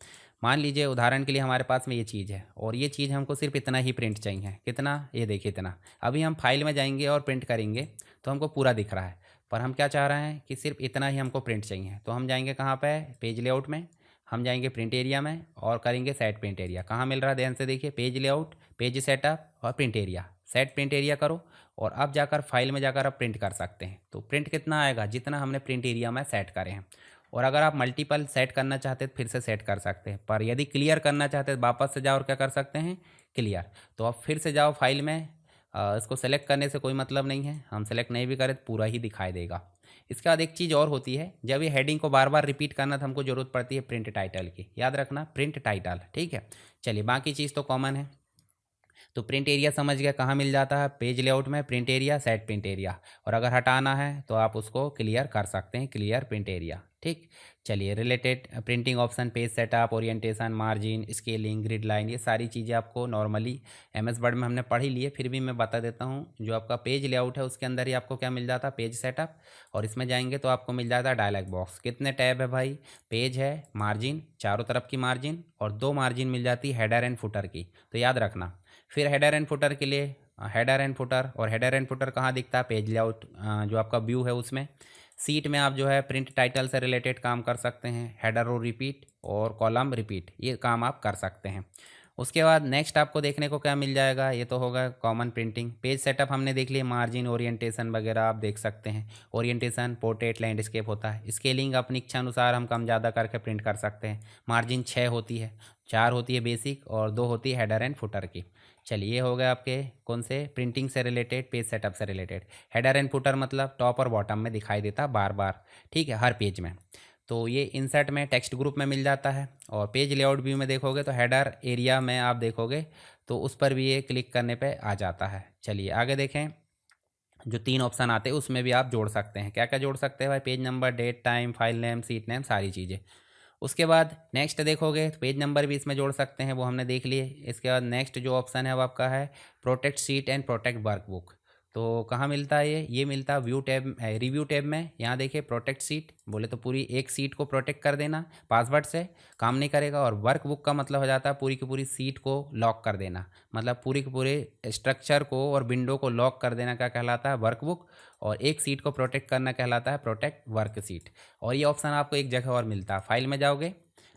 मान लीजिए उदाहरण के लिए हमारे पास में ये चीज़ है और ये चीज़ हमको सिर्फ इतना ही प्रिंट चाहिए। कितना, ये देखिए इतना। अभी हम फाइल में जाएंगे और प्रिंट करेंगे तो हमको पूरा दिख रहा है, पर हम क्या चाह रहे हैं कि सिर्फ इतना ही हमको प्रिंट चाहिए। तो हम जाएंगे कहाँ पे, पेज लेआउट में। हम जाएंगे प्रिंट एरिया में और करेंगे सेट प्रिंट एरिया। कहाँ मिल रहा है ध्यान से देखिए, पेज लेआउट, पेज सेटअप और print area. Set print area करो और अब जाकर फाइल में जाकर आप प्रिंट कर सकते हैं। तो प्रिंट कितना आएगा, जितना हमने प्रिंट एरिया में सेट करे हैं। और अगर आप मल्टीपल सेट करना चाहते हैं तो फिर से सेट कर सकते हैं, पर यदि क्लियर करना चाहते हैं तो वापस से जाओ और क्या कर सकते हैं, क्लियर। तो आप फिर से जाओ फाइल में। इसको सेलेक्ट करने से कोई मतलब नहीं है, हम सेलेक्ट नहीं भी करें तो पूरा ही दिखाई देगा। इसके बाद एक चीज़ और होती है, जब ये हेडिंग को बार बार रिपीट करना तो हमको ज़रूरत पड़ती है प्रिंट टाइटल की। याद रखना प्रिंट टाइटल, ठीक है। चलिए बाकी चीज़ तो कॉमन है। तो प्रिंट एरिया समझ गया कहाँ मिल जाता है, पेज लेआउट में print area, set print area. और अगर हटाना है तो आप उसको क्लियर कर सकते हैं, क्लियर प्रिंट एरिया, ठीक। चलिए related printing option, page setup, orientation, margin, scaling, grid line, ये सारी चीज़ें आपको नॉर्मली एमएस वर्ड में हमने पढ़ी ली है, फिर भी मैं बता देता हूँ। जो आपका पेज लेआउट है उसके अंदर ही आपको क्या मिल जाता है, पेज सेटअप। और इसमें जाएंगे तो आपको मिल जाता है डायलॉग बॉक्स। कितने टैब है भाई, पेज है, मार्जिन, चारों तरफ की मार्जिन, और 2 मार्जिन मिल जाती है हेडर एंड फुटर की, तो याद रखना। फिर हेडर एंड फुटर के लिए हेडर एंड फुटर, और हेडर एंड फुटर कहाँ दिखता है, पेज लेआउट जो आपका व्यू है उसमें। सीट में आप जो है प्रिंट टाइटल से रिलेटेड काम कर सकते हैं, हेडर रो रिपीट और कॉलम रिपीट, ये काम आप कर सकते हैं। उसके बाद नेक्स्ट आपको देखने को क्या मिल जाएगा, ये तो होगा कॉमन प्रिंटिंग। पेज सेटअप हमने देख लिया, मार्जिन, ओरिएंटेशन वगैरह आप देख सकते हैं। ओरिएंटेशन पोर्ट्रेट लैंडस्केप होता है। स्केलिंग अपनी इच्छा अनुसार हम कम ज़्यादा करके प्रिंट कर सकते हैं। मार्जिन 6 होती है, 4 होती है बेसिक और 2 होती है हेडर एंड फुटर की। चलिए ये हो गया आपके कौन से, प्रिंटिंग से रिलेटेड, पेज सेटअप से रिलेटेड। हेडर एंड फुटर मतलब टॉप और बॉटम में दिखाई देता बार बार, ठीक है, हर पेज में। तो ये इंसर्ट में टेक्स्ट ग्रुप में मिल जाता है। और पेज लेआउट व्यू में देखोगे तो हेडर एरिया में आप देखोगे तो उस पर भी ये क्लिक करने पे आ जाता है। चलिए आगे देखें, जो 3 ऑप्शन आते हैं उसमें भी आप जोड़ सकते हैं। क्या क्या जोड़ सकते हैं भाई, page number, date, time, file name, sheet name, सारी चीज़ें। उसके बाद नेक्स्ट देखोगे तो पेज नंबर भी इसमें जोड़ सकते हैं, वो हमने देख लिए। इसके बाद नेक्स्ट जो ऑप्शन है वो आपका है protect seat and protect workbook. तो कहाँ मिलता है ये मिलता है व्यू टैब, रिव्यू टैब में। यहाँ देखिए प्रोटेक्ट सीट बोले तो पूरी एक सीट को प्रोटेक्ट कर देना, पासवर्ड से काम नहीं करेगा। और वर्कबुक का मतलब हो जाता है पूरी की पूरी सीट को लॉक कर देना, मतलब पूरी के पूरे स्ट्रक्चर को और विंडो को लॉक कर देना क्या कहलाता है, वर्कबुक। और एक सीट को प्रोटेक्ट करना कहलाता है प्रोटेक्ट वर्क सीट। और ये ऑप्शन आपको एक जगह और मिलता है, फाइल में जाओगे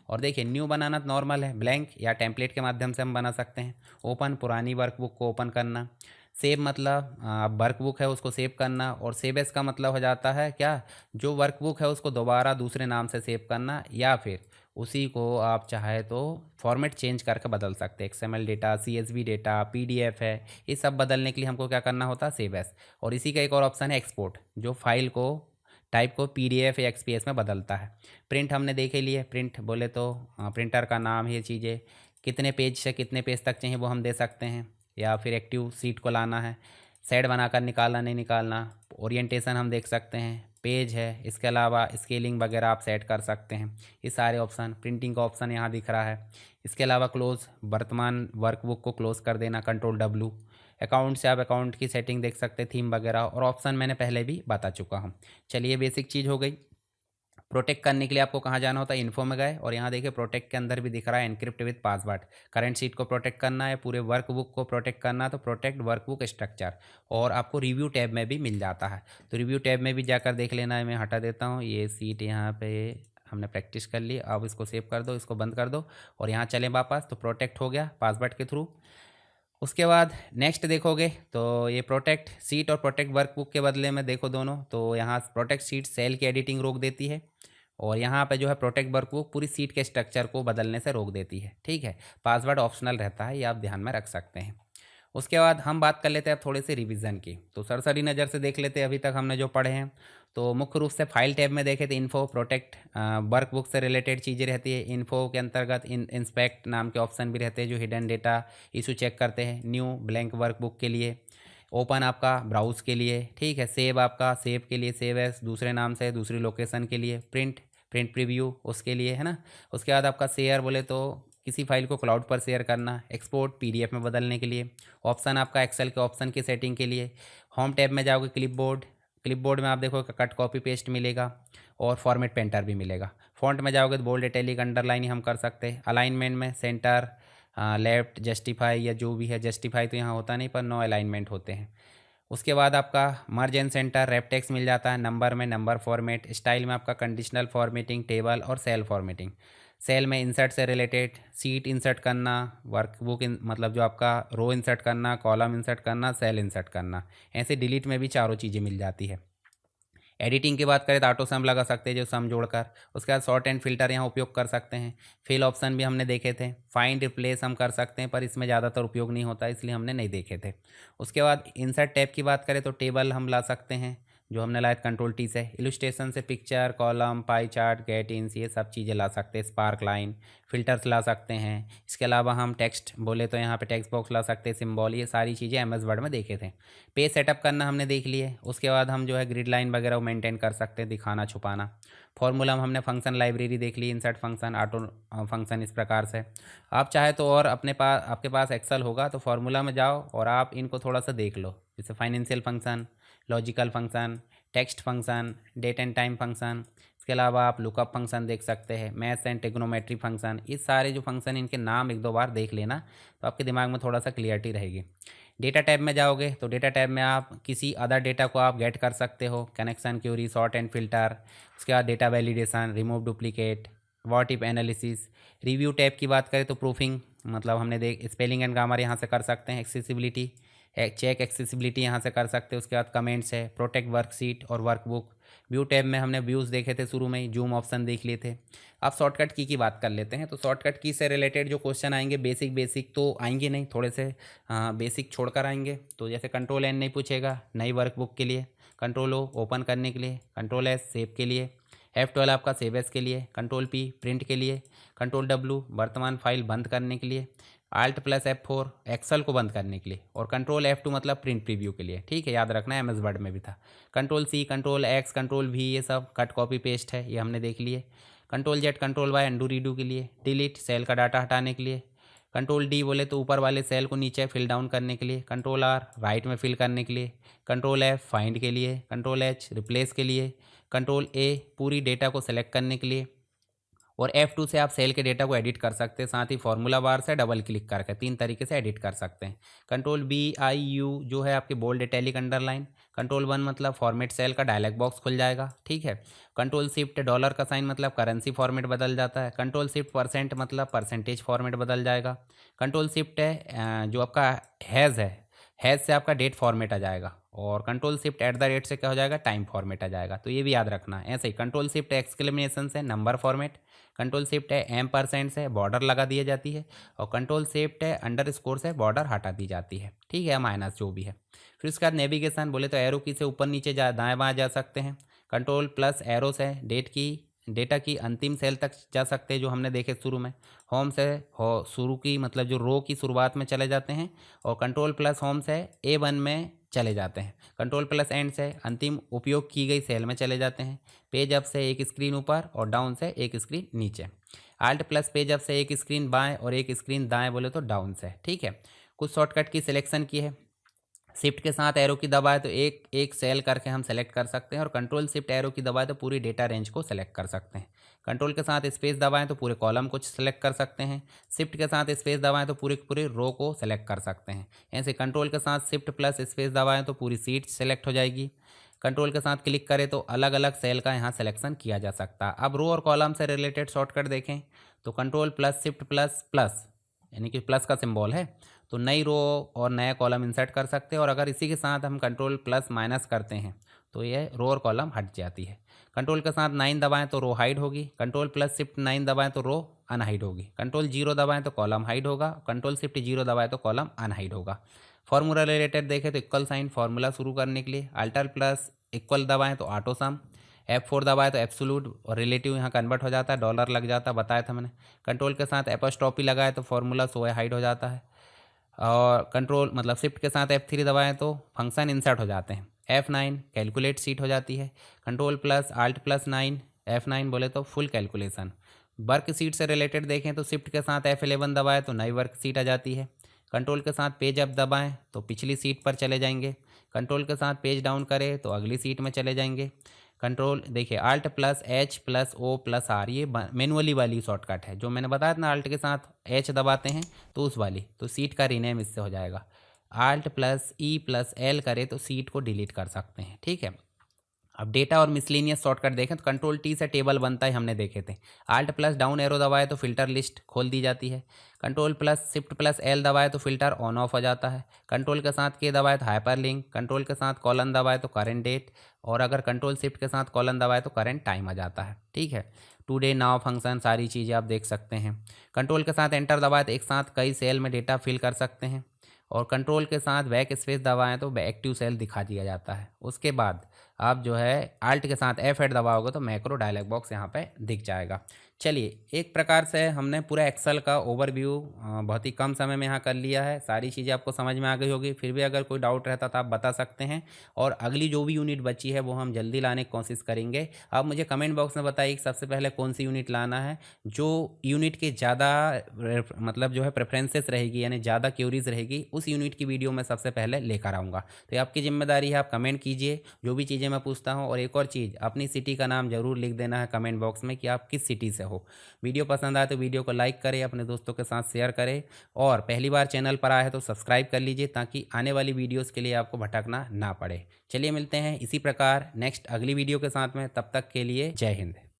और देखिए न्यू बनाना तो नॉर्मल है, ब्लैंक या टेम्पलेट के माध्यम से हम बना सकते हैं। ओपन, पुरानी वर्कबुक को ओपन करना। सेव मतलब वर्कबुक है उसको सेव करना। और सेव एस का मतलब हो जाता है क्या, जो वर्कबुक है उसको दोबारा दूसरे नाम से सेव करना, या फिर उसी को आप चाहे तो फॉर्मेट चेंज करके बदल सकते हैं। XML data, CSV data, PDF है, ये सब बदलने के लिए हमको क्या करना होता है, सेव एस। और इसी का एक और ऑप्शन है एक्सपोर्ट, जो फाइल को टाइप को पीडीएफ या एक्सपीएस में बदलता है। प्रिंट हमने देखे लिए, प्रिंट बोले तो प्रिंटर का नाम, ये चीज़ें कितने पेज से कितने पेज तक चाहिए वो हम दे सकते हैं। या फिर एक्टिव सीट को लाना है, सेट बनाकर निकालना नहीं निकालना। ओरिएंटेशन हम देख सकते हैं, पेज है, इसके अलावा स्केलिंग वगैरह आप सेट कर सकते हैं। ये सारे ऑप्शन, प्रिंटिंग का ऑप्शन यहाँ दिख रहा है। इसके अलावा क्लोज, वर्तमान वर्कबुक को क्लोज कर देना, कंट्रोल डब्लू। अकाउंट से आप अकाउंट की सेटिंग देख सकते हैं, थीम वगैरह। और ऑप्शन मैंने पहले भी बता चुका हूँ। चलिए बेसिक चीज़ हो गई। प्रोटेक्ट करने के लिए आपको कहाँ जाना होता है, इन्फो में गए और यहाँ देखिए प्रोटेक्ट के अंदर भी दिख रहा है encrypt with password. Current seat को प्रोटेक्ट करना है, पूरे वर्कबुक को प्रोटेक्ट करना है तो प्रोटेक्ट वर्कबुक स्ट्रक्चर, और आपको रिव्यू टैब में भी मिल जाता है। तो रिव्यू टैब में भी जाकर देख लेना है। मैं हटा देता हूँ ये सीट, यहाँ पे हमने प्रैक्टिस कर ली। अब इसको सेव कर दो, इसको बंद कर दो और यहाँ चलें वापस, तो प्रोटेक्ट हो गया पासवर्ड के थ्रू। उसके बाद नेक्स्ट देखोगे तो ये प्रोटेक्ट सीट और प्रोटेक्ट वर्कबुक के बदले में देखो दोनों, तो यहाँ प्रोटेक्ट सीट सेल की एडिटिंग रोक देती है और यहाँ पे जो है प्रोटेक्ट वर्कबुक पूरी सीट के स्ट्रक्चर को बदलने से रोक देती है। ठीक है, पासवर्ड ऑप्शनल रहता है, ये आप ध्यान में रख सकते हैं। उसके बाद हम बात कर लेते हैं अब थोड़े से रिवीजन की, तो सरसरी नज़र से देख लेते हैं अभी तक हमने जो पढ़े हैं। तो मुख्य रूप से फाइल टैब में देखे तो इन्फो प्रोटेक्ट वर्कबुक से रिलेटेड चीज़ें रहती है। इन्फो के अंतर्गत इंस्पेक्ट नाम के ऑप्शन भी रहते हैं जो हिडन डेटा इशू चेक करते हैं। न्यू ब्लैंक वर्कबुक के लिए, ओपन आपका ब्राउज के लिए, ठीक है, सेव आपका सेव के लिए, सेव एस दूसरे नाम से दूसरी लोकेशन के लिए, प्रिंट प्रीव्यू उसके लिए, है ना। उसके बाद आपका शेयर बोले तो किसी फाइल को क्लाउड पर शेयर करना, एक्सपोर्ट पीडीएफ में बदलने के लिए, ऑप्शन आपका एक्सेल के ऑप्शन की सेटिंग के लिए। होम टैब में जाओगे क्लिपबोर्ड में आप देखो कट कॉपी पेस्ट मिलेगा और फॉर्मेट पेंटर भी मिलेगा। फॉन्ट में जाओगे तो बोल्ड इटैलिक अंडरलाइन ही हम कर सकते हैं। अलाइनमेंट में सेंटर लेफ्ट जस्टिफाई या जो भी है, जस्टिफाई तो यहाँ होता नहीं पर नो अलाइनमेंट होते हैं। उसके बाद आपका मर्ज एंड सेंटर रेपटेक्स मिल जाता है। नंबर में नंबर फॉर्मेट, स्टाइल में आपका कंडीशनल फॉर्मेटिंग, टेबल और सेल फॉर्मेटिंग। सेल में इंसर्ट से रिलेटेड सीट इंसर्ट करना, वर्कबुक मतलब जो आपका रो इंसर्ट करना, कॉलम इंसर्ट करना, सेल इंसर्ट करना। ऐसे डिलीट में भी चारों चीज़ें मिल जाती है। एडिटिंग की बात करें तो ऑटो सम लगा सकते हैं जो सम जोड़कर। उसके बाद सॉर्ट एंड फिल्टर यहाँ उपयोग कर सकते हैं। फिल ऑप्शन भी हमने देखे थे। फाइंड रिप्लेस हम कर सकते हैं पर इसमें ज़्यादातर उपयोग नहीं होता इसलिए हमने नहीं देखे थे। उसके बाद इंसर्ट टैब की बात करें तो टेबल हम ला सकते हैं जो हमने लाया कंट्रोल टी से। इलस्ट्रेशन से picture, column, pie chart, get ins, ये सब चीज़ें ला सकते हैं। स्पार्क लाइन, फिल्टर्स ला सकते हैं। इसके अलावा हम टेक्स्ट बोले तो यहाँ पे टेक्स्ट बॉक्स ला सकते हैं, सिंबल, ये सारी चीज़ें एमएस वर्ड में देखे थे। पेज सेटअप करना हमने देख लिए। उसके बाद हम जो है ग्रिड लाइन वगैरह मेंटेन कर सकते हैं, दिखाना छुपाना। फॉर्मूला में हमने फंक्शन लाइब्रेरी देख ली, इंसर्ट फंक्शन, ऑटो फंक्शन, इस प्रकार से। आप चाहे तो और आपके पास एक्सेल होगा तो फार्मूला में जाओ और आप इनको थोड़ा सा देख लो, जैसे financial function, logical function, text function, date and time function. इसके अलावा आप लुकअप फंक्शन देख सकते हैं, मैथ्स एंड ट्रिग्नोमेट्री फंक्शन। ये सारे जो फंक्शन इनके नाम एक दो बार देख लेना तो आपके दिमाग में थोड़ा सा क्लियरिटी रहेगी। डेटा टैब में जाओगे तो डेटा टैब में आप किसी अदर डेटा को आप गेट कर सकते हो, connection query, sort and filter. उसके बाद data validation, remove duplicate, what if analysis. Review tab की बात करें तो प्रूफिंग, मतलब हमने देख स्पेलिंग एंड ग्रामर यहाँ से कर सकते हैं। एक्सेसिबिलिटी, चेक एक्सेसिबिलिटी यहाँ से कर सकते हैं। उसके बाद कमेंट्स है, प्रोटेक्ट वर्कशीट और वर्कबुक। व्यू टैब में हमने व्यूज़ देखे थे शुरू में ही, जूम ऑप्शन देख लिए थे। अब शॉर्टकट की बात कर लेते हैं। तो शॉर्टकट की से रिलेटेड जो क्वेश्चन आएंगे बेसिक तो आएंगे नहीं, थोड़े से बेसिक छोड़कर आएंगे। तो जैसे कंट्रोल एन नहीं पूछेगा नई वर्कबुक के लिए, कंट्रोल ओ ओपन करने के लिए, कंट्रोल एस सेव के लिए, F12 आपका सेव एस के लिए, कंट्रोल पी प्रिंट के लिए, कंट्रोल डब्ल्यू वर्तमान फाइल बंद करने के लिए, Alt प्लस F4 एक्सेल को बंद करने के लिए, और कंट्रोल F2 मतलब प्रिंट प्रीव्यू के लिए। ठीक है, याद रखना है, एमएस वर्ड में भी था। Control C, control X, control V, ये सब कट कॉपी पेस्ट है, ये हमने देख लिए। Control Z, control Y undo redo के लिए, डिलीट सेल का डाटा हटाने के लिए। कंट्रोल डी बोले तो ऊपर वाले सेल को नीचे फिल डाउन करने के लिए। कंट्रोल आर राइट में फिल करने के लिए। कंट्रोल एफ फाइंड के लिए। कंट्रोल एच रिप्लेस के लिए। कंट्रोल ए पूरी डेटा को सेलेक्ट करने के लिए। और F2 से आप सेल के डेटा को एडिट कर सकते हैं, साथ ही फॉर्मूला बार से डबल क्लिक करके 3 तरीके से एडिट कर सकते हैं। कंट्रोल बी आई यू जो है आपके बोल्ड इटैलिक अंडरलाइन। कंट्रोल 1 मतलब फॉर्मेट सेल का डायलॉग बॉक्स खुल जाएगा। ठीक है, कंट्रोल शिफ्ट डॉलर का साइन मतलब करेंसी फॉर्मेट बदल जाता है। कंट्रोल शिफ्ट परसेंट मतलब परसेंटेज फॉर्मेट बदल जाएगा। कंट्रोल शिफ्ट है जो आपका हैज़ से आपका डेट फॉर्मेट आ जाएगा। और control shift at the rate से क्या हो जाएगा, टाइम फॉर्मेट आ जाएगा। तो ये भी याद रखना है। ऐसे ही कंट्रोल शिफ्ट एक्सक्लेमेशन से नंबर फॉर्मेट। कंट्रोल शिफ्ट है M% से बॉर्डर लगा दी जाती है। और कंट्रोल शिफ्ट है अंडरस्कोर से बॉर्डर हटा दी जाती है। ठीक है, माइनस जो भी है। फिर उसके बाद नेविगेशन बोले तो एरो की से ऊपर नीचे दाएं बाएं जा सकते हैं। कंट्रोल प्लस एरो से डेटा की अंतिम सेल तक जा सकते हैं जो हमने देखे शुरू में। होम से शुरू की मतलब जो रो की शुरुआत में चले जाते हैं। और कंट्रोल प्लस होम से A1 में चले जाते हैं। कंट्रोल प्लस एंड से अंतिम उपयोग की गई सेल में चले जाते हैं। पेज अप से एक स्क्रीन ऊपर और डाउन से एक स्क्रीन नीचे। आल्ट प्लस पेज अप से एक स्क्रीन बाएं और एक स्क्रीन दाएं बोले तो डाउन से। ठीक है, कुछ शॉर्टकट की सिलेक्शन की है। शिफ्ट के साथ एरो की दबाए तो एक एक सेल करके हम सेलेक्ट कर सकते हैं, और कंट्रोल शिफ्ट एरो की दबाए तो पूरी डेटा रेंज को सेलेक्ट कर सकते हैं। कंट्रोल के साथ स्पेस दबाएं तो पूरे कॉलम को सेलेक्ट कर सकते हैं। शिफ्ट के साथ स्पेस दबाएं तो पूरे पूरे रो को सेलेक्ट कर सकते हैं। ऐसे कंट्रोल के साथ शिफ्ट प्लस स्पेस दबाएं तो पूरी सीट सेलेक्ट हो जाएगी। कंट्रोल के साथ क्लिक करें तो अलग अलग सेल का यहाँ सिलेक्शन किया जा सकता है। अब रो और कॉलम से रिलेटेड शॉर्टकट देखें तो control plus shift plus plus, यानी कि प्लस का सिंबल है, तो नई रो और नया कॉलम इंसर्ट कर सकते हैं। और अगर इसी के साथ हम कंट्रोल प्लस माइनस करते हैं तो ये रो और कॉलम हट जाती है। कंट्रोल के साथ 9 दबाएं तो रो हाइड होगी। कंट्रोल प्लस शिफ्ट 9 दबाएं तो रो अनहाइड होगी। कंट्रोल 0 दबाएं तो कॉलम हाइड होगा। कंट्रोल शिफ्ट 0 दबाएं तो कॉलम अनहाइड होगा। फार्मूला रिलेटेड देखें तो इक्वल साइन फार्मूला शुरू करने के लिए अल्टर प्लस इक्वल दबाएं तो ऑटो सम, F4 दबाए तो एब्सोल्यूट और रिलेटिव यहाँ कन्वर्ट हो जाता है, डॉलर लग जाता है, बताया था मैंने। कंट्रोल के साथ एपोस्ट्रोफी लगाए तो फार्मूला शो हाइड हो जाता है। और कंट्रोल मतलब शिफ्ट के साथ F3 दबाएं तो फंक्शन इंसर्ट हो जाते हैं। F9 कैलकुलेट सीट हो जाती है। Control plus alt plus 9 F9 बोले तो फुल कैलकुलेशन। वर्क सीट से रिलेटेड देखें तो शिफ्ट के साथ F11 दबाएं तो नई वर्क सीट आ जाती है। कंट्रोल के साथ पेज अप दबाएं तो पिछली सीट पर चले जाएंगे। कंट्रोल के साथ पेज डाउन करें तो अगली सीट में चले जाएंगे। कंट्रोल देखिए alt plus H plus O plus R, ये मैनुअली वाली शॉर्टकट है। जो मैंने बताया था ना, आल्ट के साथ एच दबाते हैं तो उस वाली, तो सीट का रीनेम इससे हो जाएगा। Alt plus E plus L करे तो सीट को डिलीट कर सकते हैं, ठीक है। अब डेटा और मिसलिनियस शॉर्टकट देखें तो कंट्रोल टी से टेबल बनता है, हमने देखे थे। आल्ट प्लस डाउन एरो दबाए तो फिल्टर लिस्ट खोल दी जाती है। Control plus shift plus L दबाए तो फिल्टर ऑन ऑफ हो जाता है। कंट्रोल के साथ के दबाए तो हाइपर लिंक। कंट्रोल के साथ कॉलन दबाए तो करेंट डेट, और अगर कंट्रोल शिफ्ट के साथ कॉलन दबाए तो करेंट टाइम आ जाता है, ठीक है। टुडे नाउ फंक्शन सारी चीज़ें आप देख सकते हैं। कंट्रोल के साथ एंटर दबाए तो एक साथ कई सेल में डेटा फिल कर सकते हैं। और कंट्रोल के साथ बैक स्पेस दबाएं तो एक्टिव सेल दिखा दिया जाता है। उसके बाद आप जो है आल्ट के साथ F8 दबाओगे तो मैक्रो डायलॉग बॉक्स यहाँ पे दिख जाएगा। चलिए, एक प्रकार से हमने पूरा एक्सेल का ओवरव्यू बहुत ही कम समय में यहाँ कर लिया है। सारी चीज़ें आपको समझ में आ गई होगी। फिर भी अगर कोई डाउट रहता तो आप बता सकते हैं, और अगली जो भी यूनिट बची है वो हम जल्दी लाने की कोशिश करेंगे। आप मुझे कमेंट बॉक्स में बताइए कि सबसे पहले कौन सी यूनिट लाना है। जो यूनिट के ज़्यादा मतलब जो है प्रेफरेंसेस रहेगी, यानी ज़्यादा क्यूरीज रहेगी, उस यूनिट की वीडियो मैं सबसे पहले लेकर आऊँगा। तो ये आपकी जिम्मेदारी है, आप कमेंट कीजिए जो भी चीज़ें मैं पूछता हूँ। और एक और चीज़, अपनी सिटी का नाम ज़रूर लिख देना है कमेंट बॉक्स में कि आप किस सिटी से हो। वीडियो पसंद आए तो वीडियो को लाइक करें, अपने दोस्तों के साथ शेयर करें, और पहली बार चैनल पर आए हैं तो सब्सक्राइब कर लीजिए ताकि आने वाली वीडियोज़ के लिए आपको भटकना ना पड़े। चलिए मिलते हैं इसी प्रकार नेक्स्ट अगली वीडियो के साथ में, तब तक के लिए जय हिंद।